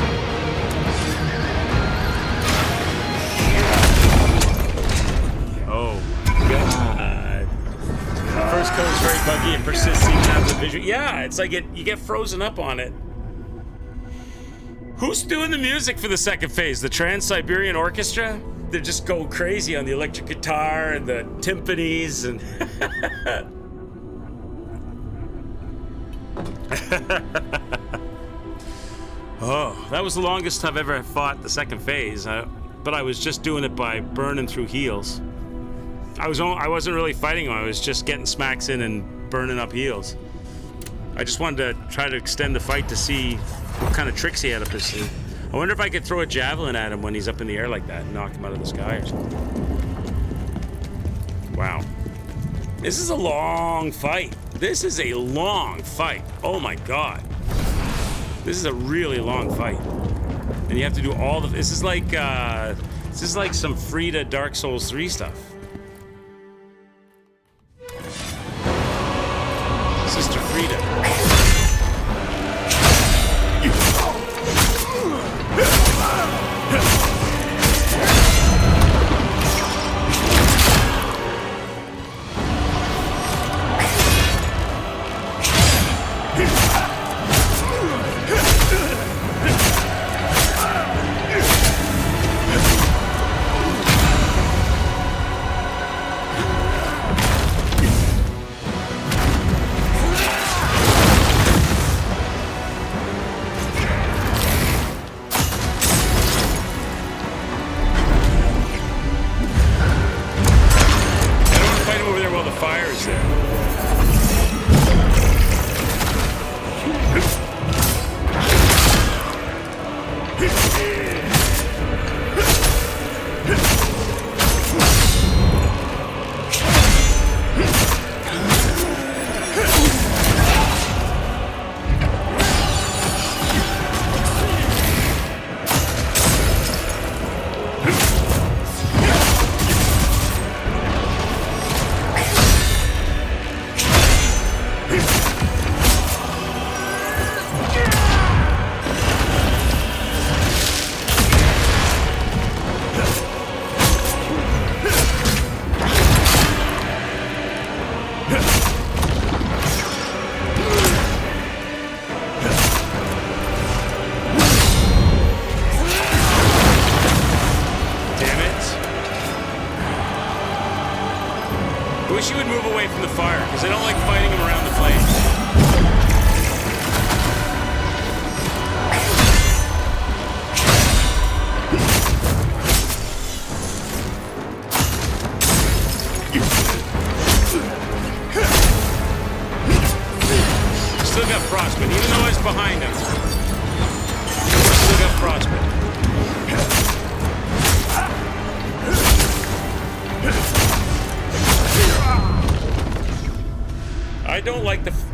Oh. God. First code is very buggy and persists even after the visual. Yeah, it's like you get frozen up on it. Who's doing the music for the second phase? The Trans-Siberian Orchestra? They just go crazy on the electric guitar and the timpanis and Oh, that was the longest I've ever fought the second phase, but I was just doing it by burning through heals. I wasn't really fighting him, I was just getting smacks in and burning up heals. I just wanted to try to extend the fight to see what kind of tricks he had up his sleeve. I wonder if I could throw a javelin at him when he's up in the air like that and knock him out of the sky or something. Wow. This is a long fight. This is a long fight. Oh my god. This is a really long fight. And you have to do all the... This is like some Frida Dark Souls 3 stuff. Sister Frida.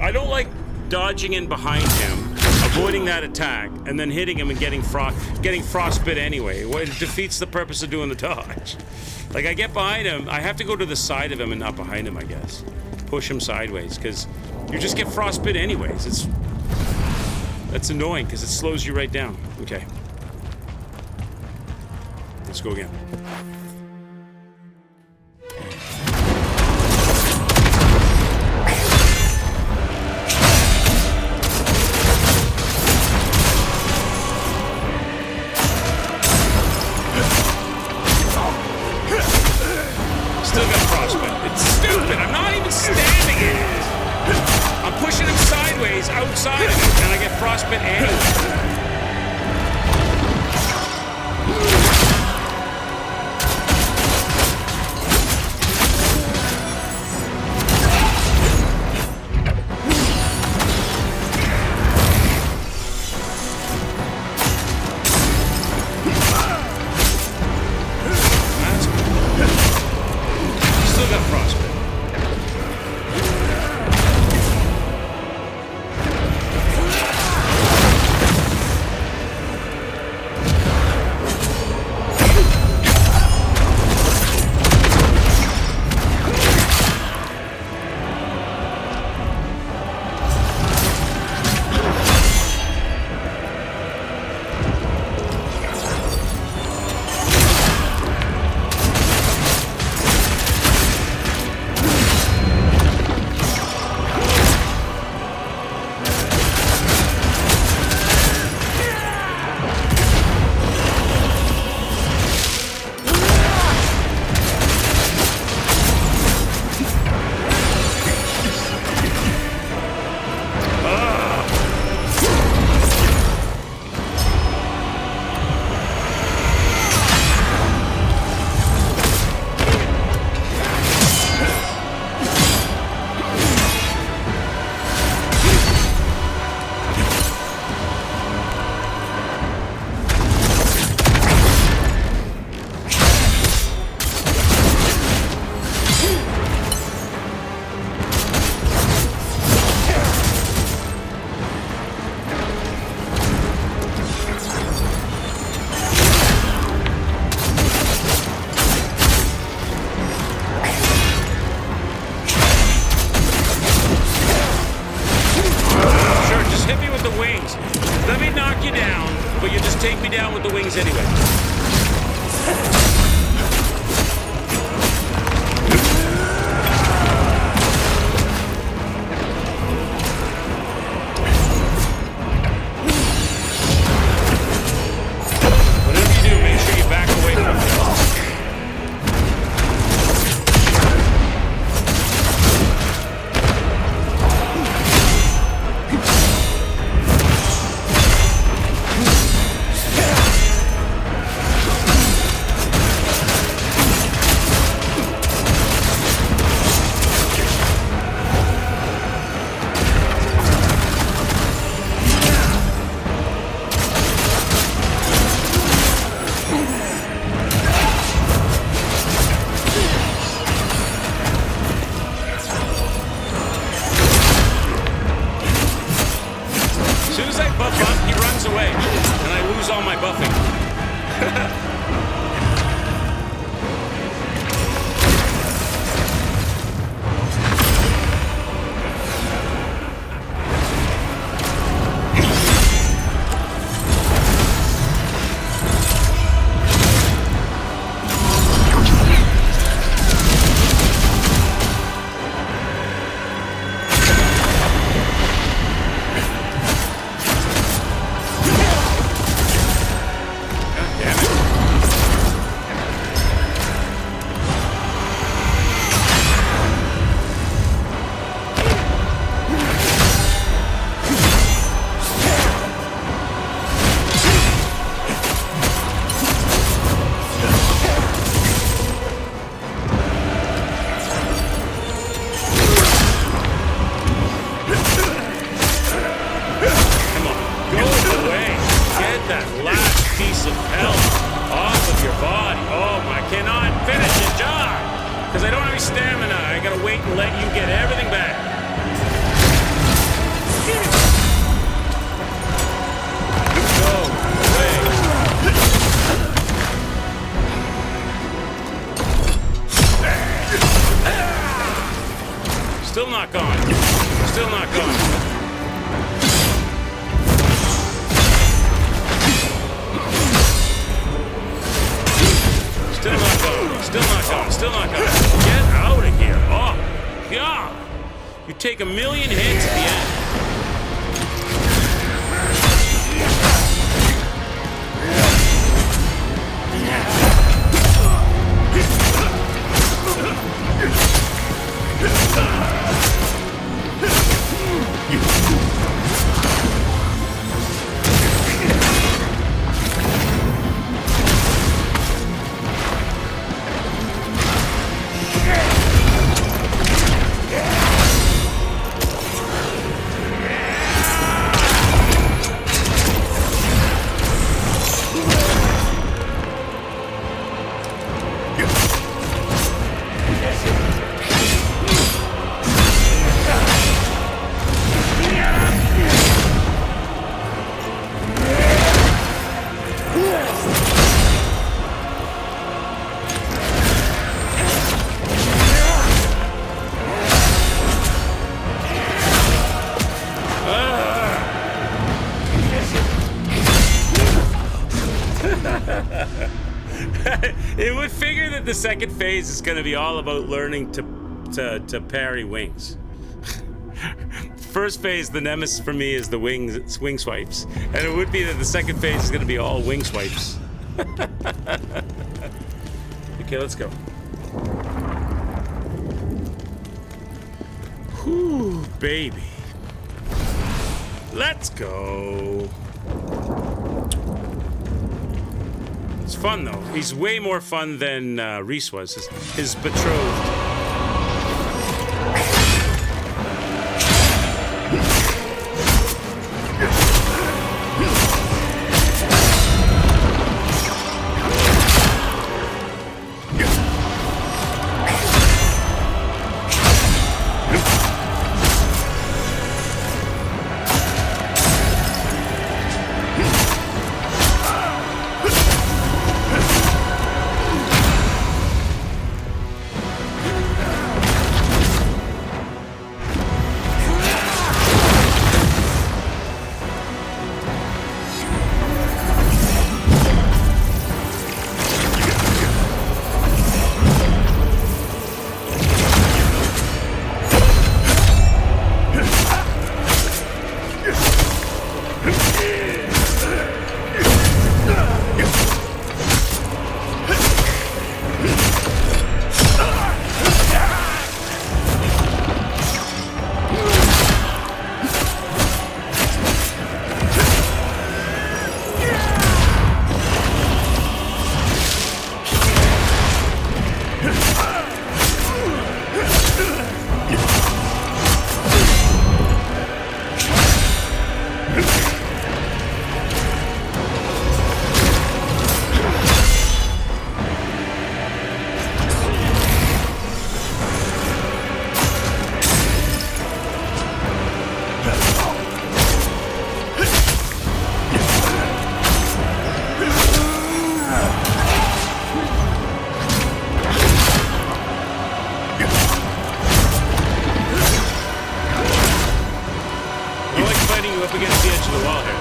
I don't like dodging in behind him, avoiding that attack, and then hitting him and getting frostbit anyway. Well, it defeats the purpose of doing the dodge. Like, I get behind him, I have to go to the side of him and not behind him, I guess. Push him sideways, because you just get frostbit anyways. That's annoying, because it slows you right down. Okay. Let's go again. Outside of it, and I get frostbit anyway. Still got frostbite. wings anyway. Whatever you do, make sure you back away from it. As soon as I buff up, he runs away, and I lose all my buffing. Because I don't have any stamina. I gotta wait and let you get everything back. Go away. Still not gone. Still not gone. Still not going. Still not going. Still not going. Get out of here. Oh, God. You take a million hits at the end. It would figure that the second phase is going to be all about learning to parry wings. First phase, the nemesis for me is the wing swipes, and it would be that the second phase is going to be all wing swipes. Okay, let's go. Whew, baby. Let's go. It's fun, though. He's way more fun than Reese was, his betrothed. up against the edge of the wall here.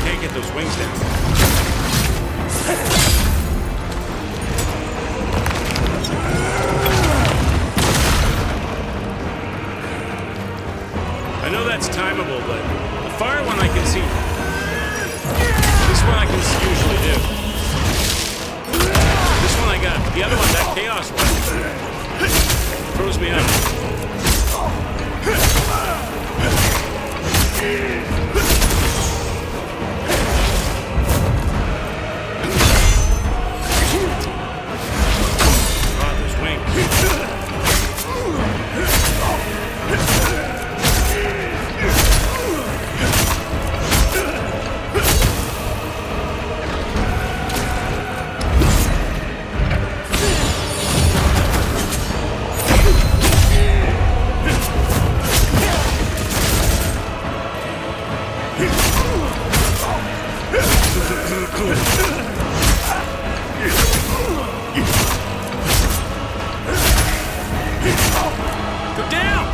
Can't get those wings down. I know that's timeable, but the fire one I can see. This one I can usually do. This one I got. The other one, that chaos one, throws me up. Oh, those wings. Go down!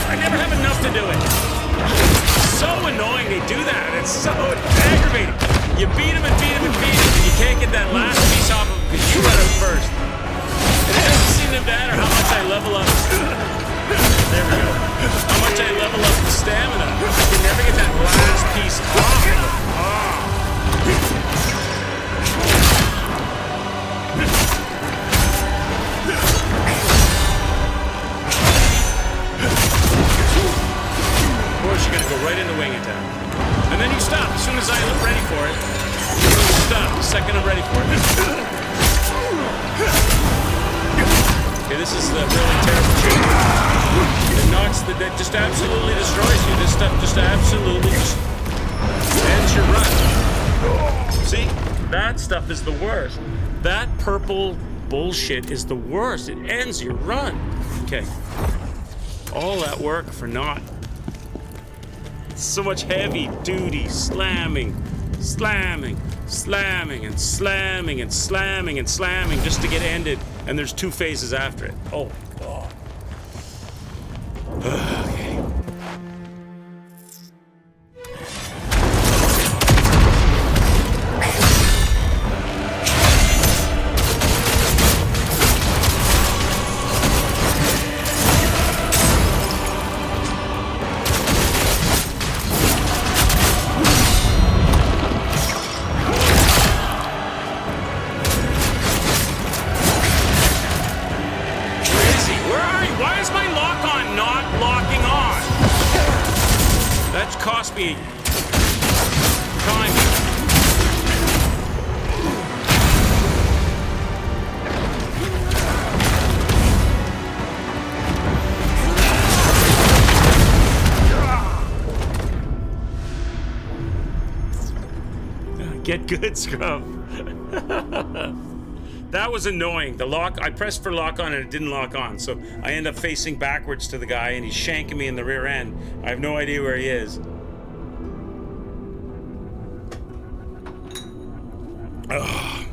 I never have enough to do it. It's so annoying they do that. It's so aggravating. You beat him and beat him and beat him, and you can't get that last piece off him because you let him first. And it doesn't seem to matter how much I level up. There we go. How much I level up the stamina. I can never get that last piece off him. Of course, you're gonna go right into wing attack. And then you stop as soon as I look ready for it. You stop the second I'm ready for it. Okay, this is the really terrible shit. It knocks that just absolutely destroys you. This stuff just absolutely just ends your run. See? That stuff is the worst. That purple bullshit is the worst. It ends your run. Okay. All that work for naught. So much heavy duty slamming, slamming, slamming, and slamming, and slamming, and slamming just to get ended. And there's 2 phases after it. Oh, God. Okay. Cost me time. Get good, Scrub. That was annoying. The lock, I pressed for lock on and it didn't lock on, so I end up facing backwards to the guy and he's shanking me in the rear end. I have no idea where he is. Ugh.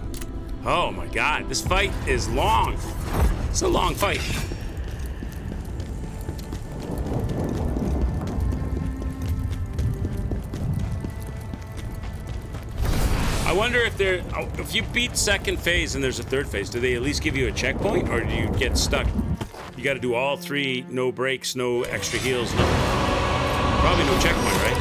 Oh my God, this fight is long. It's a long fight. I wonder if you beat second phase and there's a third phase, do they at least give you a checkpoint, or do you get stuck? You got to do all 3, no breaks, no extra heals, no. Probably no checkpoint, right?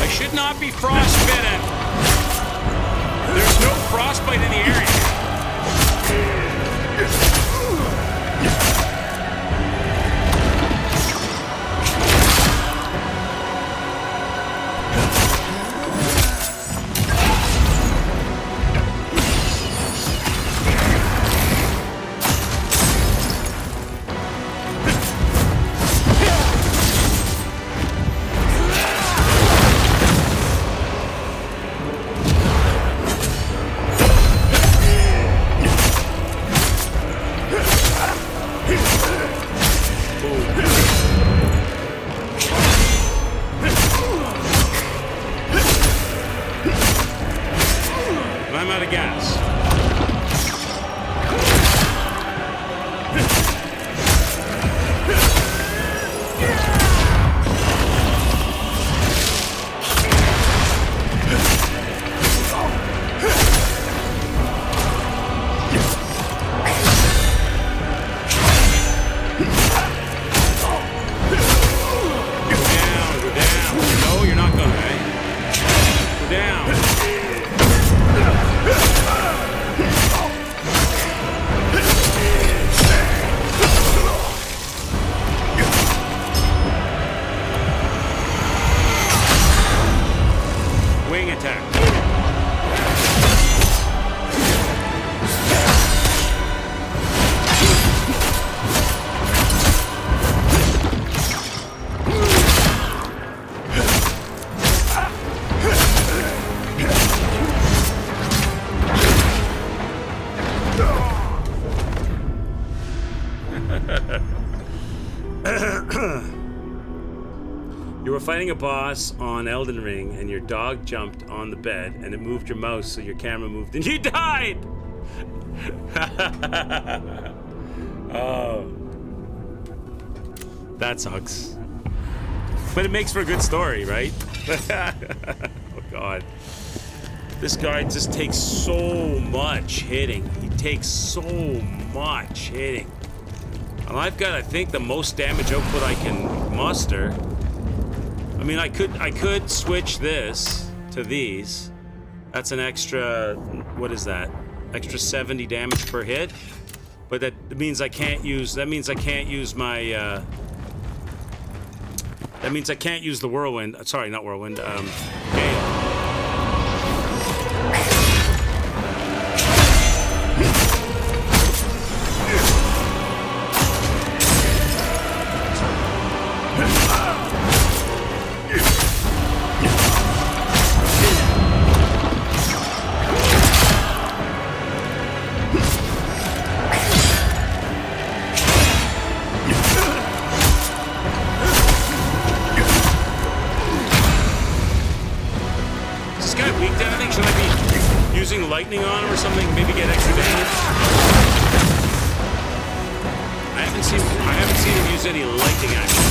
I should not be frostbitten. There's no frostbite in the area. You were fighting a boss on Elden Ring, and your dog jumped on the bed, and it moved your mouse, so your camera moved, and you died! Oh. That sucks. But it makes for a good story, right? Oh, God. This guy just takes so much hitting. He takes so much hitting. And I've got, I think, the most damage output I can muster. I mean, I could switch this to these. That's an extra, what is that? Extra 70 damage per hit. But that means I can't use, that means I can't use my, that means I can't use the whirlwind. Sorry, not whirlwind, gale. Lightning on him or something, maybe get extra damage. I haven't seen him use any lightning action.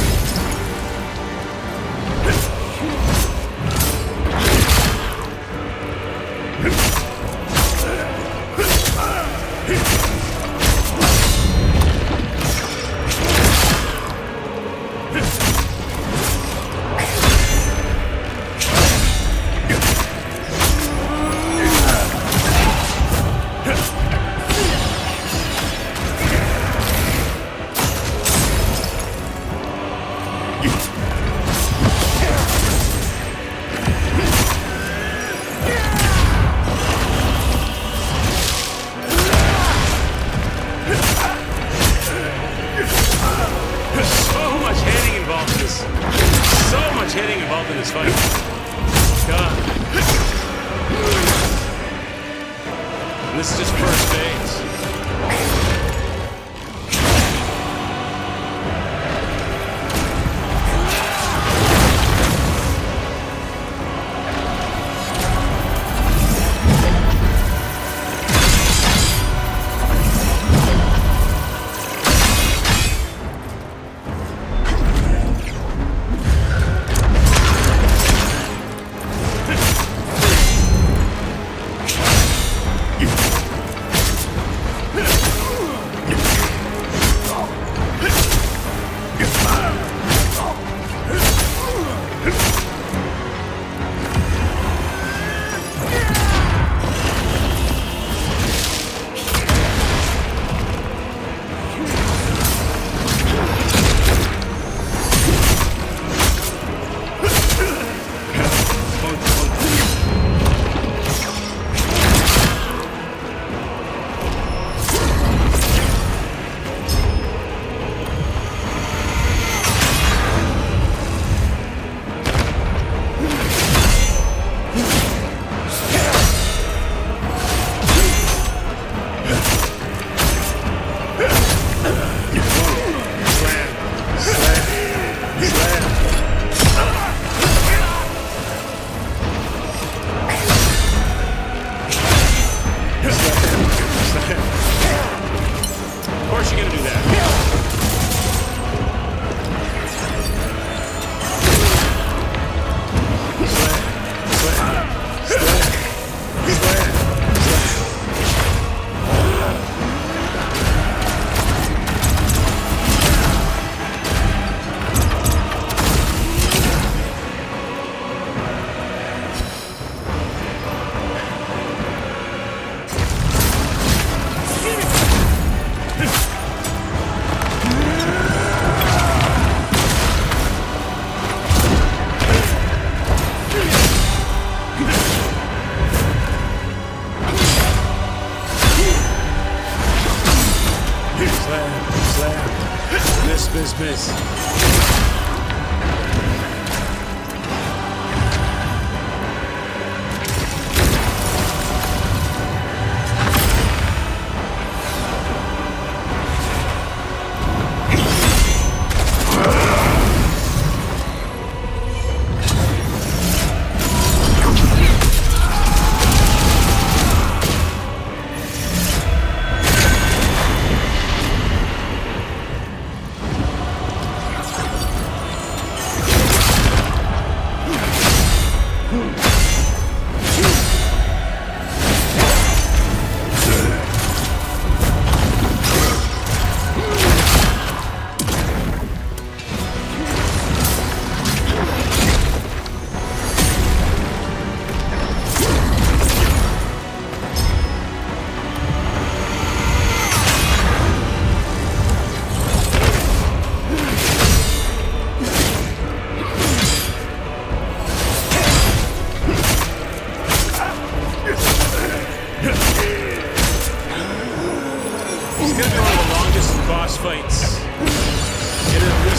Miss.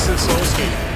decent soulscape.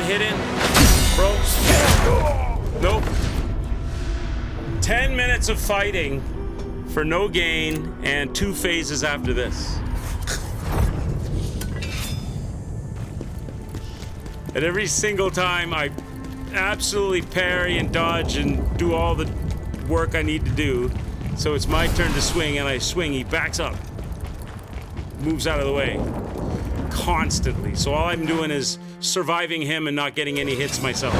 hit in, bro? Nope. 10 minutes of fighting for no gain and 2 phases after this. And every single time I absolutely parry and dodge and do all the work I need to do. So it's my turn to swing, and I swing, he backs up. Moves out of the way. Constantly. So all I'm doing is surviving him and not getting any hits myself.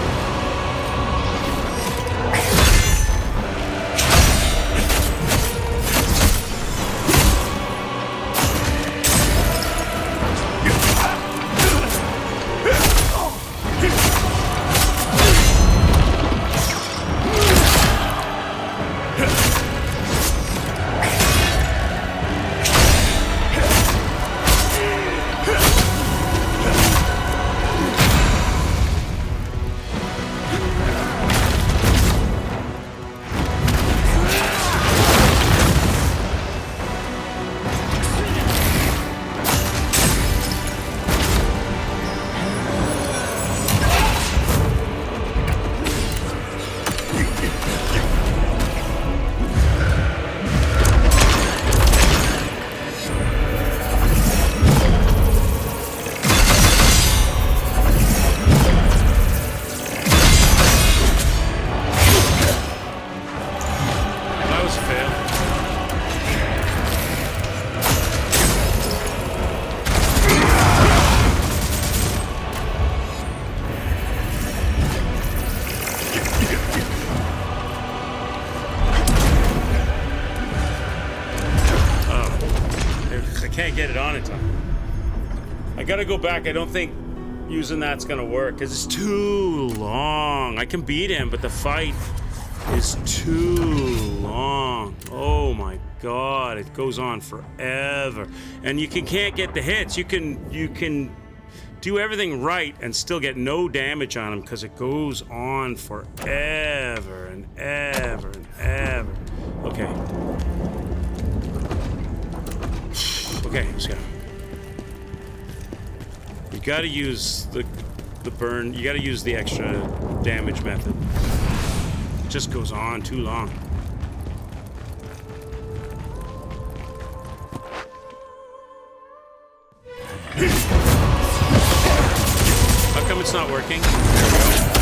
can't get it on in time. I gotta go back. I don't think using that's gonna work because it's too long. I can beat him, but the fight is too long. Oh my god, it goes on forever. And you can't get the hits. You can do everything right and still get no damage on him because it goes on forever and ever and ever. Okay. Okay, let's go. You gotta use the burn, you gotta use the extra damage method. It just goes on too long. How come it's not working? There we go.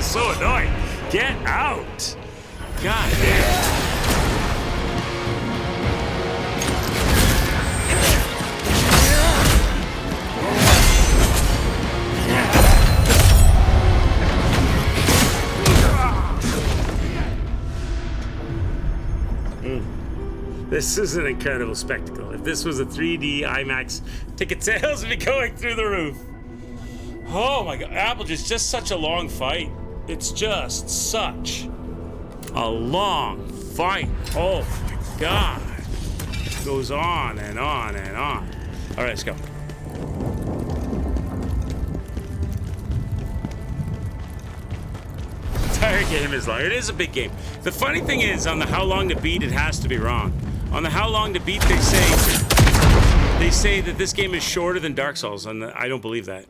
So annoying. Get out. God damn. This is an incredible spectacle. If this was a 3D IMAX, ticket sales would be going through the roof. Oh my god, Apple is just such a long fight. It's just such a long fight. Oh my god. It goes on and on and on. All right, let's go. The entire game is long. It is a big game. The funny thing is, on the how long to beat, it has to be wrong. On the how long to beat, they say that this game is shorter than Dark Souls, and I don't believe that.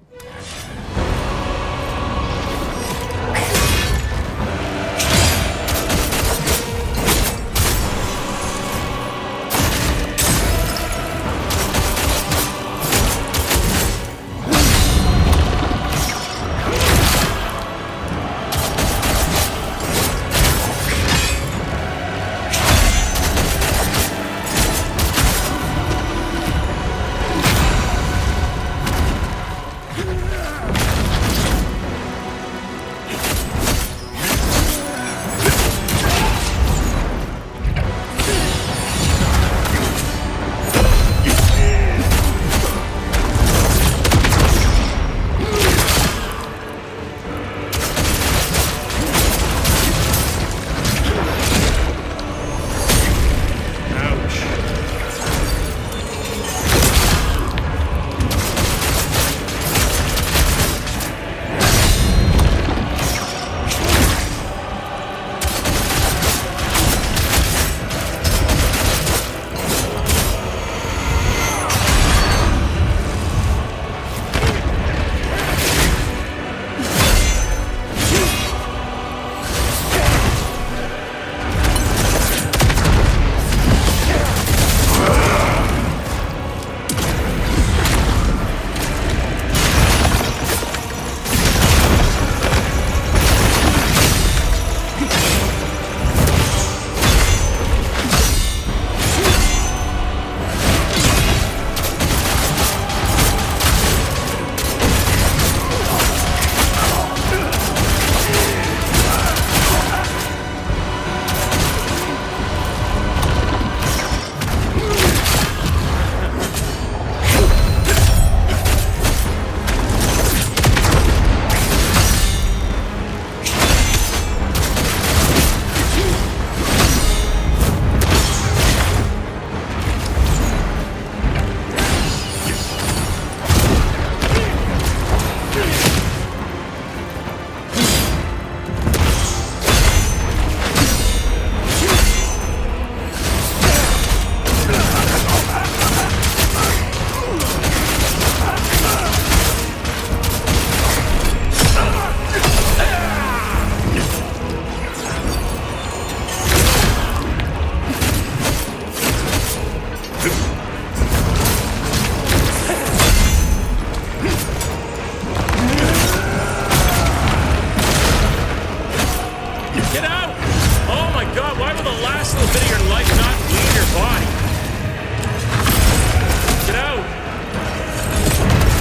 Get out! Oh my god, why will the last little bit of your life not leave your body? Get out!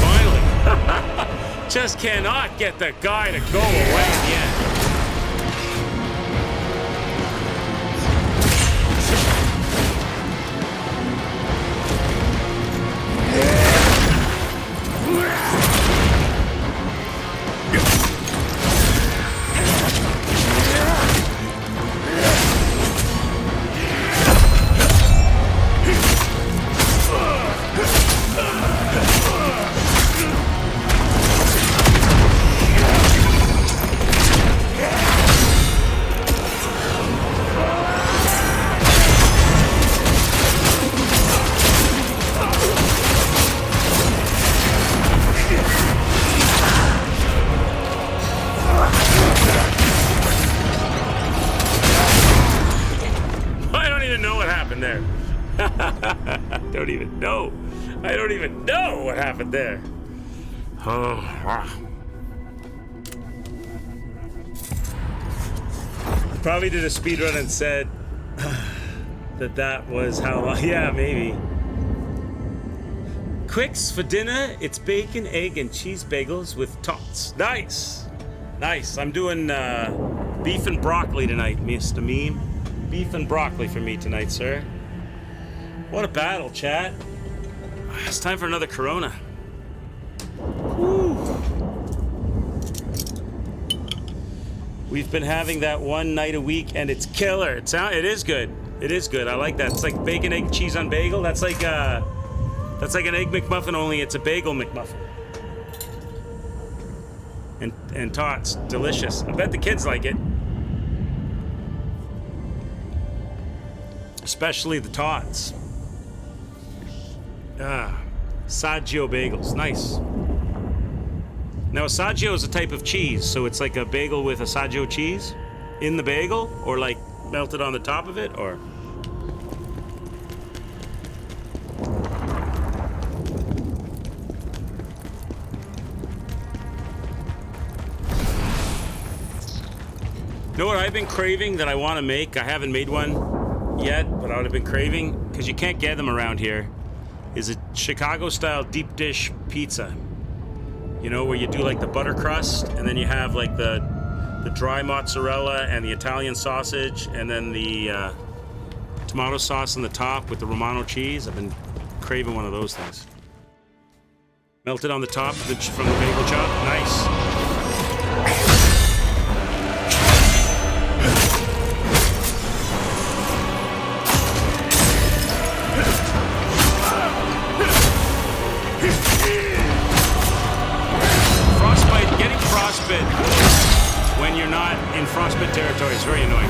Finally. Just cannot get the guy to go away in the end. I don't even know what happened there. Oh, wow. Probably did a speedrun and said that was how long. Yeah, maybe. Quicks for dinner. It's bacon, egg, and cheese bagels with tots. Nice. Nice. I'm doing beef and broccoli tonight, Mr. Meme. Beef and broccoli for me tonight, sir. What a battle, chat. It's time for another Corona. Whew. We've been having that one night a week, and it's killer. It is good. It is good. I like that. It's like bacon, egg, cheese on bagel. That's like an egg McMuffin, only it's a bagel McMuffin. And tots, delicious. I bet the kids like it. Especially the tots. Saggio bagels, nice. Now, a Saggio is a type of cheese, so it's like a bagel with a Saggio cheese in the bagel, or like melted on the top of it, or... You know what I've been craving that I want to make? I haven't made one yet, but I would have been craving, because you can't get them around here, is a Chicago-style deep dish pizza. You know, where you do like the butter crust, and then you have like the dry mozzarella and the Italian sausage, and then the tomato sauce on the top with the Romano cheese. I've been craving one of those things. Melted on the top from the bagel chop. Nice. When you're not in frostbite territory, it's very annoying.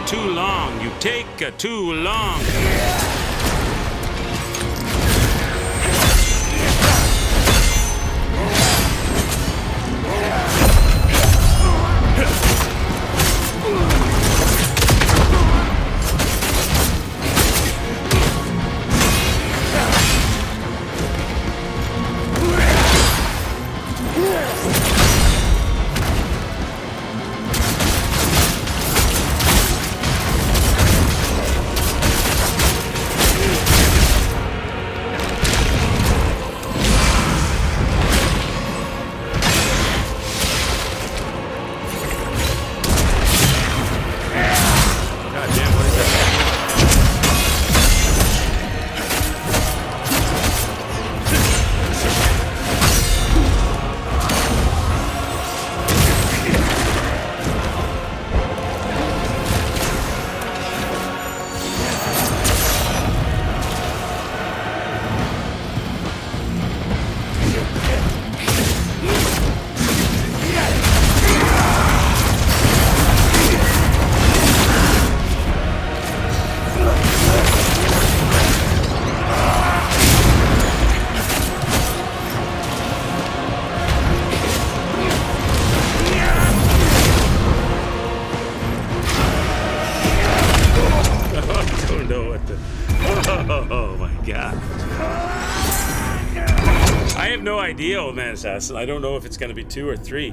too long. You take too long. Old man assassin. I don't know if it's going to be 2 or 3.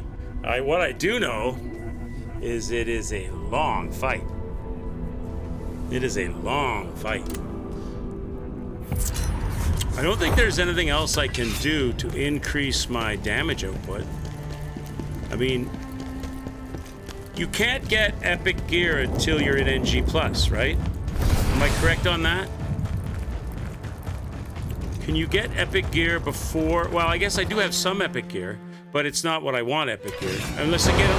What I do know is it is a long fight. It is a long fight. I don't think there's anything else I can do to increase my damage output. I mean, you can't get epic gear until you're in NG+, right? Am I correct on that? Can you get epic gear before? Well, I guess I do have some epic gear, but it's not what I want epic gear. Unless you get a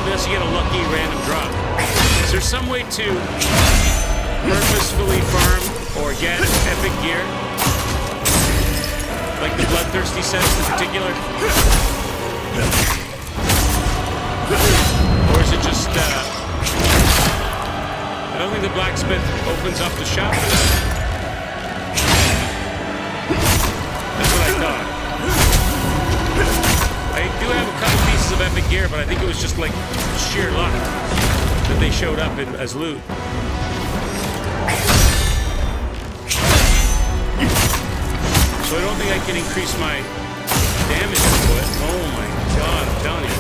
lucky random drop. Is there some way to purposefully farm or get epic gear? Like the Bloodthirsty sets in particular? Or is it just, I don't think the blacksmith opens up the shop for that. I do have a couple pieces of epic gear, but I think it was just like sheer luck that they showed up as loot. So I don't think I can increase my damage output. Oh my god, I'm telling you.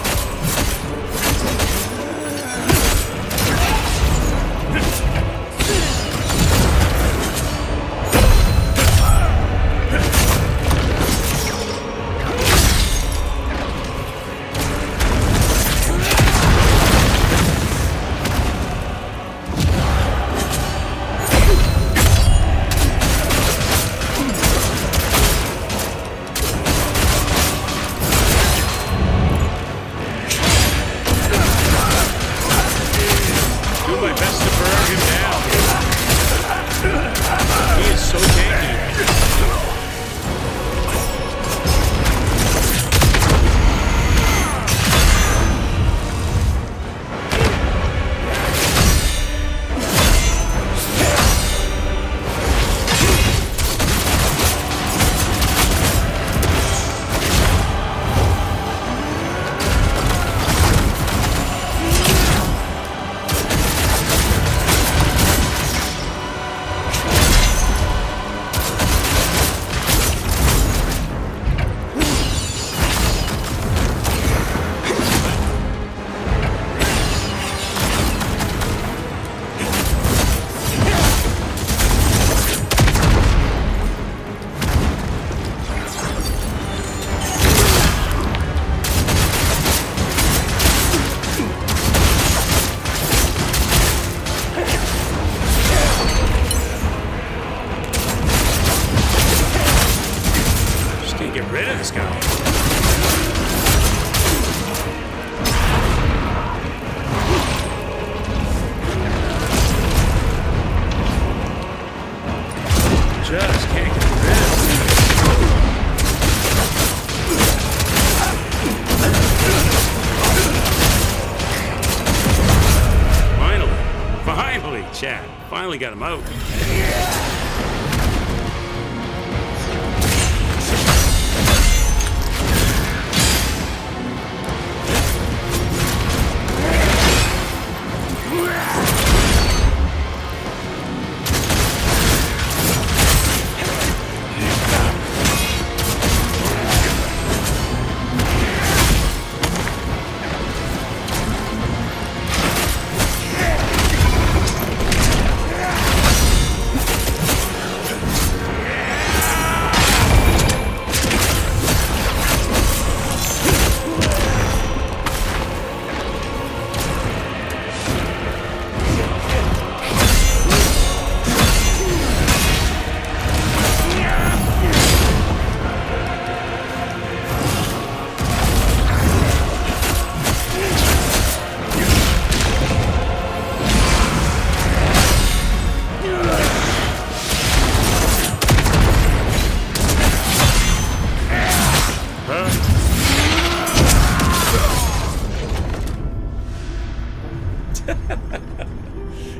chat. Finally got him out.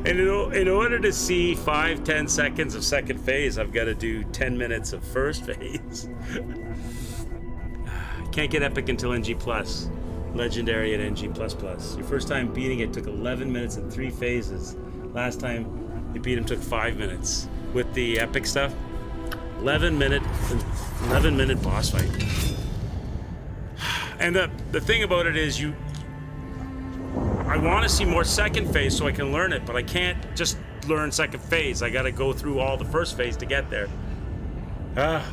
And in order to see 5-10 seconds of second phase, I've got to do 10 minutes of first phase. Can't get epic until NG+. Legendary at NG++. Your first time beating it took 11 minutes and 3 phases. Last time you beat him took 5 minutes. With the epic stuff, 11 minute boss fight. And the thing about it is I want to see more second phase so I can learn it, but I can't just learn second phase. I got to go through all the first phase to get there.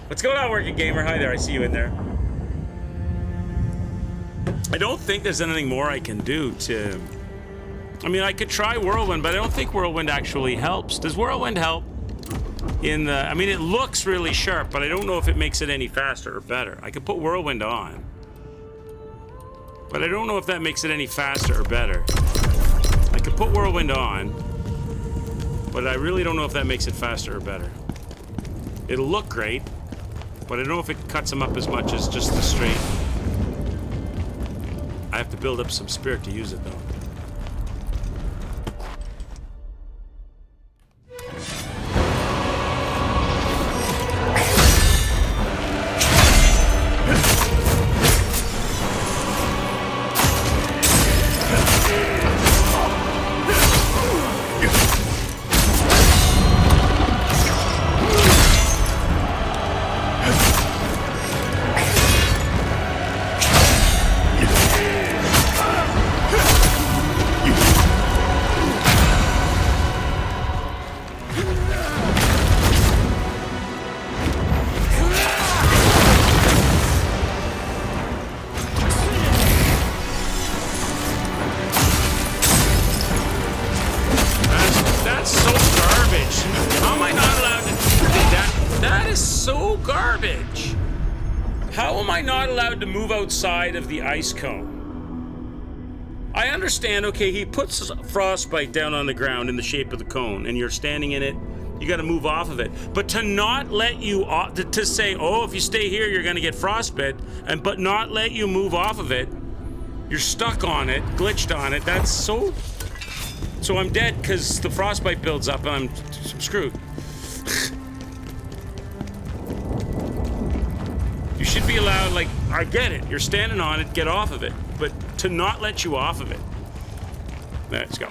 What's going on, Working Gamer? Hi there, I see you in there. I don't think there's anything more I can do to... I mean, I could try Whirlwind, but I don't think Whirlwind actually helps. Does Whirlwind help? I mean, it looks really sharp, but I don't know if it makes it any faster or better. I could put Whirlwind on. But I don't know if that makes it any faster or better. I could put Whirlwind on, but I really don't know if that makes it faster or better. It'll look great, but I don't know if it cuts them up as much as just the straight. I have to build up some spirit to use it, though. Outside of the ice cone. I understand, okay, he puts frostbite down on the ground in the shape of the cone and you're standing in it, you got to move off of it. But to not let you to say, oh, if you stay here you're going to get frostbite, but not let you move off of it, you're stuck on it, glitched on it. That's so I'm dead because the frostbite builds up and I'm screwed. You should be allowed, like, I get it, you're standing on it, get off of it, but to not let you off of it. Let's go.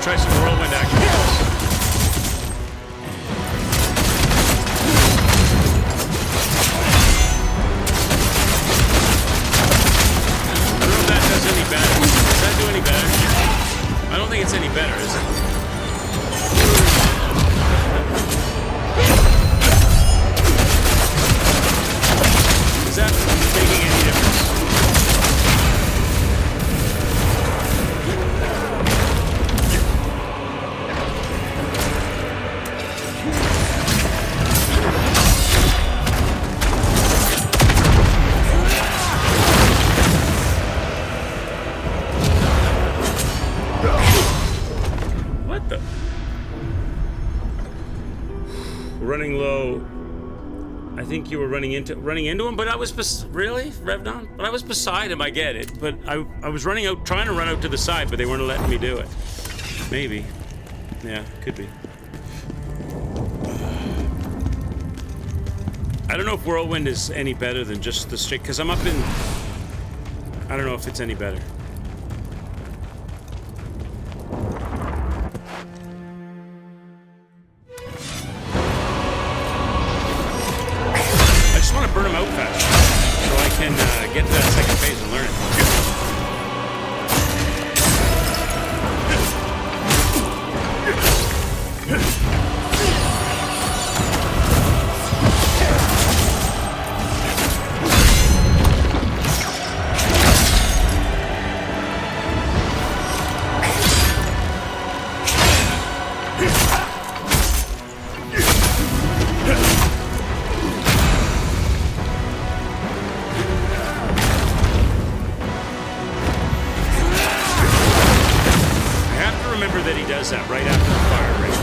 Try some whirlwind action. I don't know if that does any better. Does that do any better? I don't think it's any better, is it? Is that making any difference? What the? Running low. I think you were running into him, but I was really, Revnon? But I was beside him. I get it, but I was running out, trying to run out to the side, but they weren't letting me do it. Maybe. Yeah, could be. I don't know if Whirlwind is any better than just the straight, because I'm up in... I don't know if it's any better. I just want to burn them out fast, so I can get to that second phase and learn it. That right after the fire rate.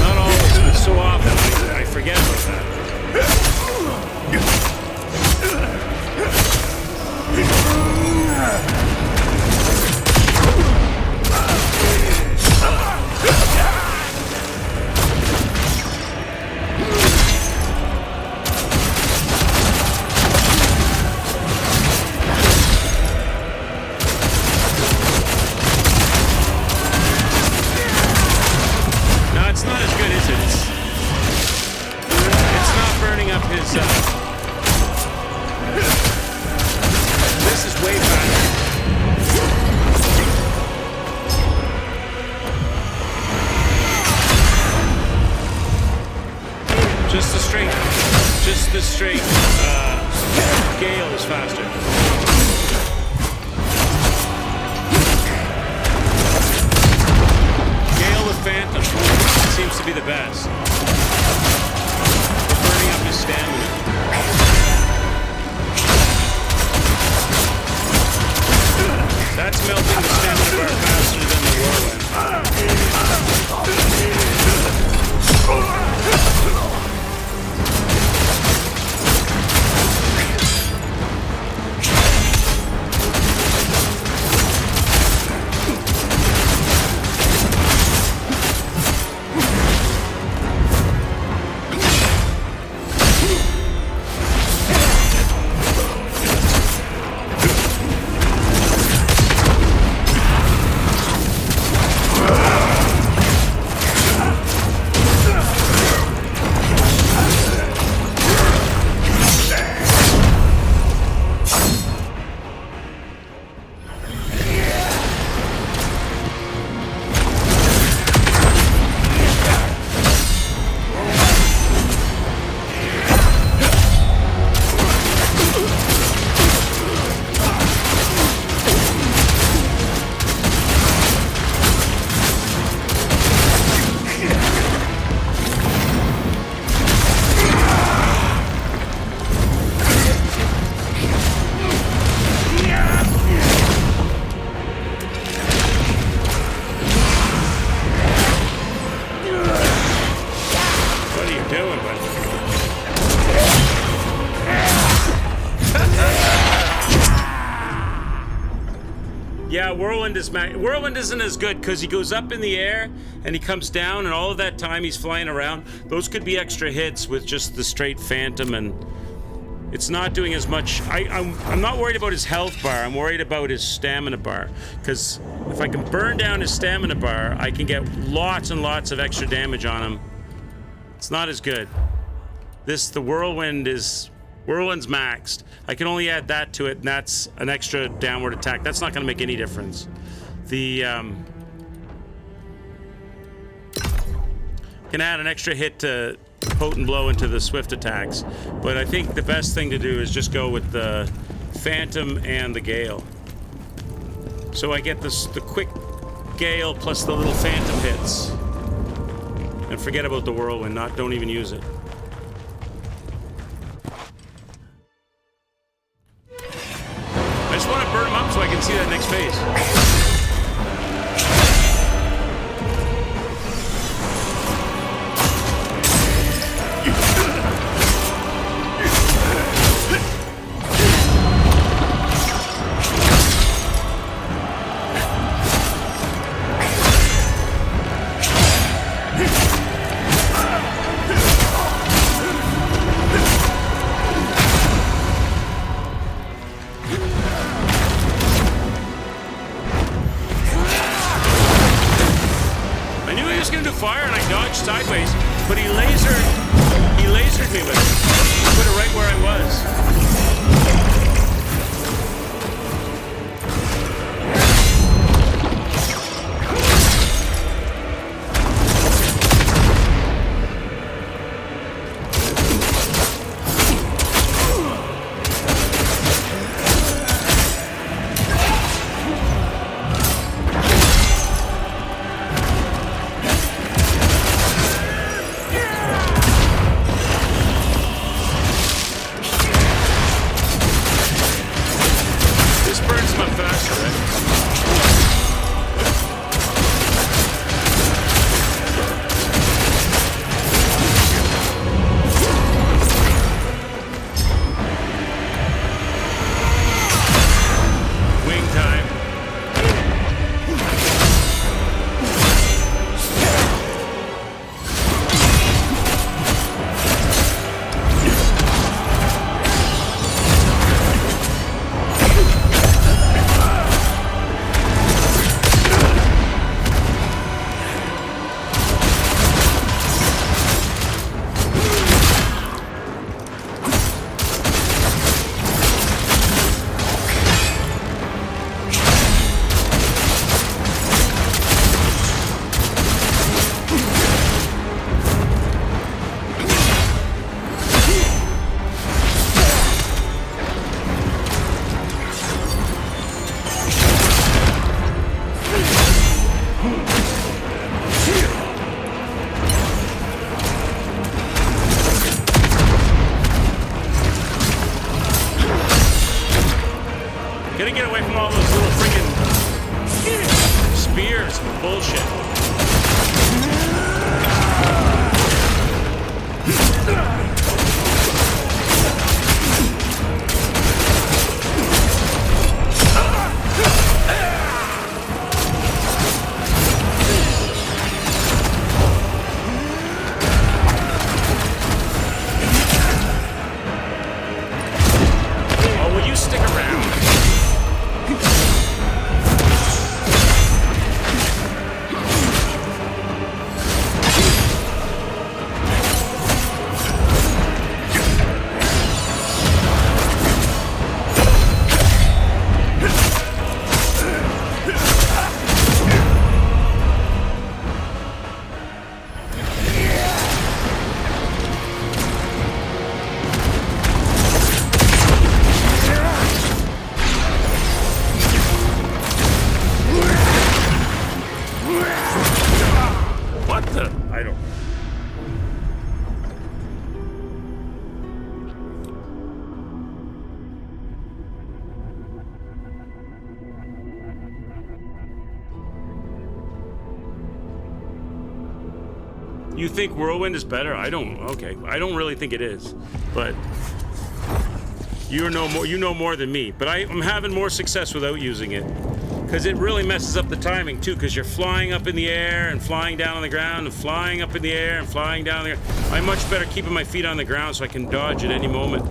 Not always, but so often I forget about that. Gale is faster. Gale with Phantom seems to be the best. Burning up his stamina. That's melting the stamina bar faster than the Whirlwind. Yeah, Whirlwind isn't as good because he goes up in the air and he comes down, and all of that time he's flying around. Those could be extra hits with just the straight Phantom, and it's not doing as much. I'm not worried about his health bar. I'm worried about his stamina bar, because if I can burn down his stamina bar, I can get lots and lots of extra damage on him. It's not as good. The Whirlwind's maxed. I can only add that to it, and that's an extra downward attack. That's not going to make any difference. Can add an extra hit to Potent Blow into the swift attacks, but I think the best thing to do is just go with the Phantom and the Gale. So I get the quick Gale plus the little Phantom hits, and forget about the Whirlwind. Don't even use it. I just want to burn them up so I can see that next phase. was gonna do fire and I dodged sideways, but he lasered me with it. He put it right where I was. Gotta get away from all those little freaking spears and bullshit. Oh, will you stick around? What the? I don't. You think Whirlwind is better? I don't. Okay, I don't really think it is, but you know more. You know more than me. But I'm having more success without using it. Because it really messes up the timing too, because you're flying up in the air and flying down on the ground and flying up in the air and flying down the air. I'm much better keeping my feet on the ground so I can dodge at any moment.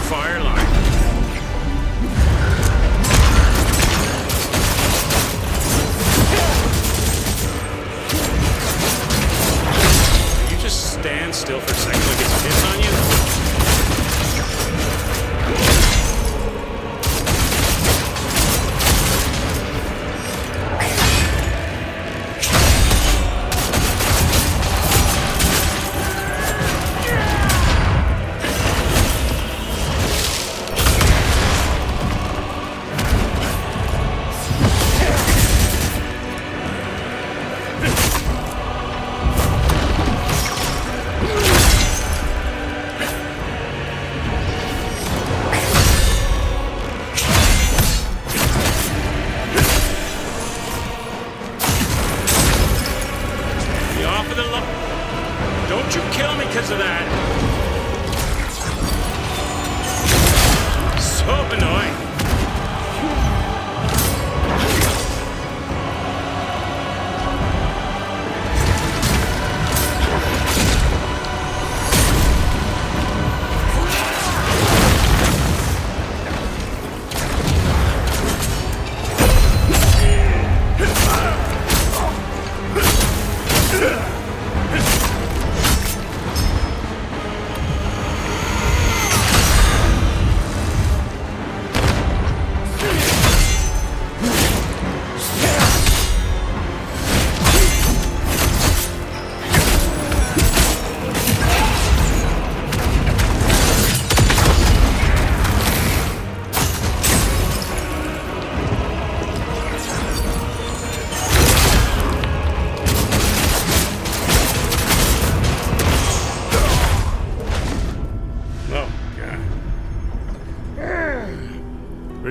Fire line. You just stand still for a second like it's hits on you. for the love. Don't you kill me because of that. So annoying.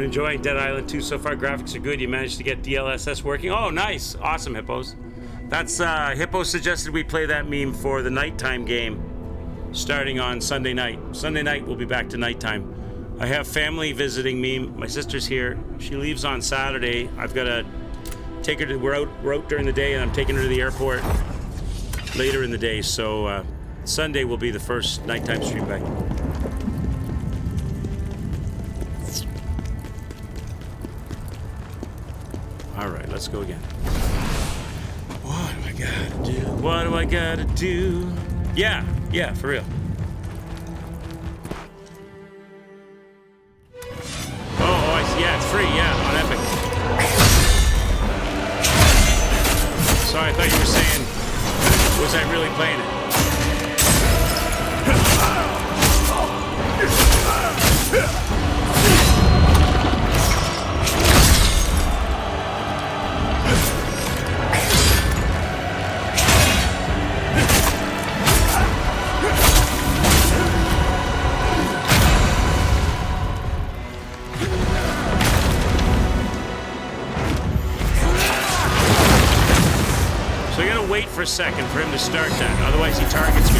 Enjoying Dead Island 2 so far. Graphics are good. You managed to get DLSS working. Oh, nice. Awesome, Hippos. That's, Hippo suggested we play that meme for the nighttime game starting on Sunday night. Sunday night, we'll be back to nighttime. I have family visiting me. My sister's here. She leaves on Saturday. I've got to take her to, we're out during the day, and I'm taking her to the airport later in the day. So, Sunday will be the first nighttime stream back. All right, let's go again. What do I gotta do? What do I gotta do? Yeah, for real. Oh, I see. Yeah, it's free. Yeah, on Epic. Sorry, I thought you were saying, was I really playing it? Wait for a second for him to start that, otherwise he targets me.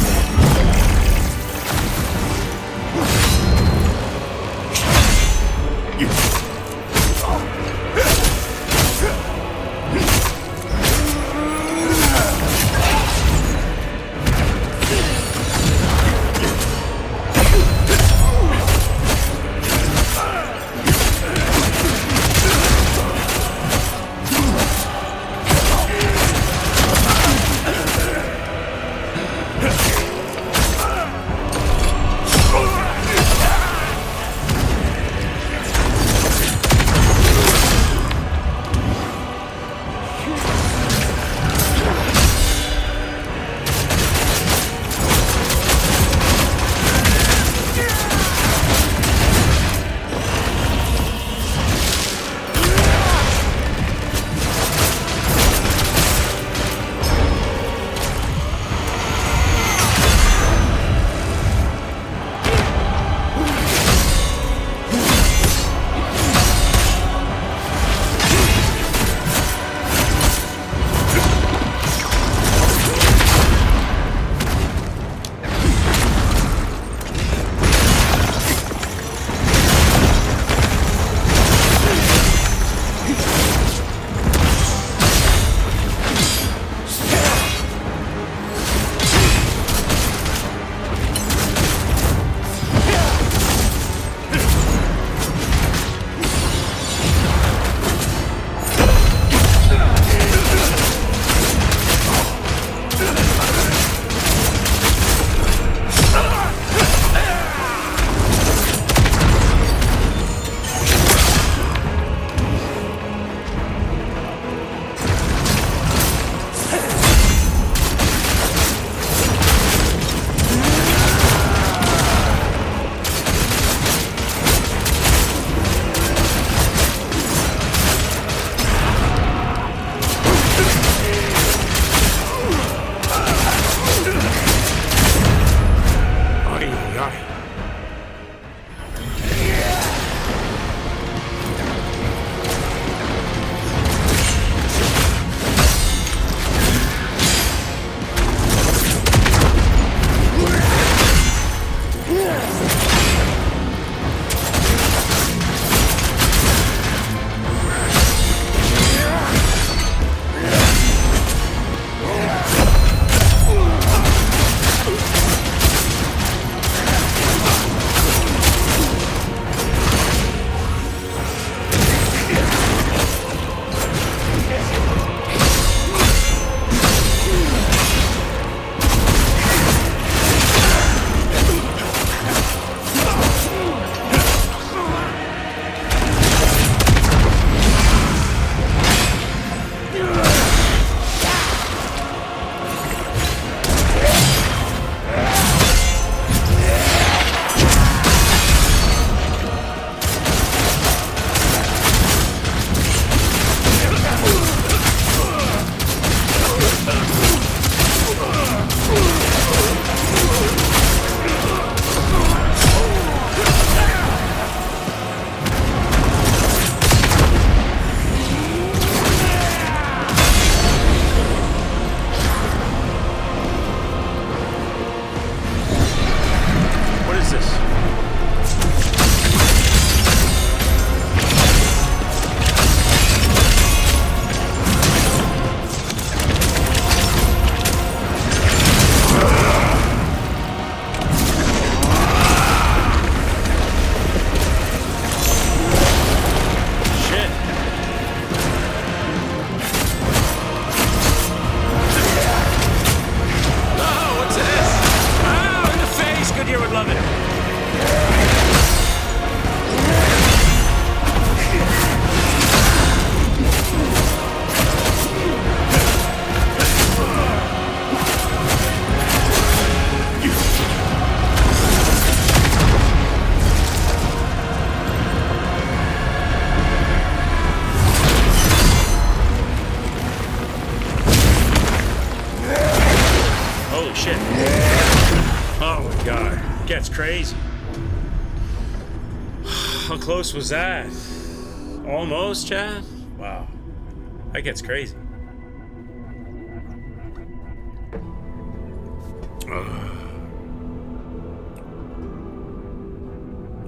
gets crazy. How close was that? Almost, Chad? Wow. That gets crazy.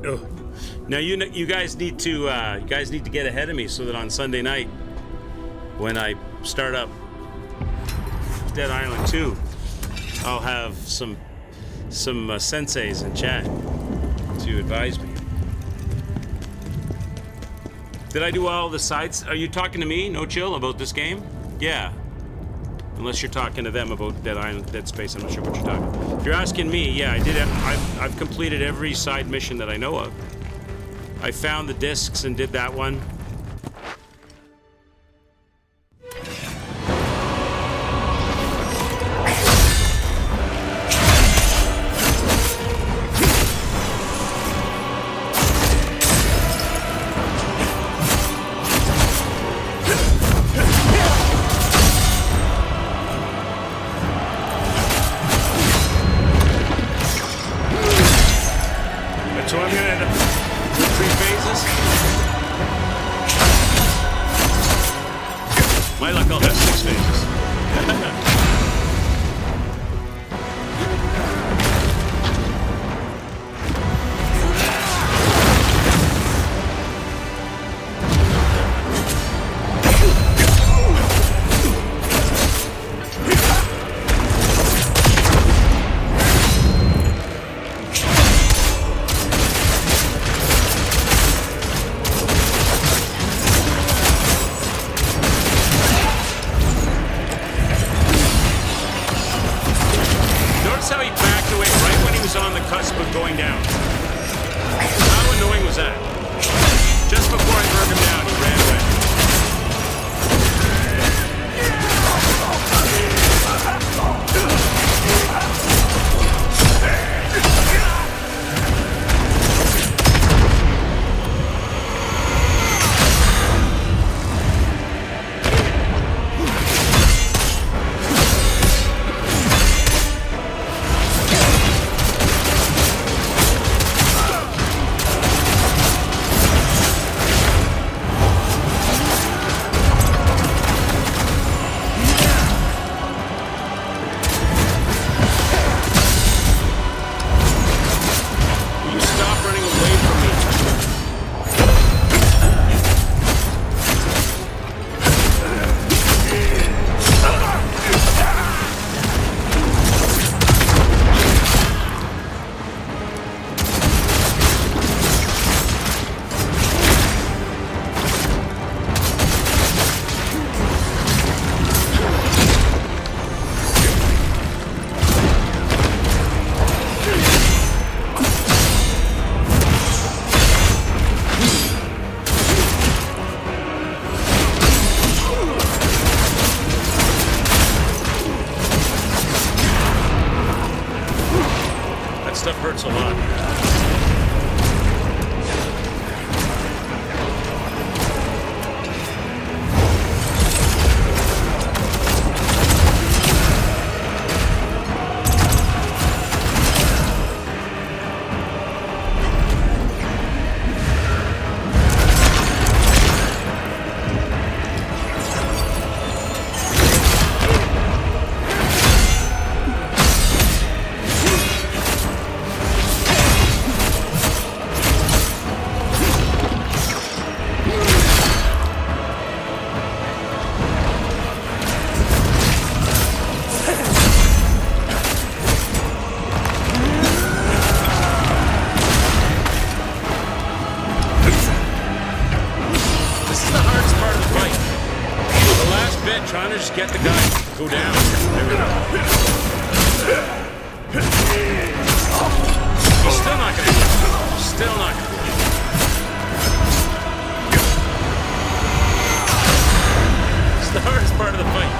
Oh. Now you guys need to get ahead of me so that on Sunday night, when I start up Dead Island 2, I'll have some senseis in chat to advise me. Did I do all the sides? Are you talking to me, No Chill, about this game? Yeah. Unless you're talking to them about Dead Space, I'm not sure what you're talking about. If you're asking me, yeah, I did. I've completed every side mission that I know of. I found the discs and did that one. So I'm gonna end up with 3 phases. My luck, I'll have 6 phases. Stuff hurts a lot. Trying to just get the guy to go down. There we go. He's still not gonna do it. Still not gonna do it. It's the hardest part of the fight.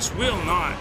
just will not.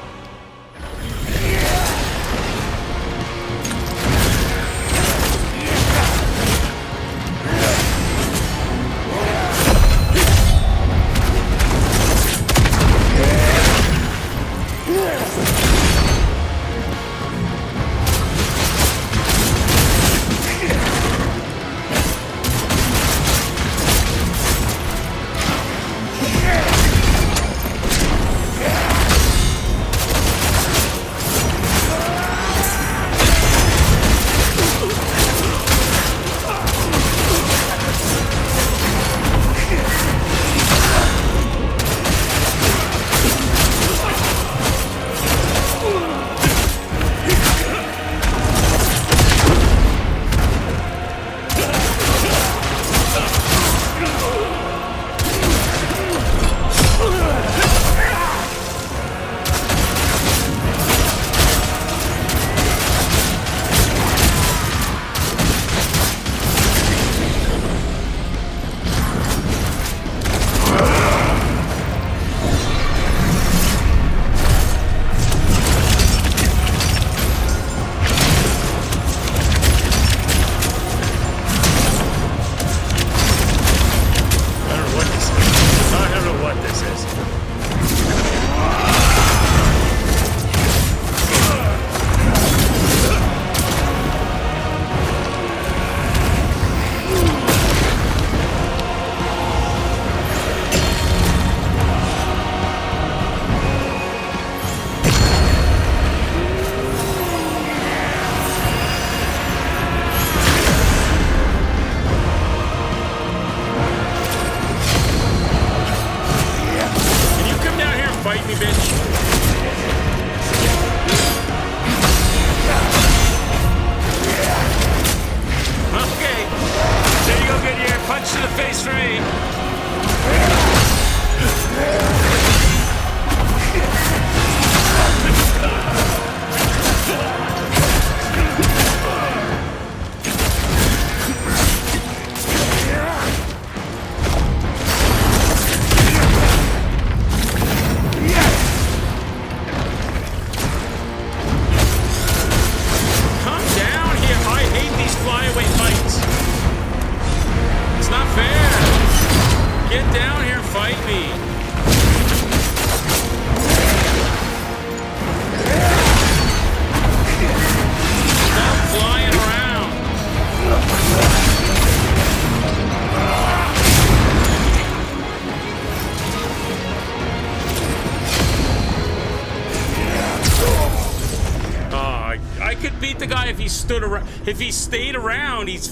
If he stayed around, he's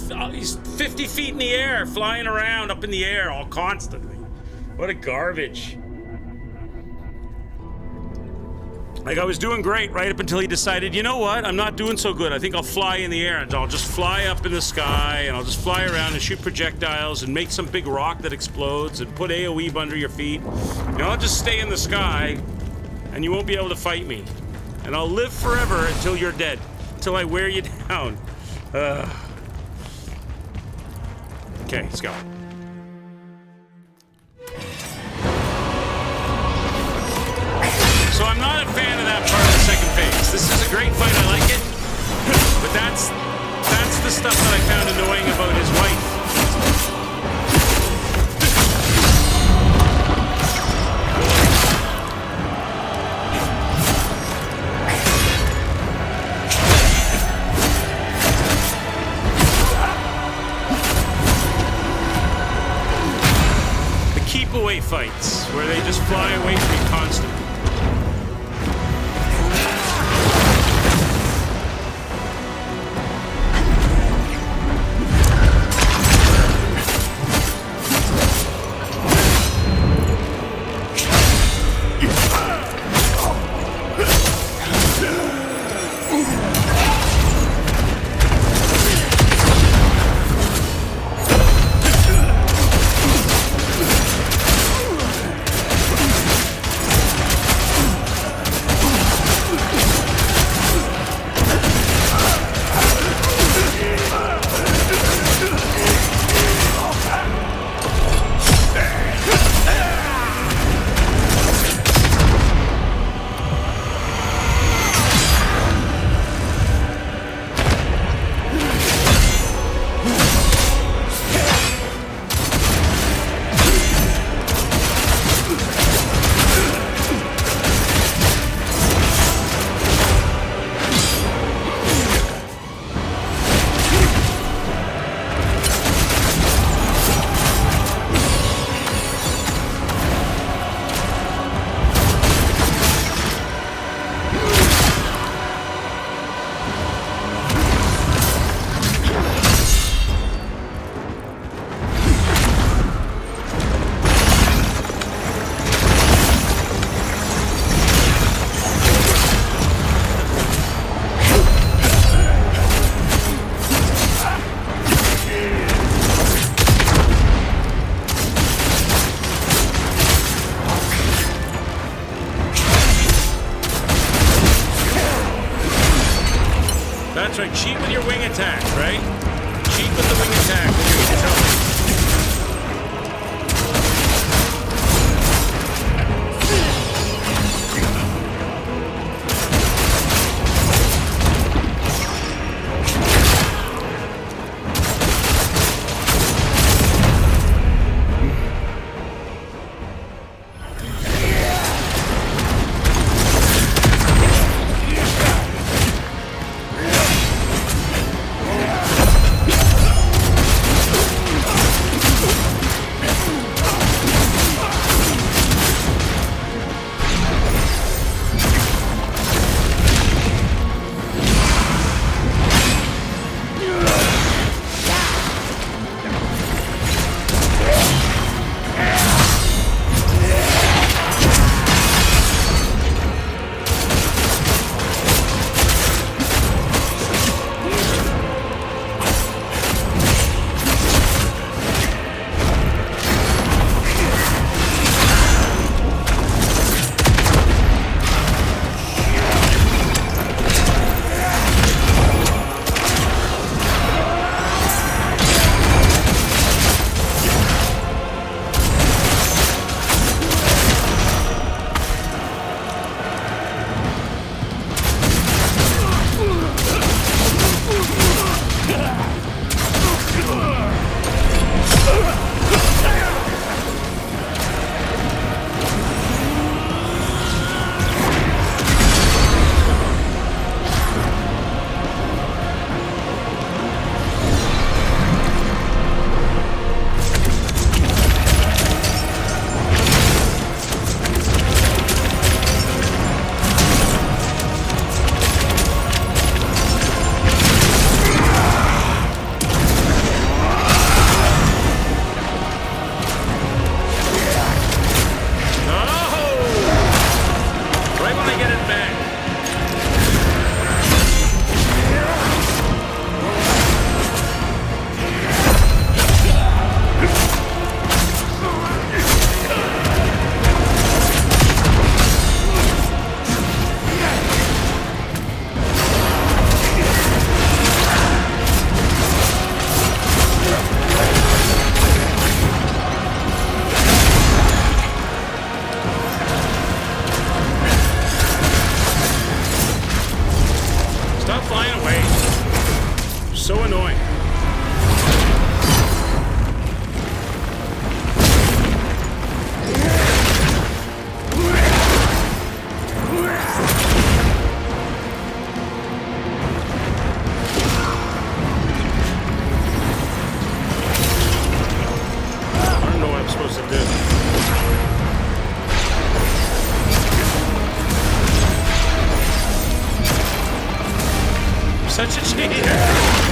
50 feet in the air, flying around up in the air all constantly. What a garbage. Like, I was doing great right up until he decided, you know what, I'm not doing so good. I think I'll fly in the air, and I'll just fly up in the sky, and I'll just fly around and shoot projectiles and make some big rock that explodes and put AoE under your feet. And I'll just stay in the sky, and you won't be able to fight me. And I'll live forever until you're dead, until I wear you down. Okay, let's go. So I'm not a fan of that part of the second phase. This is a great fight, I like it. But that's the stuff that I found annoying about his wife. Away fights where they just fly away from you constantly. That's right. Cheat with your wing attack, right? Cheat with the wing attack when you're getting help. Such a cheater.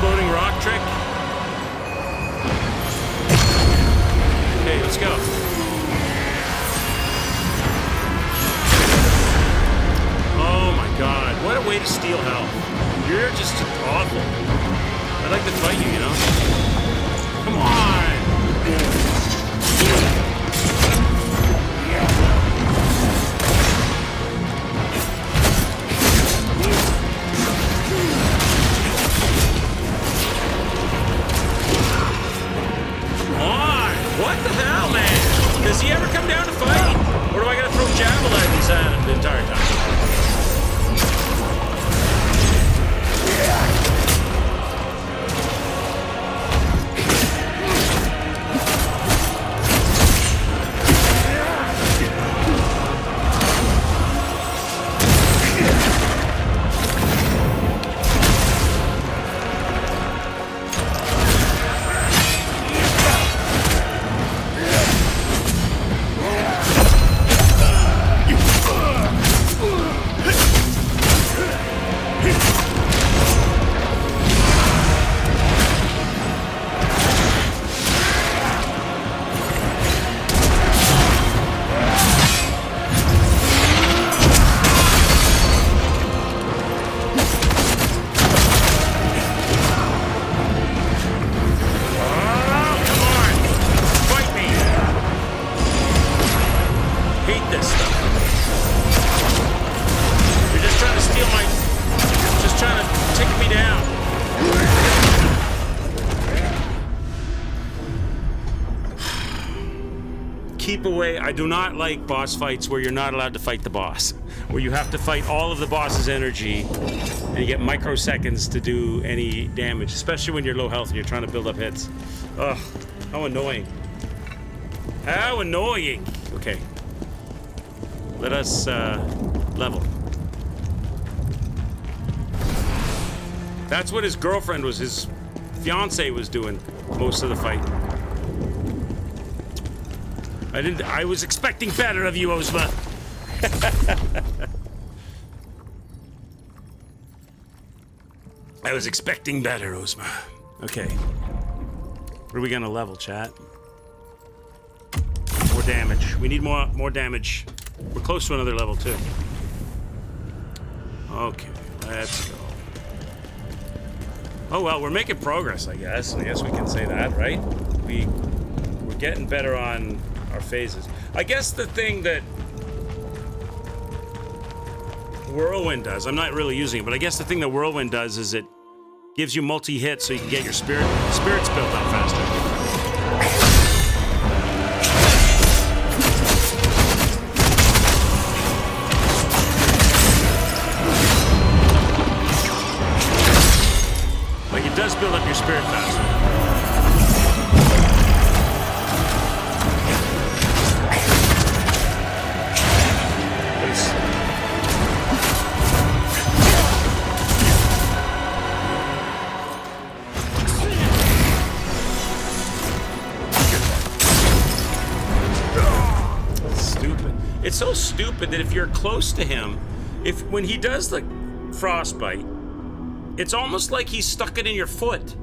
exploding rock trick. Okay, let's go. Oh my god, what a way to steal health. You're just awful. I'd like to fight you, you know? Come on! What the hell, man? Does he ever come down to fight? Or do I gotta throw javelins at him the entire time? Keep away. I do not like boss fights where you're not allowed to fight the boss, where you have to fight all of the boss's energy and you get microseconds to do any damage, especially when you're low health and you're trying to build up hits. Ugh, how annoying. How annoying. Okay. Let us level. That's what his girlfriend was, his fiance was doing most of the fight. I was expecting better of you, Ozma. I was expecting better, Ozma. Okay. What are we gonna level, chat? More damage. We need more damage. We're close to another level, too. Okay, let's go. Oh, well, we're making progress, I guess. I guess we can say that, right? We're getting better on our phases. I guess the thing that Whirlwind does, I'm not really using it, but I guess the thing that Whirlwind does is it gives you multi-hits so you can get your spirits built up faster. Like, it does build up your spirit faster. It's so stupid that if you're close to him, when he does the frostbite, it's almost like he's stuck it in your foot.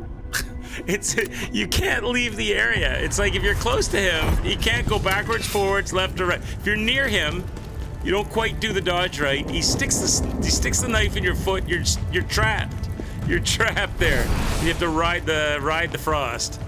You can't leave the area. It's like if you're close to him, he can't go backwards, forwards, left or right. If you're near him, you don't quite do the dodge right. He sticks the knife in your foot. You're trapped. You're trapped there. You have to ride the frost.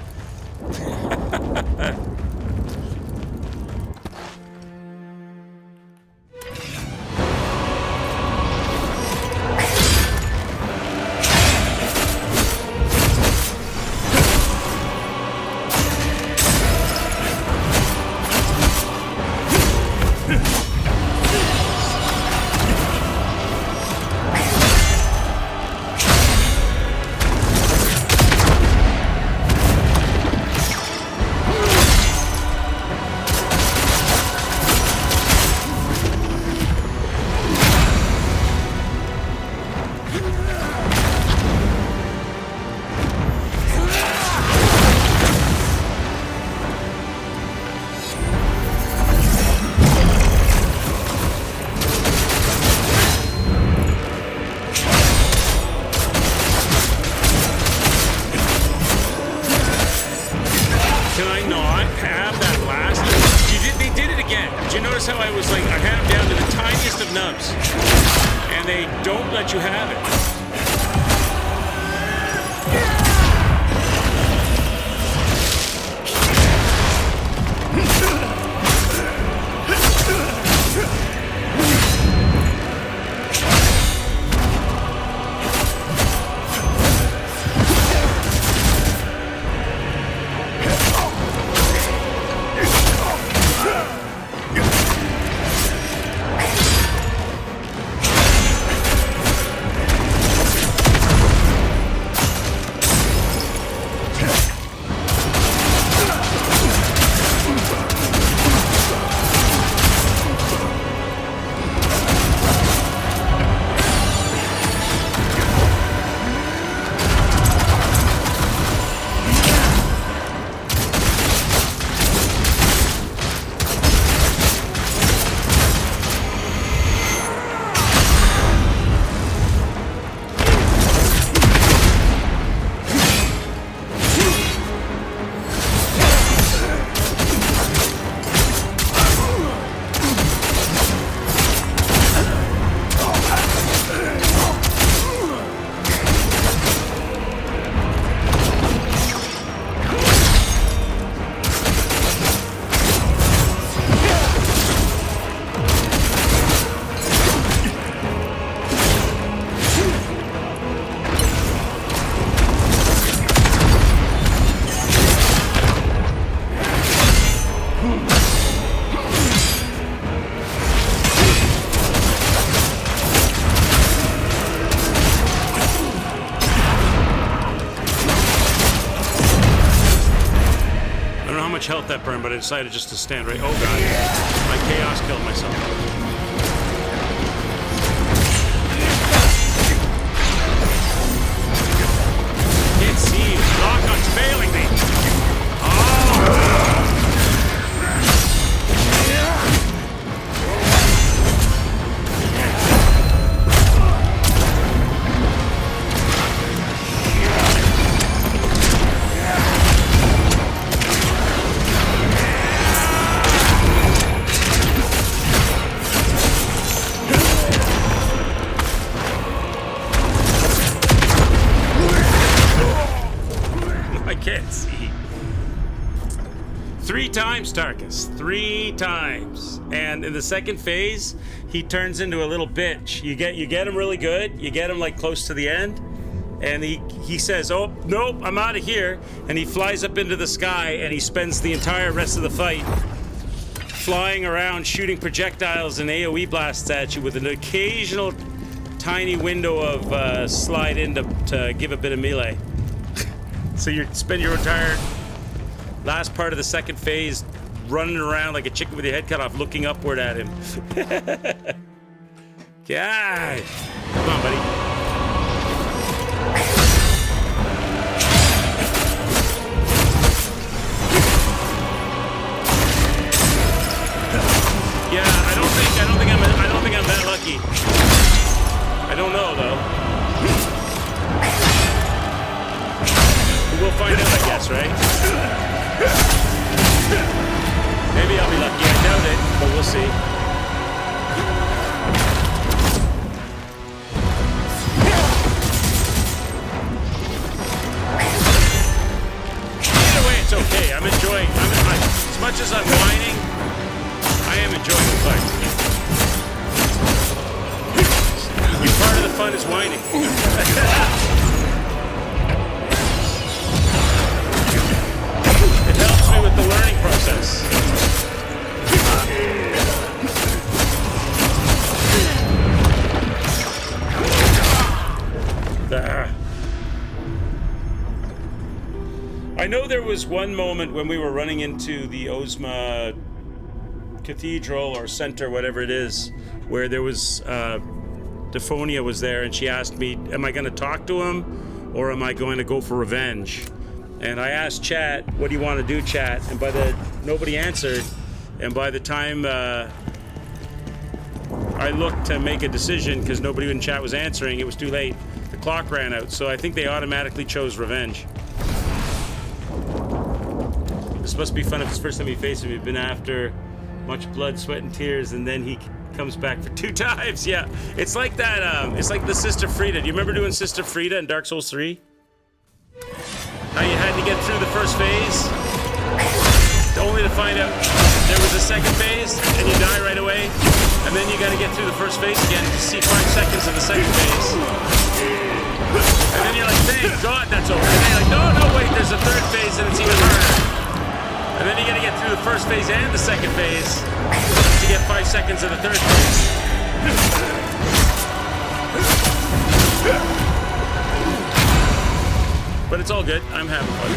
don't let you have it. Health that burned, but I decided just to stand right. Oh god, my chaos killed myself. Can't see. Lock-on's failing me. Tarkus 3 times, and in the second phase he turns into a little bitch. You get him really good, you get him like close to the end, and he says, oh nope, I'm out of here, and he flies up into the sky, and he spends the entire rest of the fight flying around shooting projectiles and AoE blasts at you with an occasional tiny window of slide in to give a bit of melee. So you spend your entire last part of the second phase running around like a chicken with your head cut off, looking upward at him. God. Come on, buddy. Yeah, I don't think I'm that lucky. I don't know though. We'll find out, I guess, right? Maybe I'll be lucky. I doubt it, but we'll see. Either way, it's okay. I'm enjoying. As much as I'm whining, I am enjoying the fight. Part of the fun is whining. It helps me with the learning process. I know there was one moment when we were running into the Ozma Cathedral or Center, whatever it is, where there was Dephonia was there, and she asked me, am I going to talk to him or am I going to go for revenge? And I asked chat, what do you want to do, chat? And nobody answered. And by the time I looked to make a decision, because nobody in chat was answering, it was too late. The clock ran out, so I think they automatically chose revenge. This must be fun if it's the first time he faced him. He'd been after much blood, sweat, and tears, and then he comes back for 2 times. Yeah, it's like that. It's like the Sister Frida. Do you remember doing Sister Frida in Dark Souls 3? How you had to get through the first phase, only to find out there was a second phase, and you die right away, and then you got to get through the first phase again to see 5 seconds of the second phase, and then you're like, thank God that's over. And then you're like, no, wait, there's a third phase, and it's even harder. And then you got to get through the first phase and the second phase to get 5 seconds of the third phase. But it's all good. I'm having fun.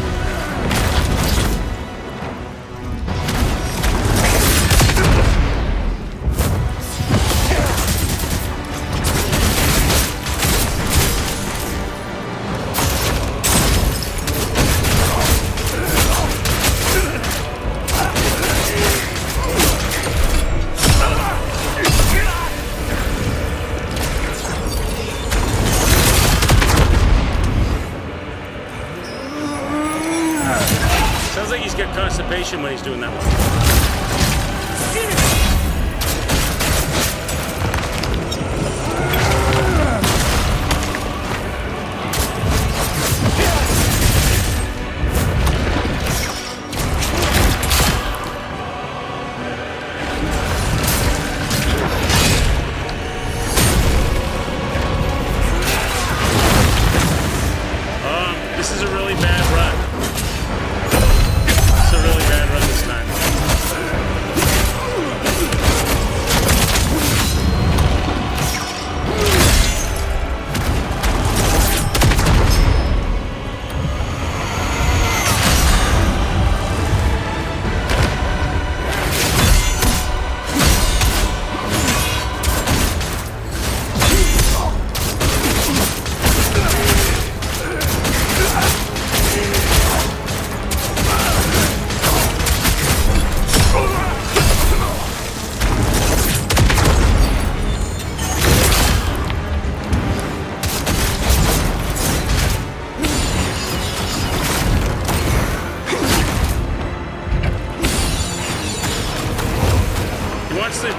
Sounds like he's got constipation when he's doing that one. This is a really bad run. It's a really bad run this time.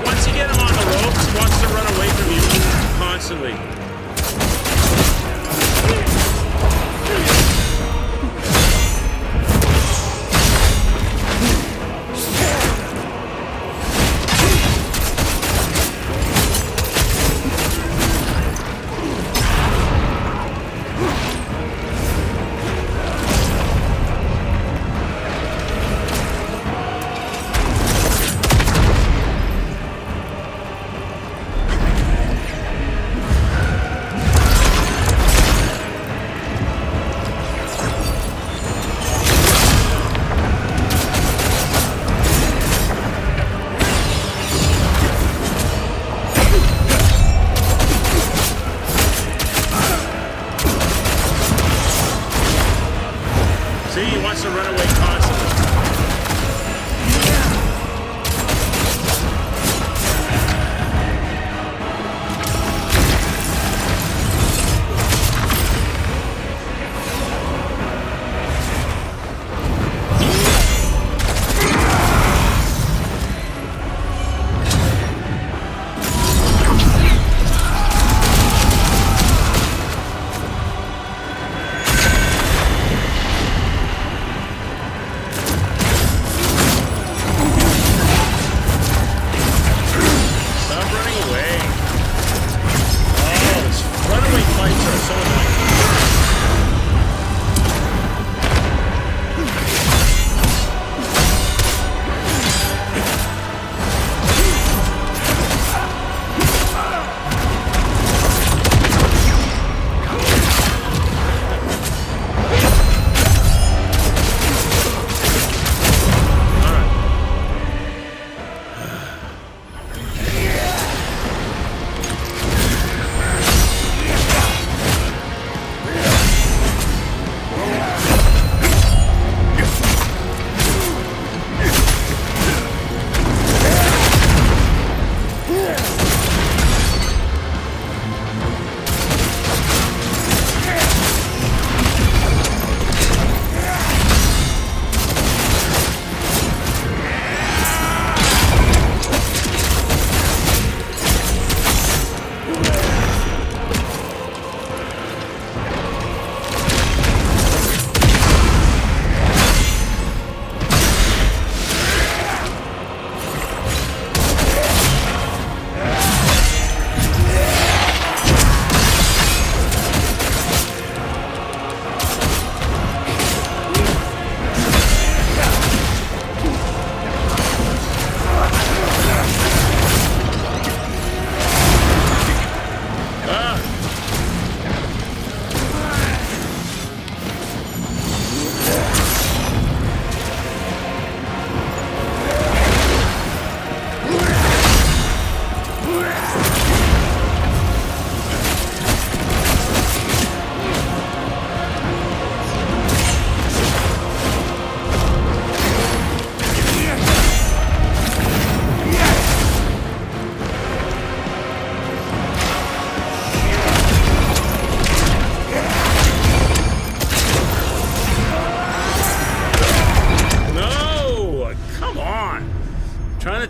Once you get him on the ropes, he wants to run away from you constantly. See, he wants to run away constantly.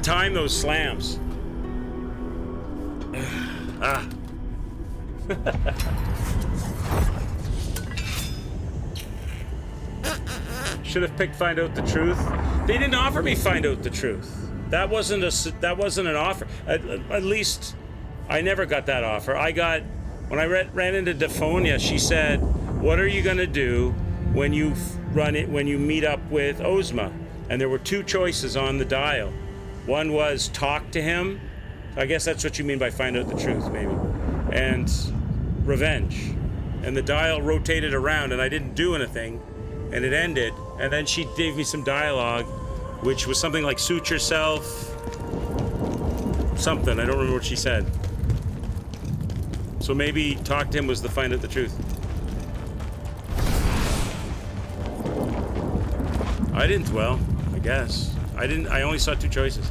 time those slams. Ah. Should have picked Find Out the Truth. They didn't offer me Find Out the Truth. That wasn't an offer. At least I never got that offer. I got, when I ran into Defonia, she said, "What are you gonna do when you meet up with Ozma?" And there were two choices on the dial. One was talk to him. I guess that's what you mean by Find Out the Truth, maybe. And revenge. And the dial rotated around and I didn't do anything. And it ended. And then she gave me some dialogue, which was something like suit yourself. Something. I don't remember what she said. So maybe talk to him was the Find Out the Truth. I didn't dwell, I guess. I only saw two choices.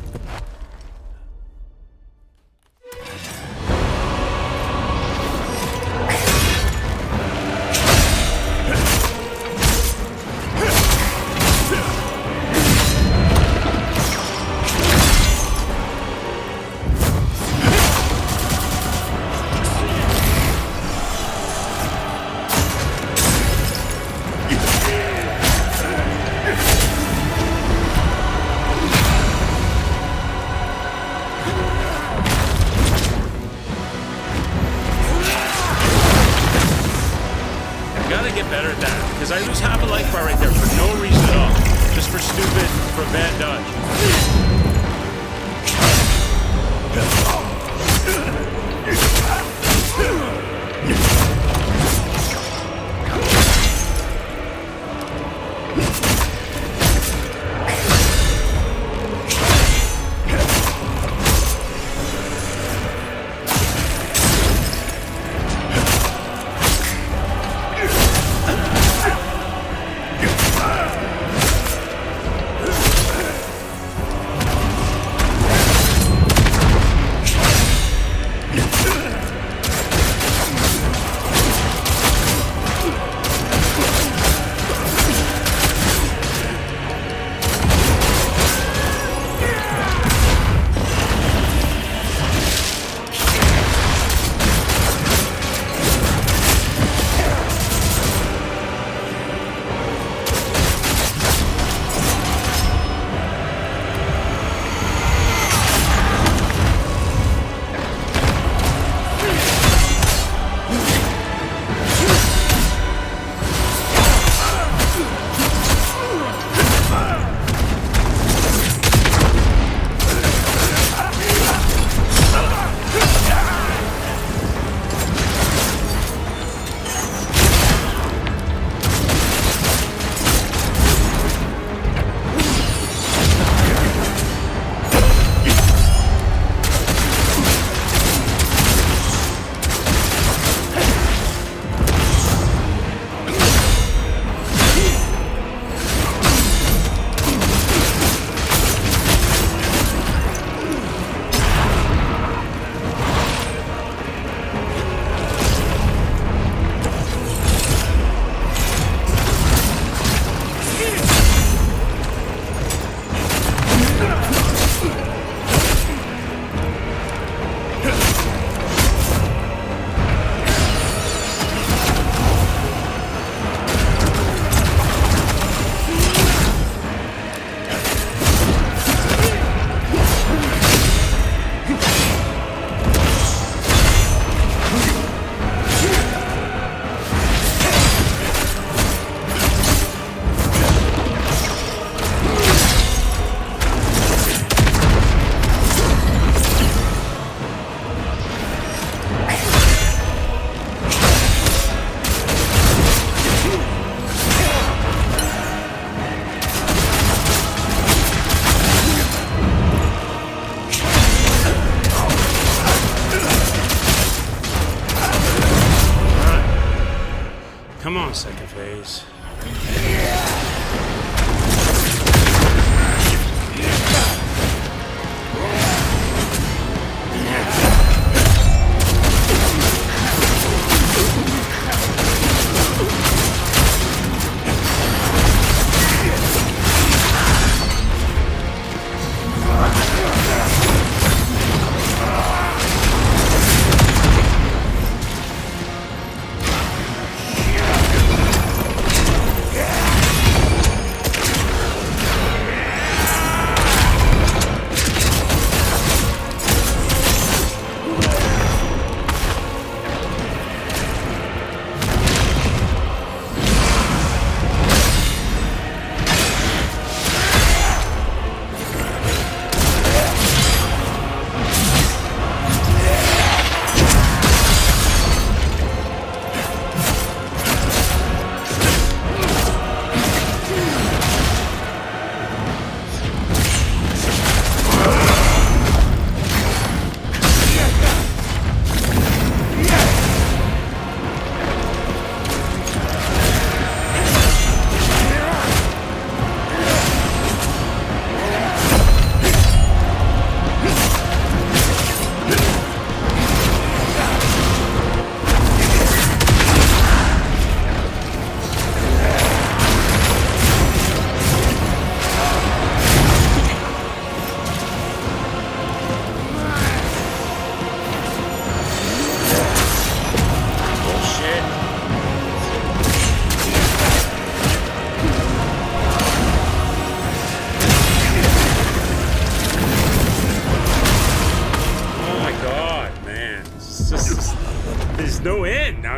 Come on, second phase.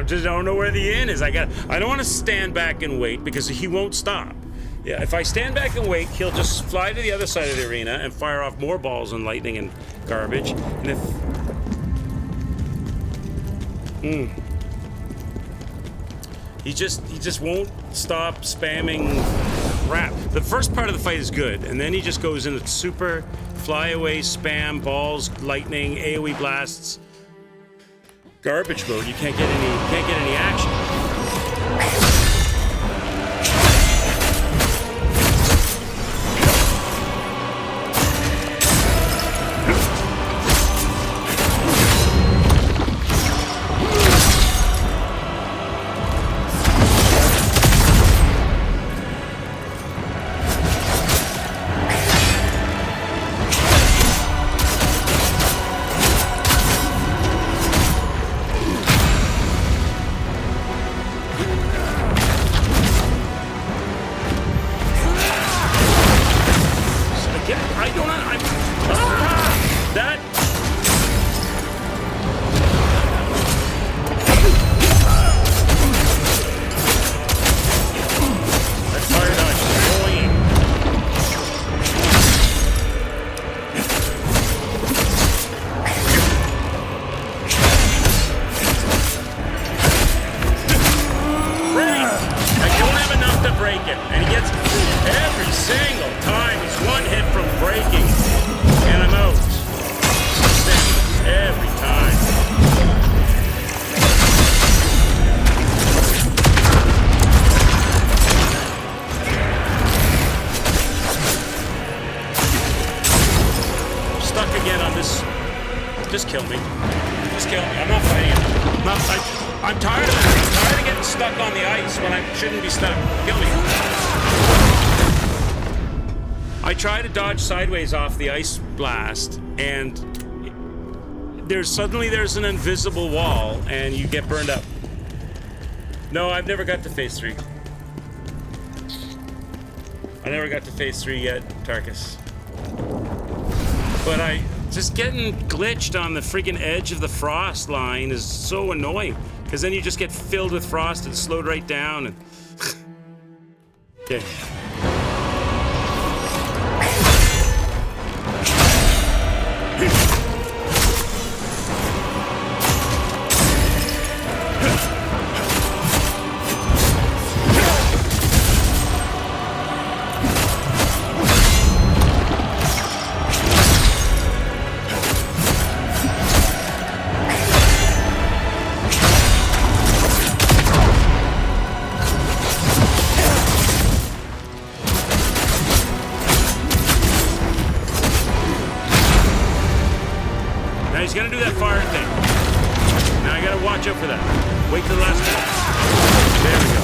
just don't know where the inn is. I don't want to stand back and wait because he won't stop. Yeah, if I stand back and wait, he'll just fly to the other side of the arena and fire off more balls and lightning and garbage. And if... He just won't stop spamming crap. The first part of the fight is good, and then he just goes into super flyaway spam, balls, lightning, AoE blasts, garbage mode. You can't get any action. Just kill me. Just kill me. I'm not fighting him. I'm tired of it. I'm tired of getting stuck on the ice when I shouldn't be stuck. Kill me. I try to dodge sideways off the ice blast, and there's an invisible wall, and you get burned up. No, I've never got to phase 3. I never got to phase 3 yet, Tarkus. But just getting glitched on the freaking edge of the frost line is so annoying, because then you just get filled with frost and slowed right down. And okay. He's gonna do that fire thing. Now I gotta watch out for that. Wait till the last minute. There we go.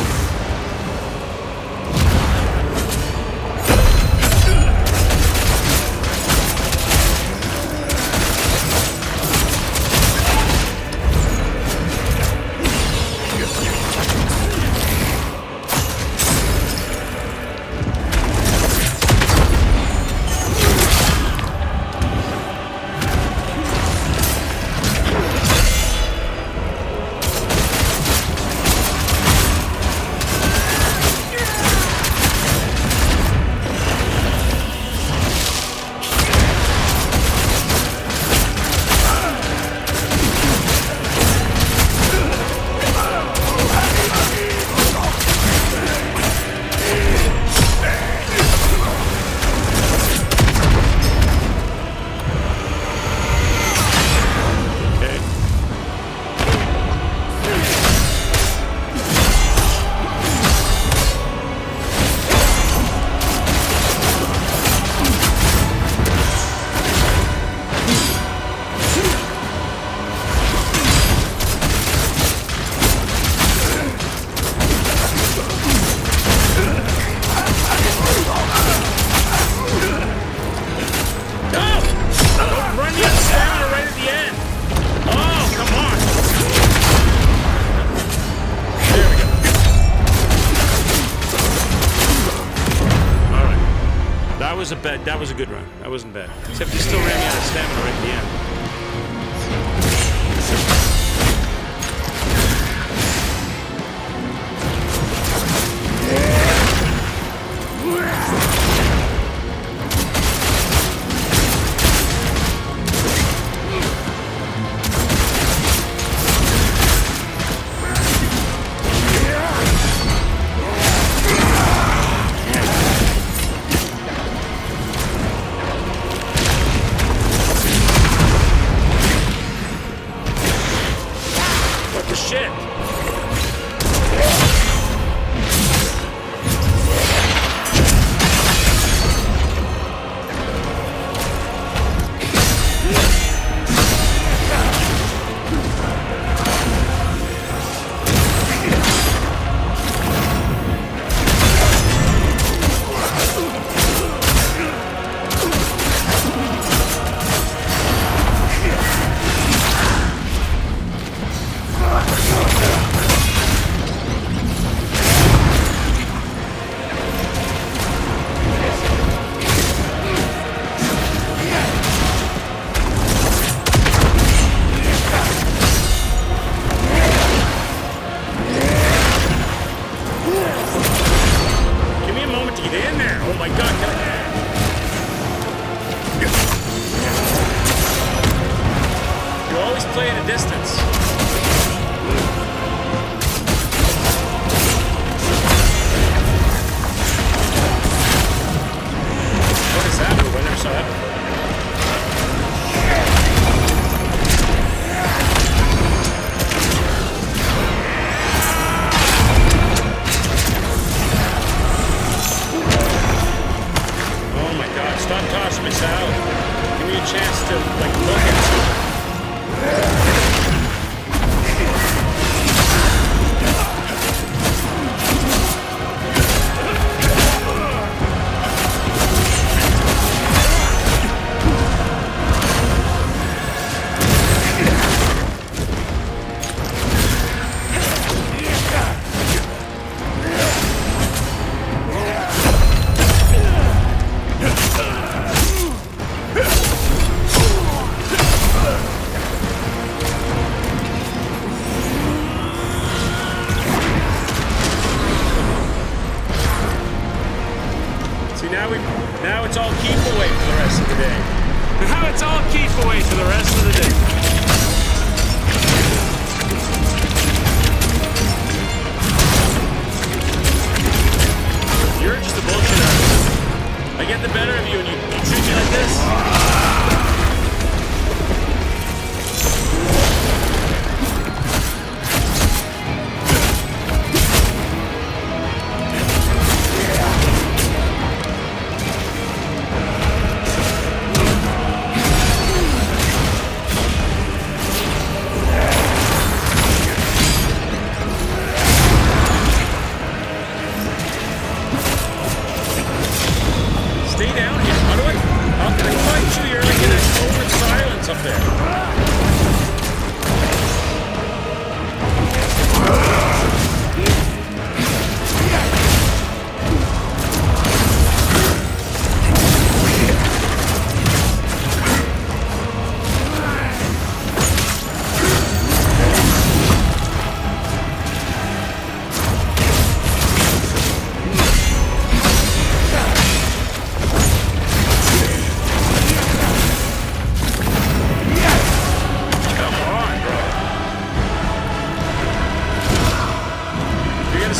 That was a good run. That wasn't bad. Except he still ran me out of stamina right at the end.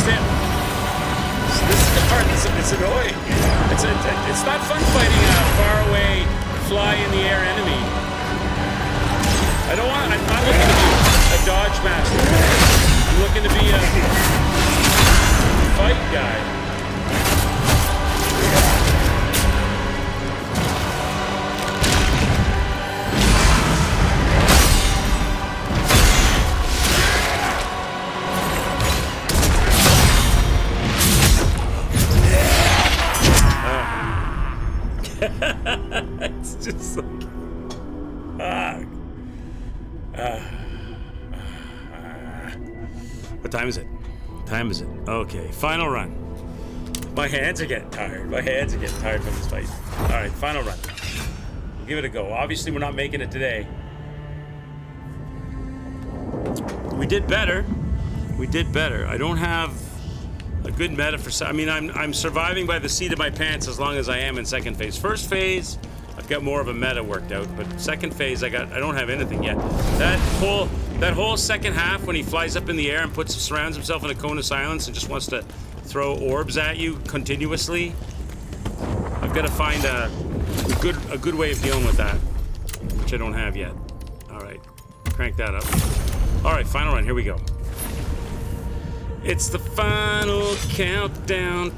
lost him. So this is the part that's it's annoying. It's not fun fighting a faraway, fly in the air enemy. I'm not looking to be a dodge master. I'm looking to be a fight guy. It's just like what time is it? Time is it? Okay, final run. My hands are getting tired. My hands are getting tired from this fight. All right, final run. We'll give it a go. Obviously, we're not making it today. We did better. We did better. I don't have a good meta for. I mean, I'm surviving by the seat of my pants as long as I am in second phase. First phase, I've got more of a meta worked out, but second phase, I don't have anything yet. That whole second half when he flies up in the air and surrounds himself in a cone of silence and just wants to throw orbs at you continuously. I've got to find a good way of dealing with that, which I don't have yet. All right, crank that up. All right, final run. Here we go. It's the final countdown.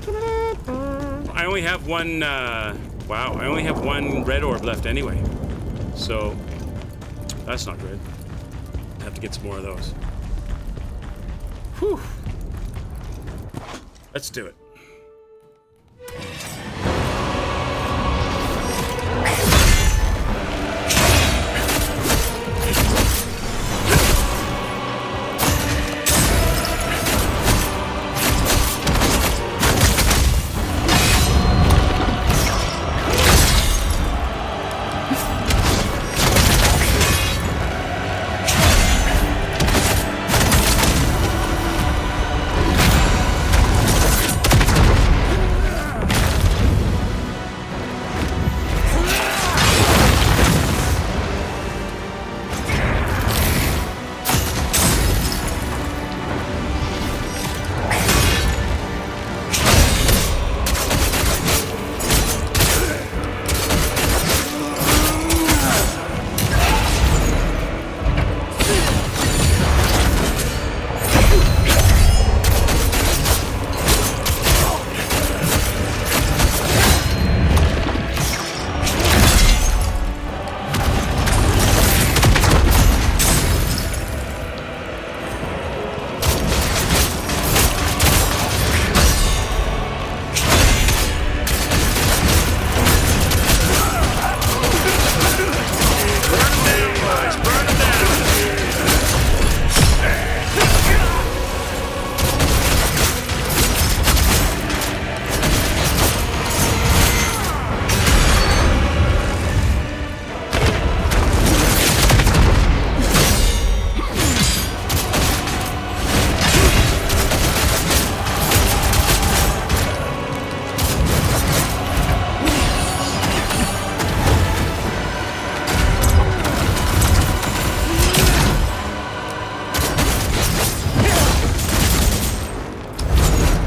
I only have one. Wow, I only have one red orb left anyway, so that's not good. I have to get some more of those. Whew. Let's do it.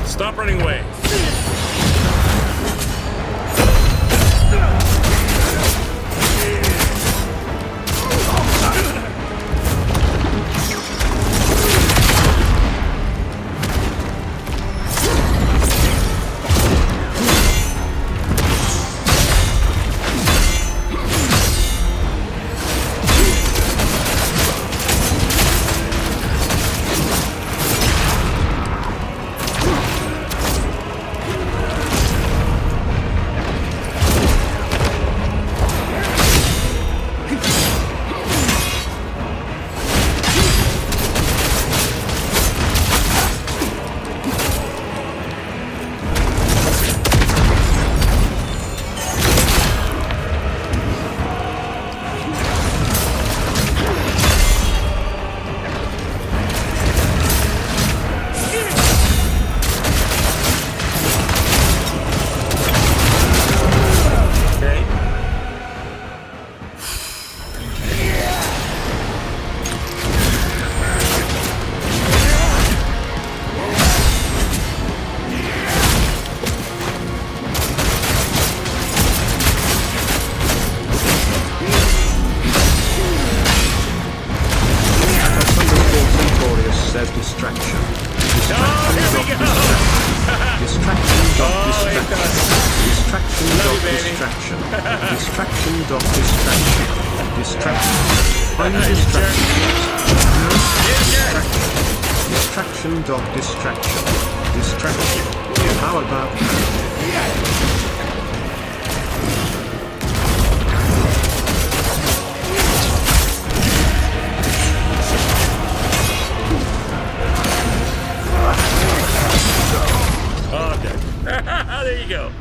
Stop running away. we go. Distraction dot Oh, it distraction. does. Distraction Love dot you, baby. distraction. Distraction dot distraction. Distraction. Are you You jerk. distracted? Distraction dot distraction. Distraction. How about Oh, I'm dead. There you go.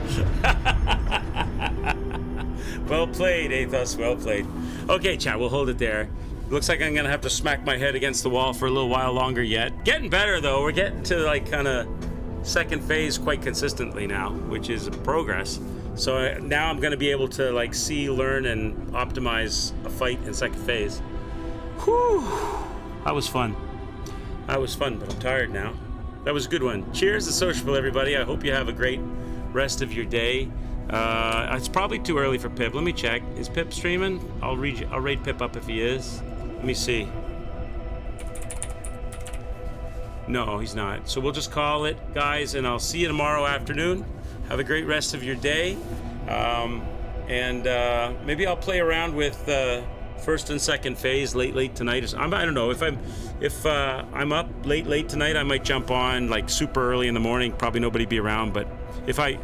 Well played, Athos. Well played. Okay, chat, we'll hold it there. Looks like I'm gonna have to smack my head against the wall for a little while longer yet. Getting better though. We're getting to like kind of second phase quite consistently now, which is progress. So now I'm gonna be able to like see, learn, and optimize a fight in second phase. Whew. That was fun. That was fun, but I'm tired now. That was a good one. Cheers to Sociable, everybody. I hope you have a great rest of your day. It's probably too early for Pip. Let me check. Is Pip streaming? I'll raid Pip up if he is. Let me see. No, he's not. So we'll just call it, guys, and I'll see you tomorrow afternoon. Have a great rest of your day. Maybe I'll play around with first and second phase late tonight. I don't know if I'm up late tonight. I might jump on like super early in the morning. Probably nobody be around, but if I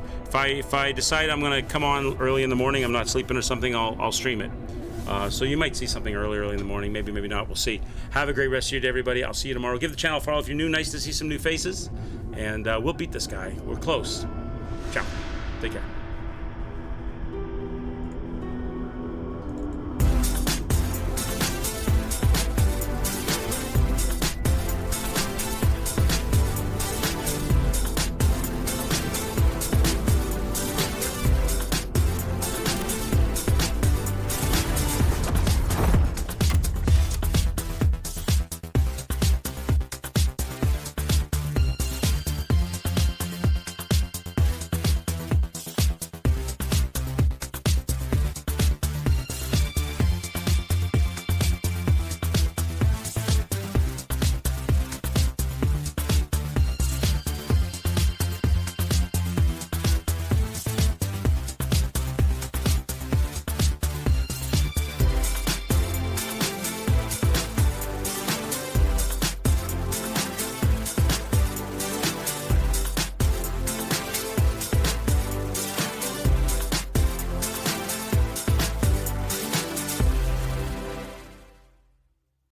decide I'm gonna come on early in the morning, I'm not sleeping or something, I'll stream it. So you might see something early in the morning. Maybe not. We'll see. Have a great rest of your day, everybody. I'll see you tomorrow. Give the channel a follow if you're new. Nice to see some new faces, and we'll beat this guy. We're close. Ciao. Take care.